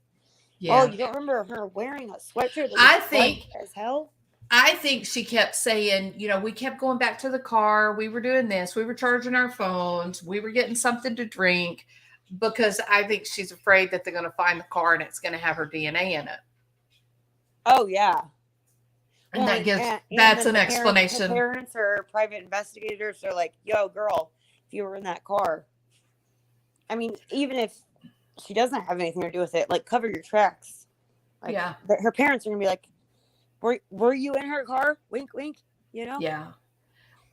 S8: Yeah. Oh, you don't remember her wearing a sweatshirt?
S1: I think
S8: as hell.
S1: I think she kept saying, we kept going back to the car. We were doing this. We were charging our phones. We were getting something to drink, because I think she's afraid that they're going to find the car and it's going to have her DNA in it.
S8: Oh, yeah.
S1: And that's an explanation.
S8: The parents or private investigators are like, yo, girl, if you were in that car. I mean, even if she doesn't have anything to do with it, cover your tracks. Her parents are going to be like, were you in her car? Wink, wink,
S1: Yeah.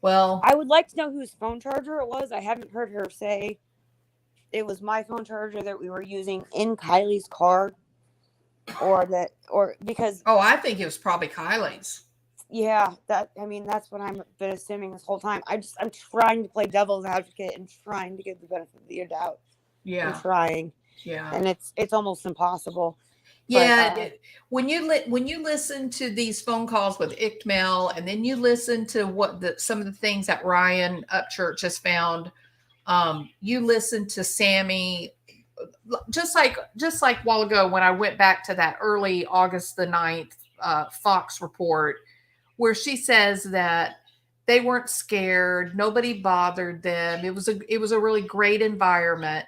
S1: Well,
S8: I would like to know whose phone charger it was. I haven't heard her say it was my phone charger that we were using in Kiely's car, because.
S1: Oh, I think it was probably Kiely's.
S8: Yeah, that's what I've been assuming this whole time. I'm trying to play devil's advocate and trying to get the benefit of the doubt.
S1: Yeah.
S8: I'm trying.
S1: Yeah.
S8: And it's almost impossible.
S1: Yeah, but, when you listen to these phone calls with Icked Mel, and then you listen to some of the things that Ryan Upchurch has found, you listen to Sammy, just like a while ago when I went back to that early August the 9th Fox report, where she says that they weren't scared, nobody bothered them. It was a really great environment.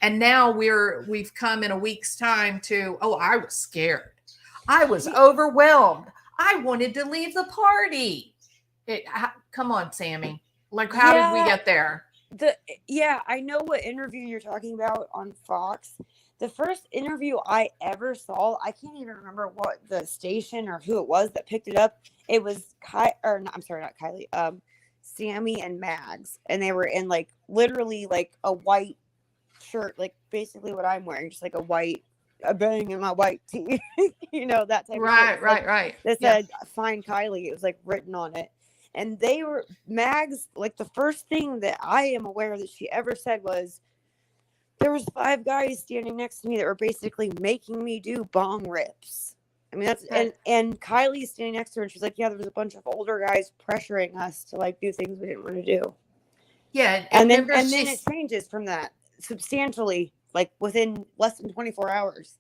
S1: And now we've come in a week's time to, I was scared. I was overwhelmed. I wanted to leave the party. Come on, Sammy. Like, how did we get there?
S8: I know what interview you're talking about on Fox. The first interview I ever saw, I can't even remember what the station or who it was that picked it up. It was not Kylie. Sammy and Mags, and they were in like literally like a white shirt, like basically what I'm wearing, just like a bang in my white tee, that type of shirt.
S1: Right.
S8: That said, "Find Kylie." It was like written on it. And they were Mags, like the first thing that I am aware that she ever said was, there was 5 guys standing next to me that were basically making me do bong rips. I mean, that's
S1: Right.
S8: and Kylie's standing next to her and she's like, yeah, there was a bunch of older guys pressuring us to like do things we didn't want to do.
S1: Yeah.
S8: And then it changes from that substantially, like within less than 24 hours.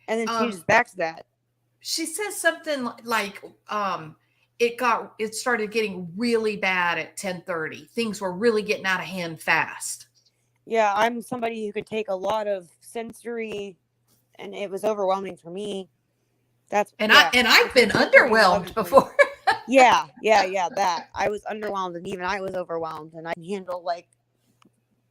S8: And then changes back to that.
S1: She says something like, it started getting really bad at 10:30. Things were really getting out of hand fast.
S8: Yeah, I'm somebody who could take a lot of sensory, and it was overwhelming for me. I've
S1: been underwhelmed before.
S8: yeah, that I was underwhelmed, and even I was overwhelmed, and I can handle like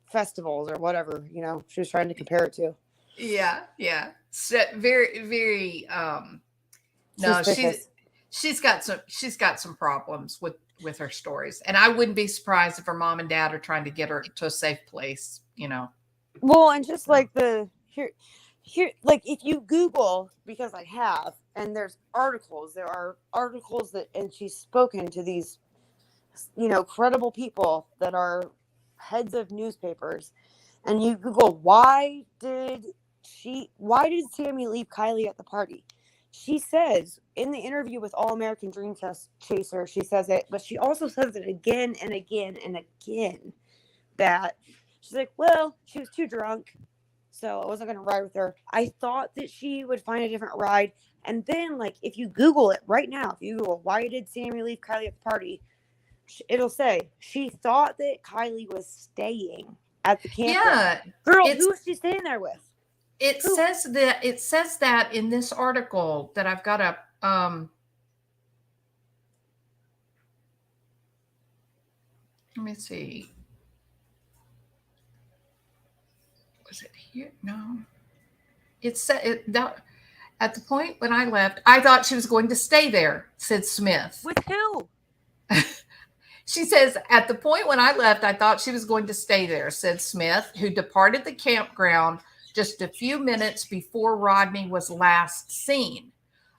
S8: festivals or whatever, she was trying to compare it to.
S1: Yeah. So very, very, no, she's got some problems with her stories, and I wouldn't be surprised if her mom and dad are trying to get her to a safe place,
S8: Well, and just like here, like if you Google, because I have, and there are articles and she's spoken to these, credible people that are heads of newspapers, and you Google, why did Sammy leave Kylie at the party? She says in the interview with All American Dream Chaser, she says it, but she also says it again and again and again, that she's like, well, she was too drunk, so I wasn't going to ride with her. I thought that she would find a different ride. And then, like, if you Google it right now, if you Google, why did Sammy leave Kylie at the party? It'll say, she thought that Kylie was staying at the campground.
S1: Yeah.
S8: Girl, who was she staying there with?
S1: It says that in this article that I've got up. Let me see. Was it here? No. It said at the point when I left, I thought she was going to stay there, said Smith.
S8: With who?
S1: She says, at the point when I left, I thought she was going to stay there, said Smith, who departed the campground just a few minutes before Rodney was last seen.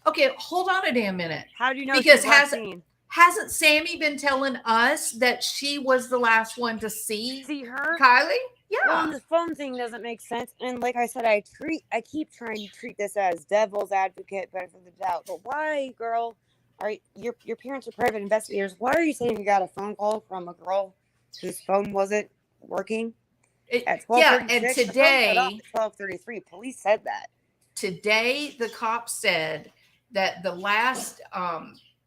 S1: Okay, hold on a damn minute.
S8: How do you know?
S1: Because hasn't Sammy been telling us that she was the last one to see
S8: her?
S1: Kylie? Yeah.
S8: Well, the phone thing doesn't make sense. And like I said, I keep trying to treat this as devil's advocate, benefit of the doubt. But why, girl? Your parents are private investigators. Why are you saying you got a phone call from a girl whose phone wasn't working? At 12:36?
S1: Yeah, and today,
S8: 12:33, police said that.
S1: Today, the cops said that the last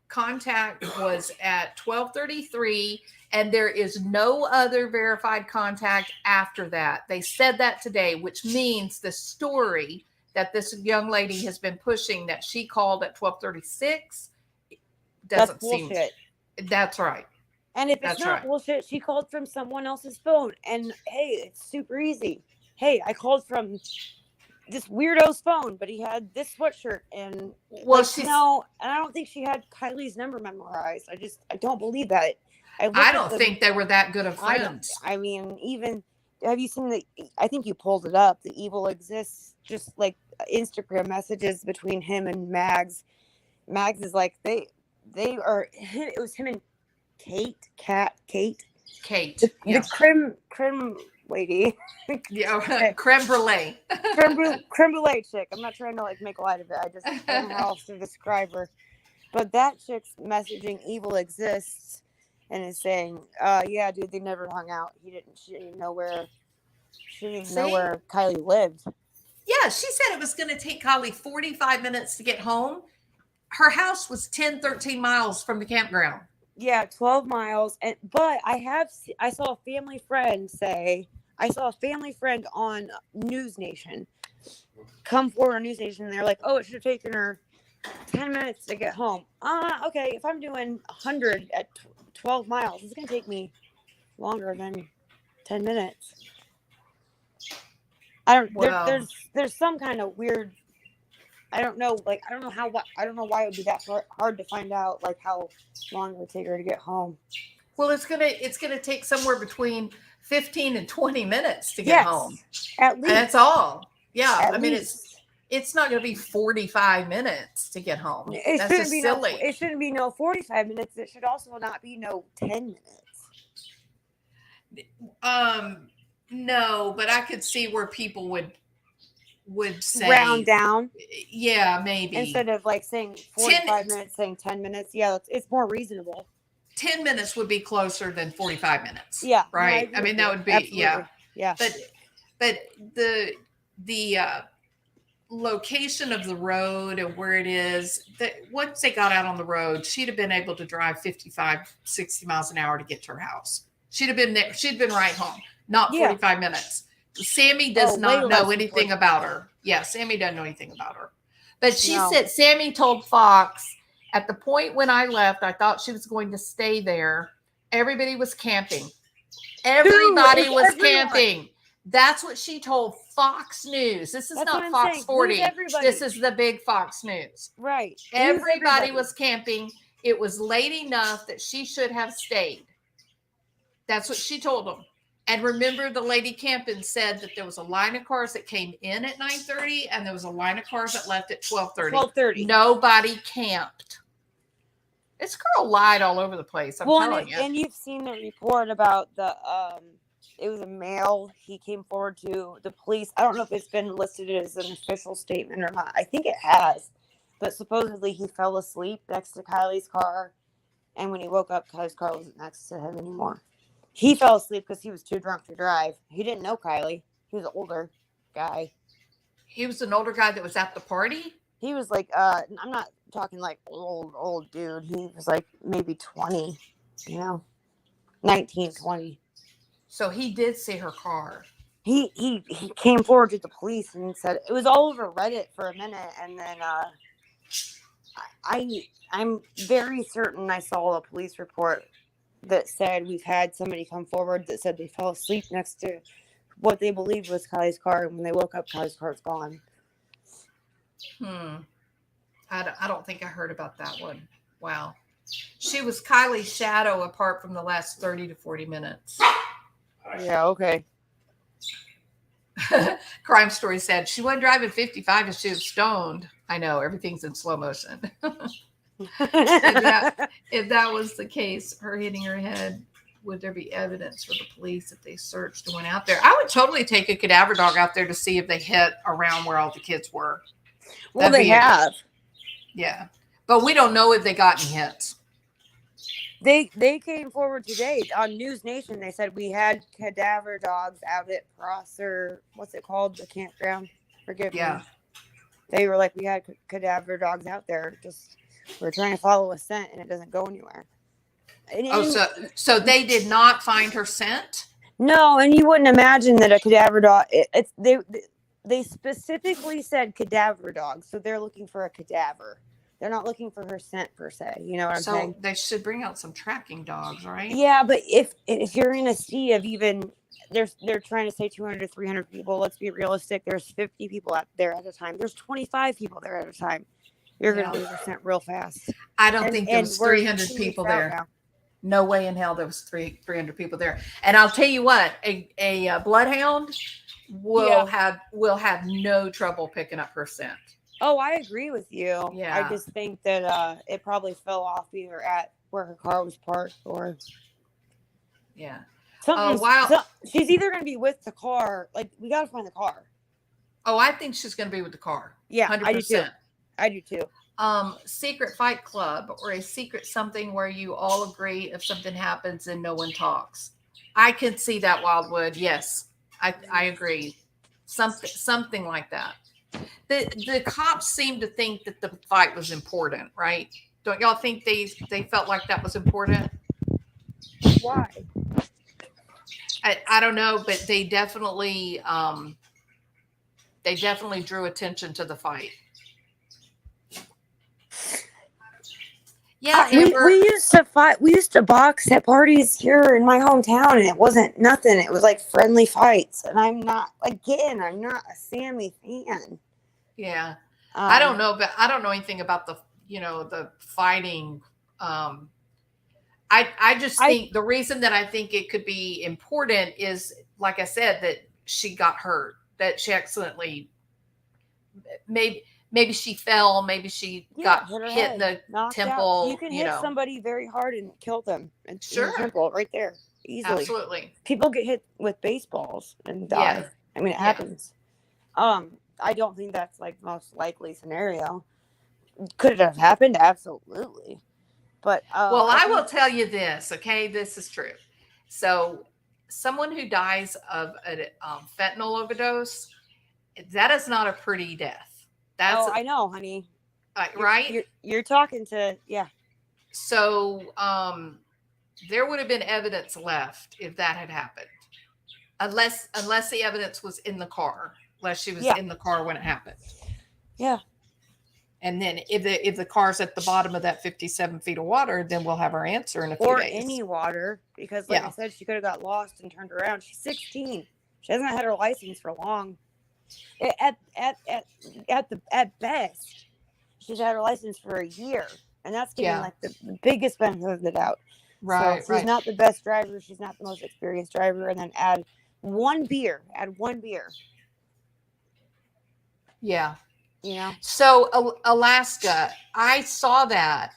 S1: contact was at 12:33, and there is no other verified contact after that. They said that today, which means the story that this young lady has been pushing, that she called at 12:36, doesn't seem.
S8: Bullshit.
S1: That's right.
S8: And if it's not bullshit, she called from someone else's phone. And hey, it's super easy. Hey, I called from this weirdo's phone, but he had this sweatshirt. And and I don't think she had Kylie's number memorized. I don't believe that.
S1: I don't think they were that good of friends.
S8: I mean, even, have you seen I think you pulled it up, The Evil Exists, just like Instagram messages between him and Mags. Mags is like, it was him and Kate. The creme lady.
S1: Yeah, creme brulee.
S8: creme brulee chick. I'm not trying to like make light of it. I just don't know how else to describe her. But that chick's messaging Evil Exists and is saying, yeah, dude, they never hung out. She didn't know where Kylie lived.
S1: Yeah, she said it was going to take Kylie 45 minutes to get home. Her house was 13 miles from the campground.
S8: Yeah, 12 miles. But I saw a family friend on News Nation come forward on News Nation. And they're like, oh, it should have taken her 10 minutes to get home. Okay, if I'm doing 100 at 12 miles, it's going to take me longer than 10 minutes. I don't,
S1: Well,
S8: there's some kind of weird, I don't know why it would be that hard to find out, like, how long it would take her to get home.
S1: well, it's gonna take somewhere between 15 and 20 minutes to get home.
S8: At least.
S1: And that's all. Yeah.
S8: At
S1: I mean,
S8: least.
S1: it's not gonna be 45 minutes to get home. That's just silly.
S8: It shouldn't be no 45 minutes. It should also not be no 10 minutes.
S1: No, but I could see where people would say
S8: round down.
S1: Yeah, maybe.
S8: Instead of like saying 45 minutes, saying 10 minutes. Yeah, it's more reasonable.
S1: 10 minutes would be closer than 45 minutes.
S8: Yeah.
S1: Right.
S8: No,
S1: I mean, that would be,
S8: absolutely.
S1: yeah.
S8: Yeah.
S1: But the location of the road and where it is, that once they got out on the road, she'd have been able to drive 55, 60 miles an hour to get to her house. She'd have been there. She'd been right home, not 45 minutes. Sammy does not know anything about her. Yeah, Sammy doesn't know anything about her. But she said, Sammy told Fox, at the point when I left, I thought she was going to stay there. Everybody was camping. Everybody was camping. That's what she told Fox News. This is not Fox 40. This is the big Fox News.
S8: Right.
S1: Everybody was camping. It was late enough that she should have stayed. That's what she told them. And remember, the lady camping said that there was a line of cars that came in at 9:30 and there was a line of cars that left at 12:30.
S8: 12:30.
S1: Nobody camped. This girl lied all over the place. I'm telling you.
S8: And you've seen the report about it was a male. He came forward to the police. I don't know if it's been listed as an official statement or not. I think it has. But supposedly he fell asleep next to Kiely's car. And when he woke up, Kiely's car wasn't next to him anymore. He fell asleep because he was too drunk to drive. He didn't know Kiely. He was an older guy.
S1: He was an older guy that was at the party?
S8: He was like, I'm not talking like old dude. He was like maybe 20, 19, 20.
S1: So he did see her car.
S8: He came forward to the police and said, it was all over Reddit for a minute. And then I'm very certain I saw a police report that said we've had somebody come forward that said they fell asleep next to what they believed was Kiely's car. And when they woke up, Kiely's car was gone.
S1: I don't think I heard about that one. Wow. She was Kylie's shadow apart from the last 30 to 40 minutes.
S8: Yeah, okay.
S1: Crime Story said she wasn't driving 55 and she was stoned. I know, everything's in slow motion. If that was the case, her hitting her head, would there be evidence for the police if they searched and went out there? I would totally take a cadaver dog out there to see if they hit around where all the kids were.
S8: Well, they have.
S1: Yeah. But we don't know if they got any hits.
S8: They came forward today on News Nation. They said we had cadaver dogs out at Prosser. What's it called? The campground. Forgive me. They were like, we had cadaver dogs out there. Just we're trying to follow a scent and it doesn't go anywhere.
S1: So they did not find her scent?
S8: No, and you wouldn't imagine that a cadaver dog. They specifically said cadaver dogs, so they're looking for a cadaver. They're not looking for her scent per se. You know what I'm saying?
S1: So they should bring out some tracking dogs, right?
S8: Yeah, but if you're in a sea of even, they're trying to say 200 to 300 people. Let's be realistic. There's 50 people out there at a time. There's 25 people there at a time. You're going to lose your scent real fast.
S1: I don't think there was 300 people there. Now. No way in hell there was 300 people there. And I'll tell you what, a bloodhound will have no trouble picking up her scent.
S8: Oh, I agree with you.
S1: Yeah.
S8: I just think that it probably fell off either at where her car was parked or.
S1: Yeah.
S8: She's either going to be with the car. Like, we got to find the car.
S1: Oh, I think she's going to be with the car.
S8: Yeah,
S1: 100%.
S8: I do too.
S1: Secret fight club or a secret something where you all agree if something happens and no one talks. I can see that, Wildwood. Yes, I agree. Something like that. The cops seem to think that the fight was important, right? Don't y'all think they felt like that was important?
S8: Why?
S1: I don't know, but they definitely drew attention to the fight. Yeah,
S8: we
S1: Amber.
S8: used to fight. We used to box at parties here in my hometown, and it wasn't nothing. It was like friendly fights, and I'm not a Sammy fan.
S1: Yeah. I don't know, but I don't know anything about the fighting. I just think the reason that I think it could be important is, like I said, that she got hurt, that she accidentally maybe she fell, maybe she got hit in the temple.
S8: You can hit somebody very hard and kill them in
S1: Sure.
S8: the temple right there easily.
S1: Absolutely.
S8: People get hit with baseballs and die.
S1: Yeah.
S8: I mean, it happens. I don't think that's like the most likely scenario. Could it have happened? Absolutely. But
S1: well, I will tell you this, okay? This is true. So, someone who dies of a fentanyl overdose, that is not a pretty death. That's
S8: I know, honey.
S1: Right?
S8: You're talking to
S1: So, there would have been evidence left if that had happened, unless the evidence was in the car, unless she was in the car when it happened.
S8: Yeah.
S1: And then if the car's at the bottom of that 57 feet of water, then we'll have our answer in a few days.
S8: Or any water, because like I said, she could have got lost and turned around. She's 16. She hasn't had her license for long. At best, she's had her license for a year, and that's getting like the biggest benefit of the doubt.
S1: Right.
S8: So she's not the best driver. She's not the most experienced driver, and then add one beer.
S1: Yeah.
S8: You know.
S1: So Alaska, I saw that.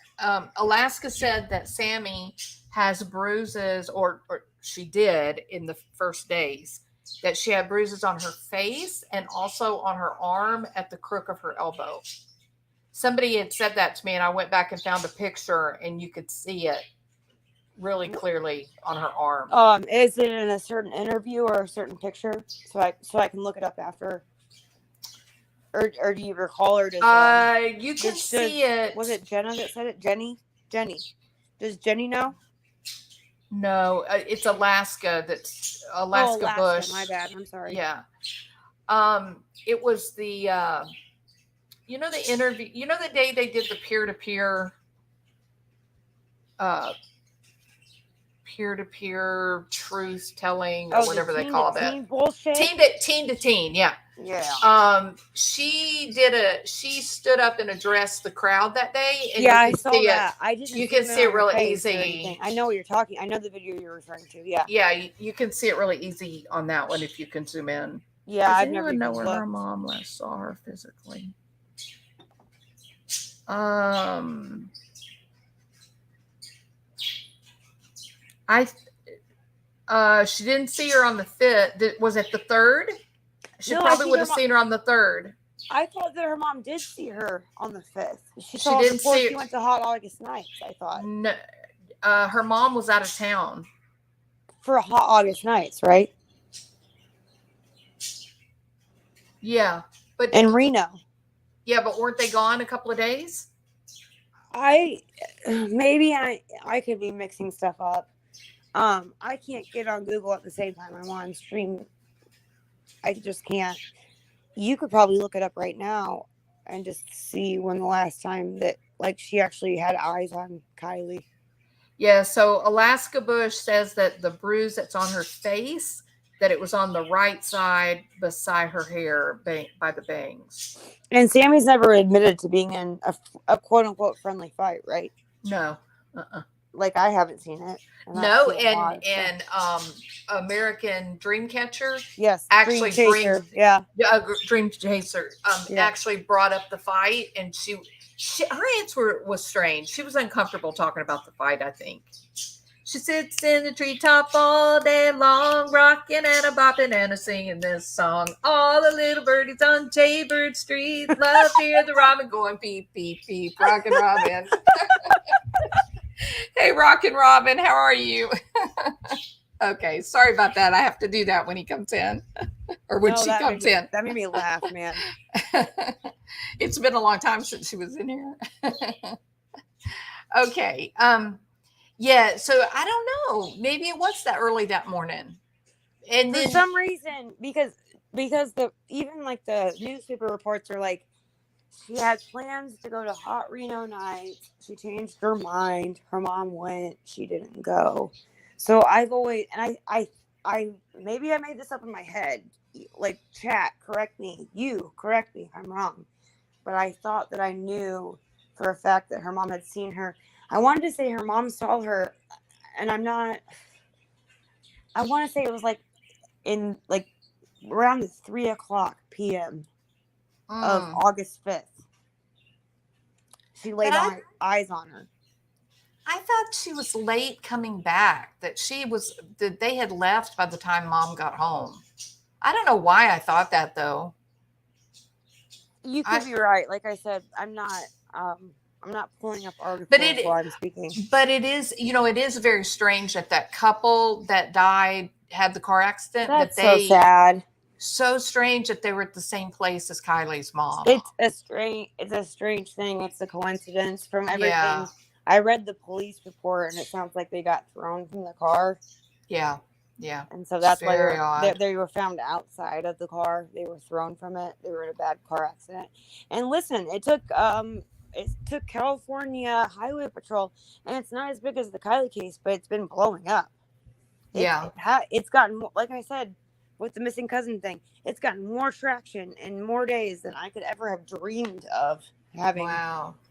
S1: Alaska said that Sammy has bruises, or she did in the first days, that she had bruises on her face and also on her arm at the crook of her elbow. Somebody had said that to me, and I went back and found a picture, and you could see it really clearly on her arm.
S8: Is it in a certain interview or a certain picture, so I can look it up after? Or do you recall, or does
S1: you can see it?
S8: Was it Jenna that said it? Jenny. Does Jenny know?
S1: No, it's Alaska. That's Alaska Bush.
S8: My bad. I'm sorry.
S1: Yeah. It was the the interview. The day they did the peer-to-peer truth telling, or whatever they call that.
S8: Teen bullshit.
S1: Teen to teen. Yeah.
S8: Yeah.
S1: She stood up and addressed the crowd that day. And
S8: I saw that. I didn't.
S1: You can see it really easy.
S8: I know what you're talking. I know the video you're referring to. Yeah.
S1: Yeah, you can see it really easy on that one if you can zoom in.
S8: Yeah,
S1: Does
S8: I've never
S1: know
S8: looked.
S1: where her mom last saw her physically. She didn't see her on the 5th. Was it the 3rd? She probably would have seen her on the 3rd.
S8: I thought that her mom did see her on the 5th. She saw her before she went to Hot August Nights, I thought.
S1: No, her mom was out of town.
S8: For Hot August Nights, right?
S1: Yeah. But
S8: in Reno.
S1: Yeah, but weren't they gone a couple of days?
S8: I could be mixing stuff up. I can't get on Google at the same time I'm on stream. I just can't. You could probably look it up right now and just see when the last time that she actually had eyes on Kiely.
S1: Yeah, so Alaska Bush says that the bruise that's on her face, that it was on the right side beside her hair by the bangs.
S8: And Sammy's never admitted to being in a quote unquote friendly fight, right?
S1: No.
S8: I haven't seen it.
S1: No, and American Dreamcatcher.
S8: Yes,
S1: actually
S8: Dream
S1: Chaser. Actually brought up the fight, and she her answer was strange. She was uncomfortable talking about the fight, I think. She sits in the treetop all day long, rocking and a bopping and a singing this song. All the little birdies on Jaybird Street love to hear the robin going beep, beep, beep. Rockin' Robin. Hey, Rockin' Robin, how are you? Okay, sorry about that. I have to do that when he comes in. Or when she comes in.
S8: That made me laugh, man.
S1: It's been a long time since she was in here. Okay. Yeah, so I don't know. Maybe it was that early that morning. And
S8: for some reason, because the even the newspaper reports are She had plans to go to Hot Reno night. She changed her mind. Her mom went. She didn't go. So I've always, and I maybe I made this up in my head. Like, chat, correct me. You correct me if I'm wrong. But I thought that I knew for a fact that her mom had seen her. I wanted to say her mom saw her, and I'm not. I want to say it was like in like around the 3:00 p.m. of
S1: Mm.
S8: August 5th. She laid
S1: But
S8: eyes on her.
S1: I thought she was late coming back, that they had left by the time mom got home. I don't know why I thought that though.
S8: You could be right. Like I said, I'm not pulling up articles while I'm speaking.
S1: But it is, it is very strange that couple that died had the car accident.
S8: That's so sad.
S1: So strange that they were at the same place as Kylie's mom.
S8: It's a strange thing. It's a coincidence from everything.
S1: Yeah.
S8: I read the police report, and it sounds like they got thrown from the car.
S1: Yeah. Yeah.
S8: And so that's
S1: why
S8: they were found outside of the car. They were thrown from it. They were in a bad car accident. And listen, it took California Highway Patrol, and it's not as big as the Kiely case, but it's been blowing up. It's gotten, like I said, with the missing cousin thing, it's gotten more traction in more days than I could ever have dreamed of having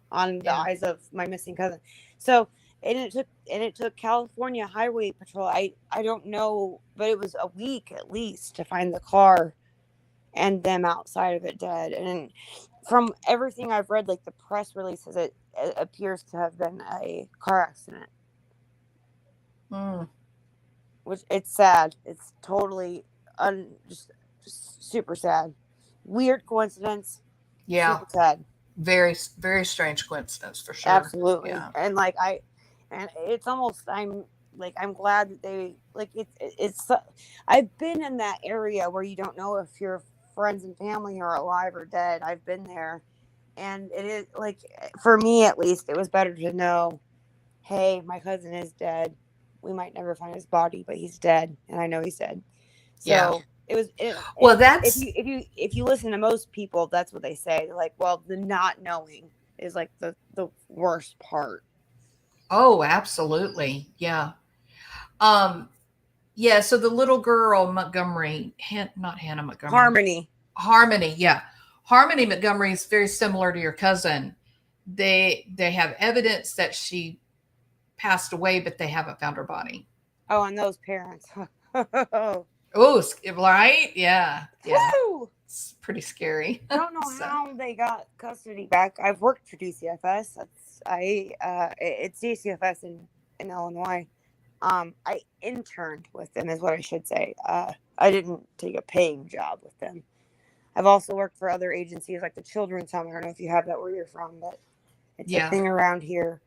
S8: on the eyes of my missing cousin. So, and it took California Highway Patrol. I don't know, but it was a week at least to find the car and them outside of it dead. And from everything I've read, like the press releases, it appears to have been a car accident. Which, it's sad. It's totally just super sad. Weird coincidence.
S1: Yeah.
S8: Super sad.
S1: Very, very strange coincidence for sure.
S8: Absolutely.
S1: Yeah.
S8: And it's almost, I'm glad that they, like, it's I've been in that area where you don't know if your friends and family are alive or dead. I've been there, and it is, like, for me at least, it was better to know, hey, my cousin is dead. We might never find his body, but he's dead, and I know he's dead. So if you listen to most people, that's what they say. They're like, well, the not knowing is like the worst part.
S1: Oh, absolutely. Yeah. Yeah. So the little girl, Montgomery, not Hannah Montgomery. Harmony. Yeah. Harmony Montgomery is very similar to your cousin. They have evidence that she passed away, but they haven't found her body.
S8: Oh, and those parents.
S1: Oh, right? Yeah. Yeah.
S8: Woo!
S1: It's pretty scary.
S8: I don't know how they got custody back. I've worked for DCFS. It's DCFS in Illinois. I interned with them, is what I should say. I didn't take a paying job with them. I've also worked for other agencies like the Children's Home. I don't know if you have that where you're from, but it's a thing around here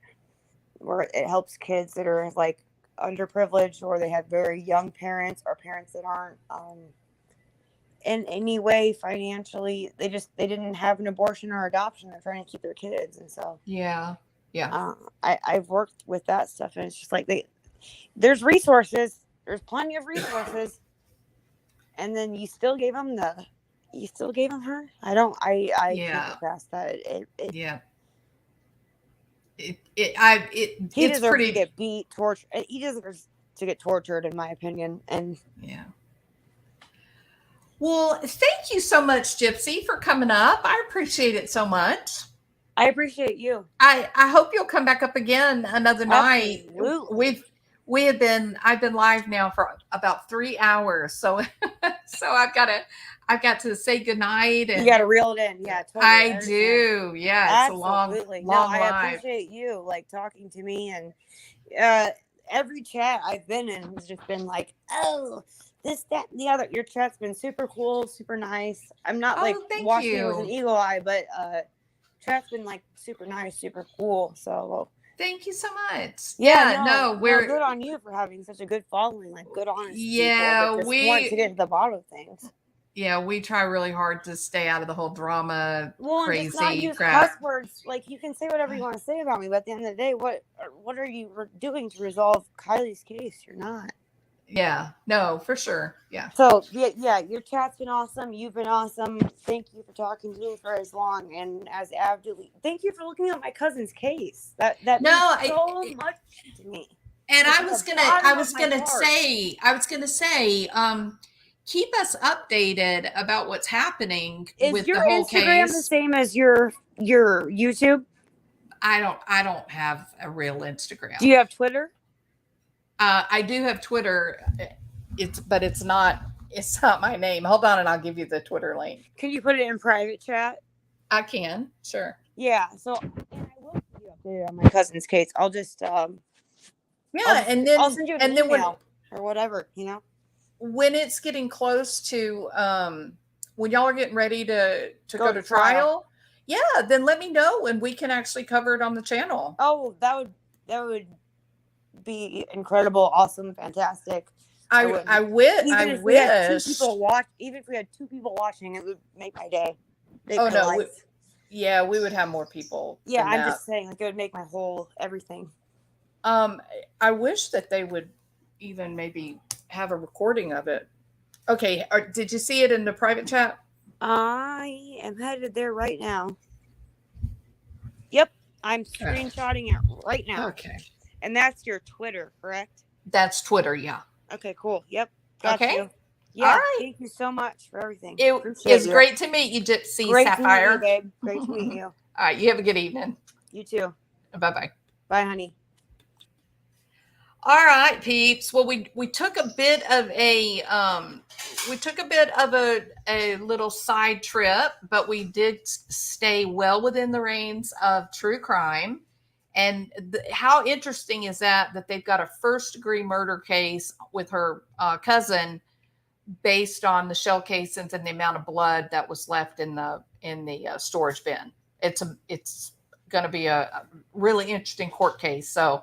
S8: where it helps kids that are like underprivileged, or they have very young parents, or parents that aren't in any way financially, they didn't have an abortion or adoption. They're trying to keep their kids. And so I've worked with that stuff, and it's just like there's resources, there's plenty of resources, and then you still gave them her. I can't get past that. He deserves to get beat, tortured. He deserves to get tortured, in my opinion. And
S1: well, thank you so much, Gypsy, for coming up. I appreciate it so much.
S8: I appreciate you.
S1: I hope you'll come back up again another night.
S8: Absolutely.
S1: I've been live now for about 3 hours, so I've got to say goodnight. And
S8: you got to reel it in. Yeah, totally.
S1: I do. Yeah, it's
S8: absolutely.
S1: a long live.
S8: I appreciate you talking to me, and every chat I've been in has just been like, oh, this, that, and the other. Your chat's been super cool, super nice. I'm not watching it with an eagle eye, but chat's been super nice, super cool. So
S1: thank you so much.
S8: We're good on you for having such a good following, good honest people. We want to get to the bottom of things.
S1: Yeah, we try really hard to stay out of the whole drama, crazy
S8: and just not use
S1: crap.
S8: Cuss words. You can say whatever you want to say about me, but at the end of the day, what are you doing to resolve Kylie's case? You're not.
S1: Yeah. No, for sure. Yeah.
S8: So yeah, your chat's been awesome. You've been awesome. Thank you for talking to me for as long and as avidly. Thank you for looking at my cousin's case. That
S1: No,
S8: means so much to me.
S1: and
S8: Like,
S1: I
S8: from
S1: was
S8: the
S1: gonna, I
S8: bottom
S1: was
S8: of my
S1: gonna
S8: heart.
S1: say, I was gonna say, keep us updated about what's happening
S8: Is
S1: with
S8: your
S1: the whole
S8: Instagram the
S1: case.
S8: same as your YouTube?
S1: I don't have a real Instagram.
S8: Do you have Twitter?
S1: I do have Twitter. But it's not my name. Hold on, and I'll give you the Twitter link.
S8: Can you put it in private chat?
S1: I can, sure.
S8: Yeah. So, and I will keep you updated on my cousin's case. I'll just
S1: Yeah,
S8: and then I'll send you an email or whatever.
S1: When it's getting close to when y'all are getting ready to go to trial, yeah, then let me know and we can actually cover it on the channel.
S8: Oh, that would be incredible, awesome, fantastic.
S1: I wish.
S8: Even if we had 2 people watch, even if we had 2 people watching, it would make my day.
S1: Oh no, we would have more people.
S8: Yeah, I'm just saying, like, it would make my whole everything.
S1: I wish that they would even maybe have a recording of it. Okay, did you see it in the private chat?
S8: I am headed there right now. Yep, I'm screenshotting it right now.
S1: Okay.
S8: And that's your Twitter, correct?
S1: That's Twitter, yeah.
S8: Okay, cool. Yep. Got you. Yeah.
S1: All right.
S8: Thank you so much for everything.
S1: It's great to meet you, Gypsy
S8: Great
S1: Sapphire.
S8: to meet you, babe. Great to meet you.
S1: All right, you have a good evening.
S8: You too.
S1: Bye-bye.
S8: Bye, honey.
S1: All right, peeps. Well, we took a bit of a a little side trip, but we did stay well within the reins of true crime. And how interesting is that they've got a first-degree murder case with her cousin based on the shell casings and the amount of blood that was left in the storage bin. It's going to be a really interesting court case. So,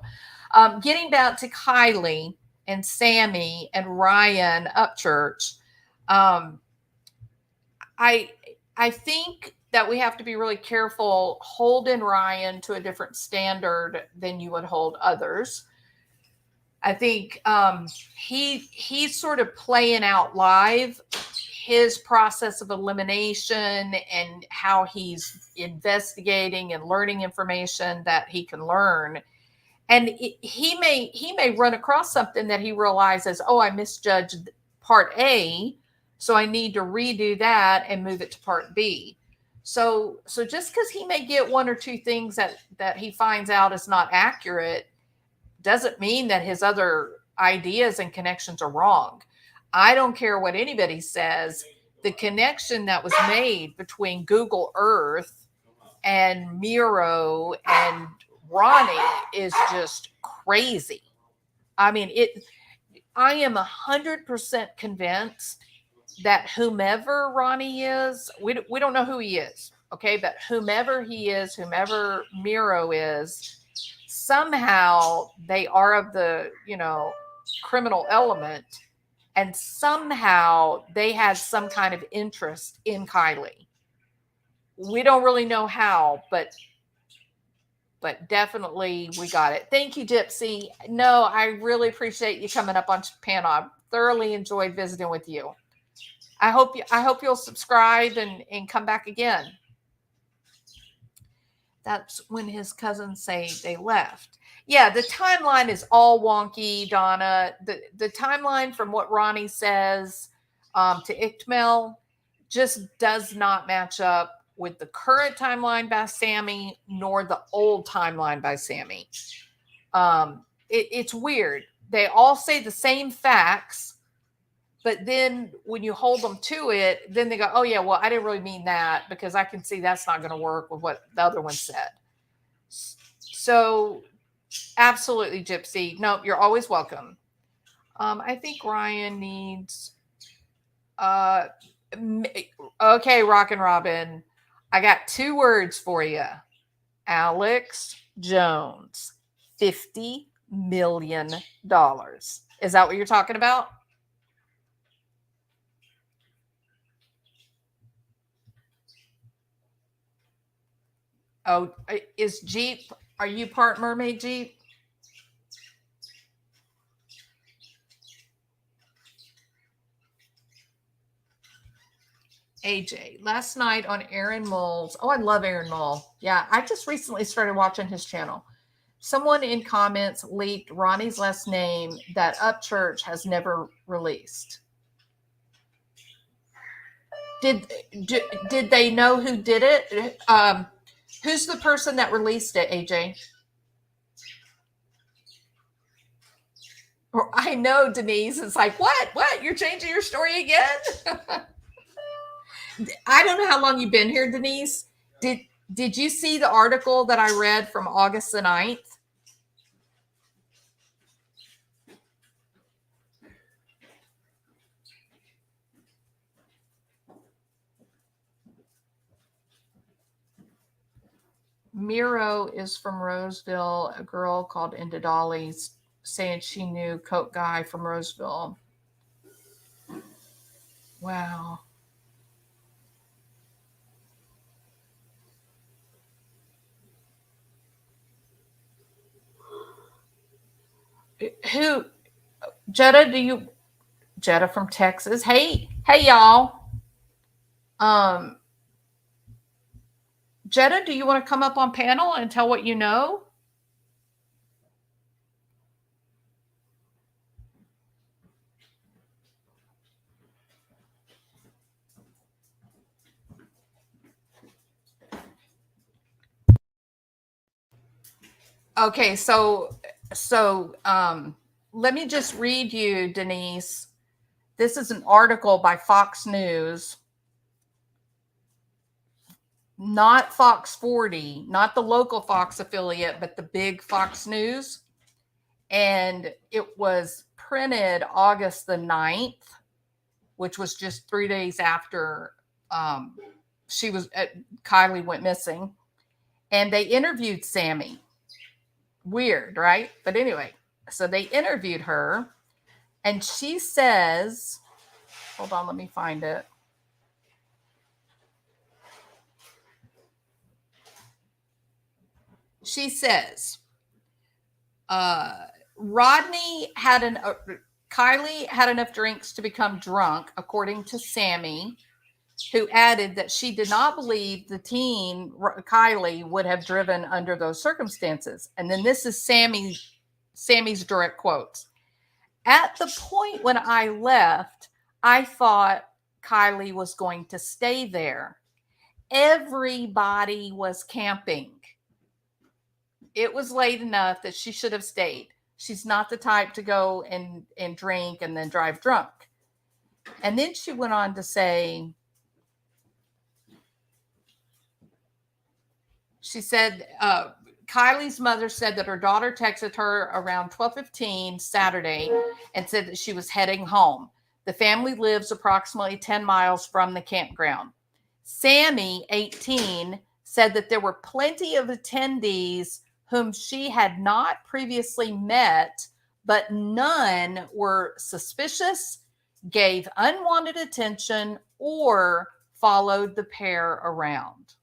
S1: getting back to Kiely and Sammy and Ryan Upchurch, I think that we have to be really careful holding Ryan to a different standard than you would hold others. I think he's sort of playing out live his process of elimination and how he's investigating and learning information that he can learn. And he may run across something that he realizes, oh, I misjudged part A, so I need to redo that and move it to part B. So just because he may get 1 or 2 things that he finds out is not accurate doesn't mean that his other ideas and connections are wrong. I don't care what anybody says. The connection that was made between Google Earth and Miro and Ronnie is just crazy. I mean, I am 100% convinced that whomever Ronnie is, we don't know who he is, okay? But whomever he is, whomever Miro is, somehow they are of the, criminal element, and somehow they had some kind of interest in Kiely. We don't really know how, but definitely we got it. Thank you, Gypsy. No, I really appreciate you coming up on panel. I thoroughly enjoyed visiting with you. I hope you'll subscribe and come back again. That's when his cousins say they left. Yeah, the timeline is all wonky, Donna. The timeline from what Ronnie says to Icked Mel just does not match up with the current timeline by Sammy nor the old timeline by Sammy. It's weird. They all say the same facts, but then when you hold them to it, then they go, oh yeah, well, I didn't really mean that because I can see that's not going to work with what the other one said. So absolutely, Gypsy. No, you're always welcome. I think Ryan needs, okay, Rockin' Robin. I got 2 words for you. Alex Jones, $50 million. Is that what you're talking about? Oh, is Jeep, are you part Mermaid Jeep? AJ, last night on Aaron Mole's. Oh, I love Aaron Mole. Yeah, I just recently started watching his channel. Someone in comments leaked Ronnie's last name that Upchurch has never released. Did they know who did it? Who's the person that released it, AJ? I know, Denise. It's like, what? You're changing your story again? I don't know how long you've been here, Denise. Did you see the article that I read from August the 9th? Miro is from Roseville. A girl called into Dolly's saying she knew Coke guy from Roseville. Wow. Who? Jetta from Texas. Hey y'all. Jetta, do you want to come up on panel and tell what you know? Okay, so let me just read you, Denise. This is an article by Fox News, not Fox 40, not the local Fox affiliate, but the big Fox News. And it was printed August the 9th, which was just 3 days after Kiely went missing. And they interviewed Sammy. Weird, right? But anyway, so they interviewed her, and she says, hold on, let me find it. She says, Kiely had enough drinks to become drunk, according to Sammy, who added that she did not believe the teen Kiely would have driven under those circumstances. And then this is Sammy's direct quotes. At the point when I left, I thought Kiely was going to stay there. Everybody was camping. It was late enough that she should have stayed. She's not the type to go and drink and then drive drunk. And then she went on to say, she said, Kiely's mother said that her daughter texted her around 12:15 Saturday and said that she was heading home. The family lives approximately 10 miles from the campground. Sammy, 18, said that there were plenty of attendees whom she had not previously met, but none were suspicious, gave unwanted attention, or followed the pair around.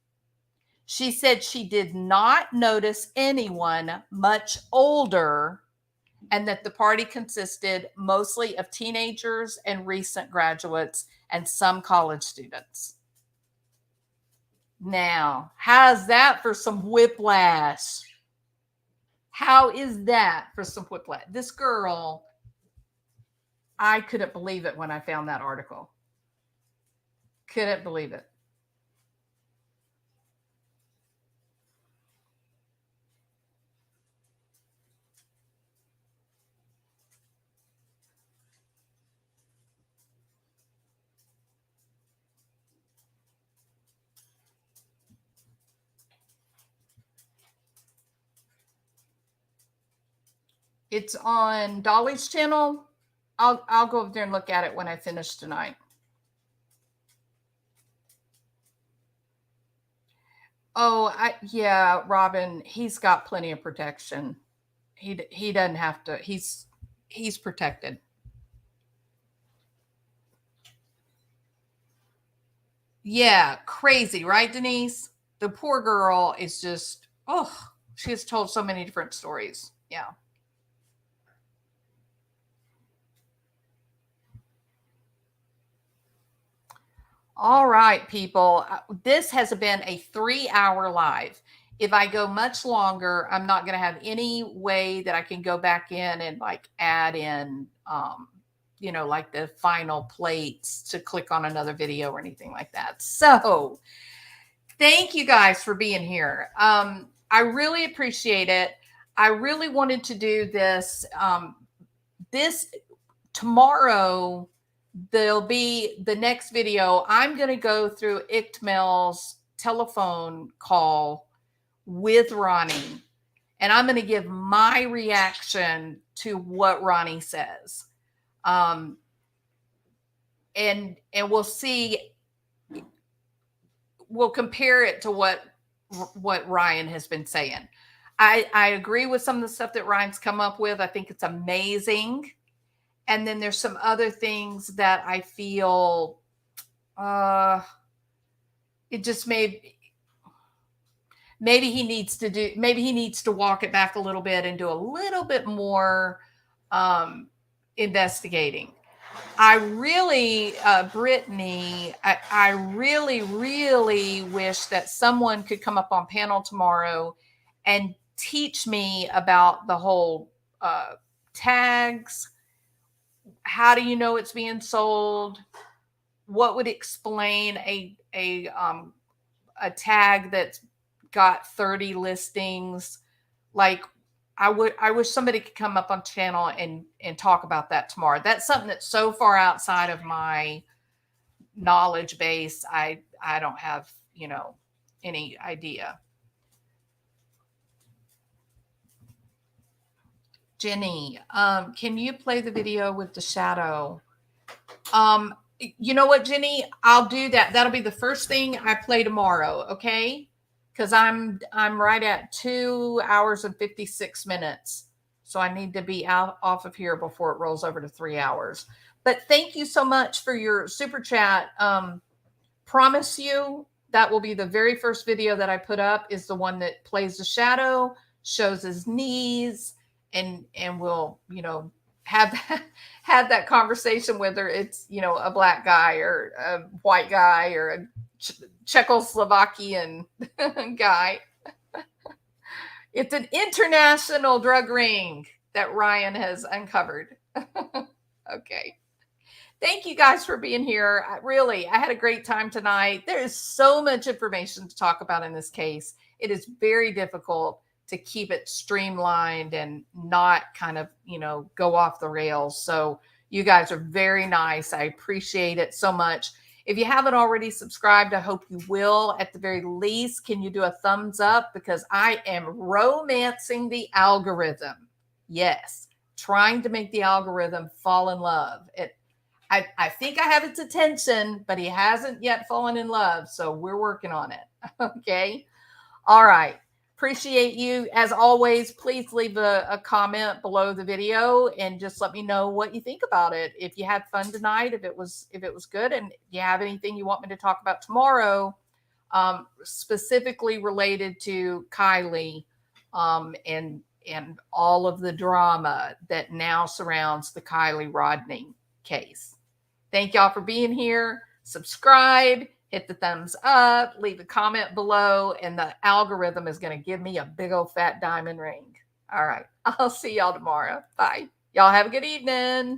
S1: She said she did not notice anyone much older, and that the party consisted mostly of teenagers and recent graduates and some college students. Now, how's that for some whiplash? How is that for some whiplash? This girl, I couldn't believe it when I found that article. Couldn't believe it. It's on Dolly's channel. I'll go over there and look at it when I finish tonight. Oh, yeah, Robin, he's got plenty of protection. He doesn't have to. He's protected. Yeah, crazy, right, Denise? The poor girl is just, she has told so many different stories. Yeah. All right, people. This has been a 3-hour live. If I go much longer, I'm not going to have any way that I can go back in and like add in, like the final plates to click on another video or anything like that. So thank you guys for being here. I really appreciate it. I really wanted to do this. This tomorrow, there'll be the next video. I'm going to go through Icked Mel's telephone call with Ronnie, and I'm going to give my reaction to what Ronnie says. And we'll see. We'll compare it to what Ryan has been saying. I agree with some of the stuff that Ryan's come up with. I think it's amazing. And then there's some other things that I feel it just maybe he needs to walk it back a little bit and do a little bit more investigating. I really, Brittany, I really, really wish that someone could come up on panel tomorrow and teach me about the whole tags. How do you know it's being sold? What would explain a tag that's got 30 listings? Like, I wish somebody could come up on channel and talk about that tomorrow. That's something that's so far outside of my knowledge base. I don't have, any idea. Jenny, can you play the video with the shadow? You know what, Jenny? I'll do that. That'll be the first thing I play tomorrow, okay? Because I'm right at 2 hours and 56 minutes. So I need to be off of here before it rolls over to 3 hours. But thank you so much for your super chat. Promise you that will be the very first video that I put up, is the one that plays the shadow, shows his knees, and we'll, have that conversation, whether it's, a black guy or a white guy or a Czechoslovakian guy. It's an international drug ring that Ryan has uncovered. Okay. Thank you guys for being here. I had a great time tonight. There is so much information to talk about in this case. It is very difficult to keep it streamlined and not kind of, go off the rails. So you guys are very nice. I appreciate it so much. If you haven't already subscribed, I hope you will. At the very least, can you do a thumbs up? Because I am romancing the algorithm. Yes, trying to make the algorithm fall in love. I think I have its attention, but he hasn't yet fallen in love. So we're working on it. Okay. All right. Appreciate you. As always, please leave a comment below the video and just let me know what you think about it. If you had fun tonight, if it was good, and you have anything you want me to talk about tomorrow, specifically related to Kiely, and all of the drama that now surrounds the Kiely Rodni case. Thank y'all for being here. Subscribe. Hit the thumbs up, leave a comment below, and the algorithm is going to give me a big old fat diamond ring. All right. I'll see y'all tomorrow. Bye. Y'all have a good evening.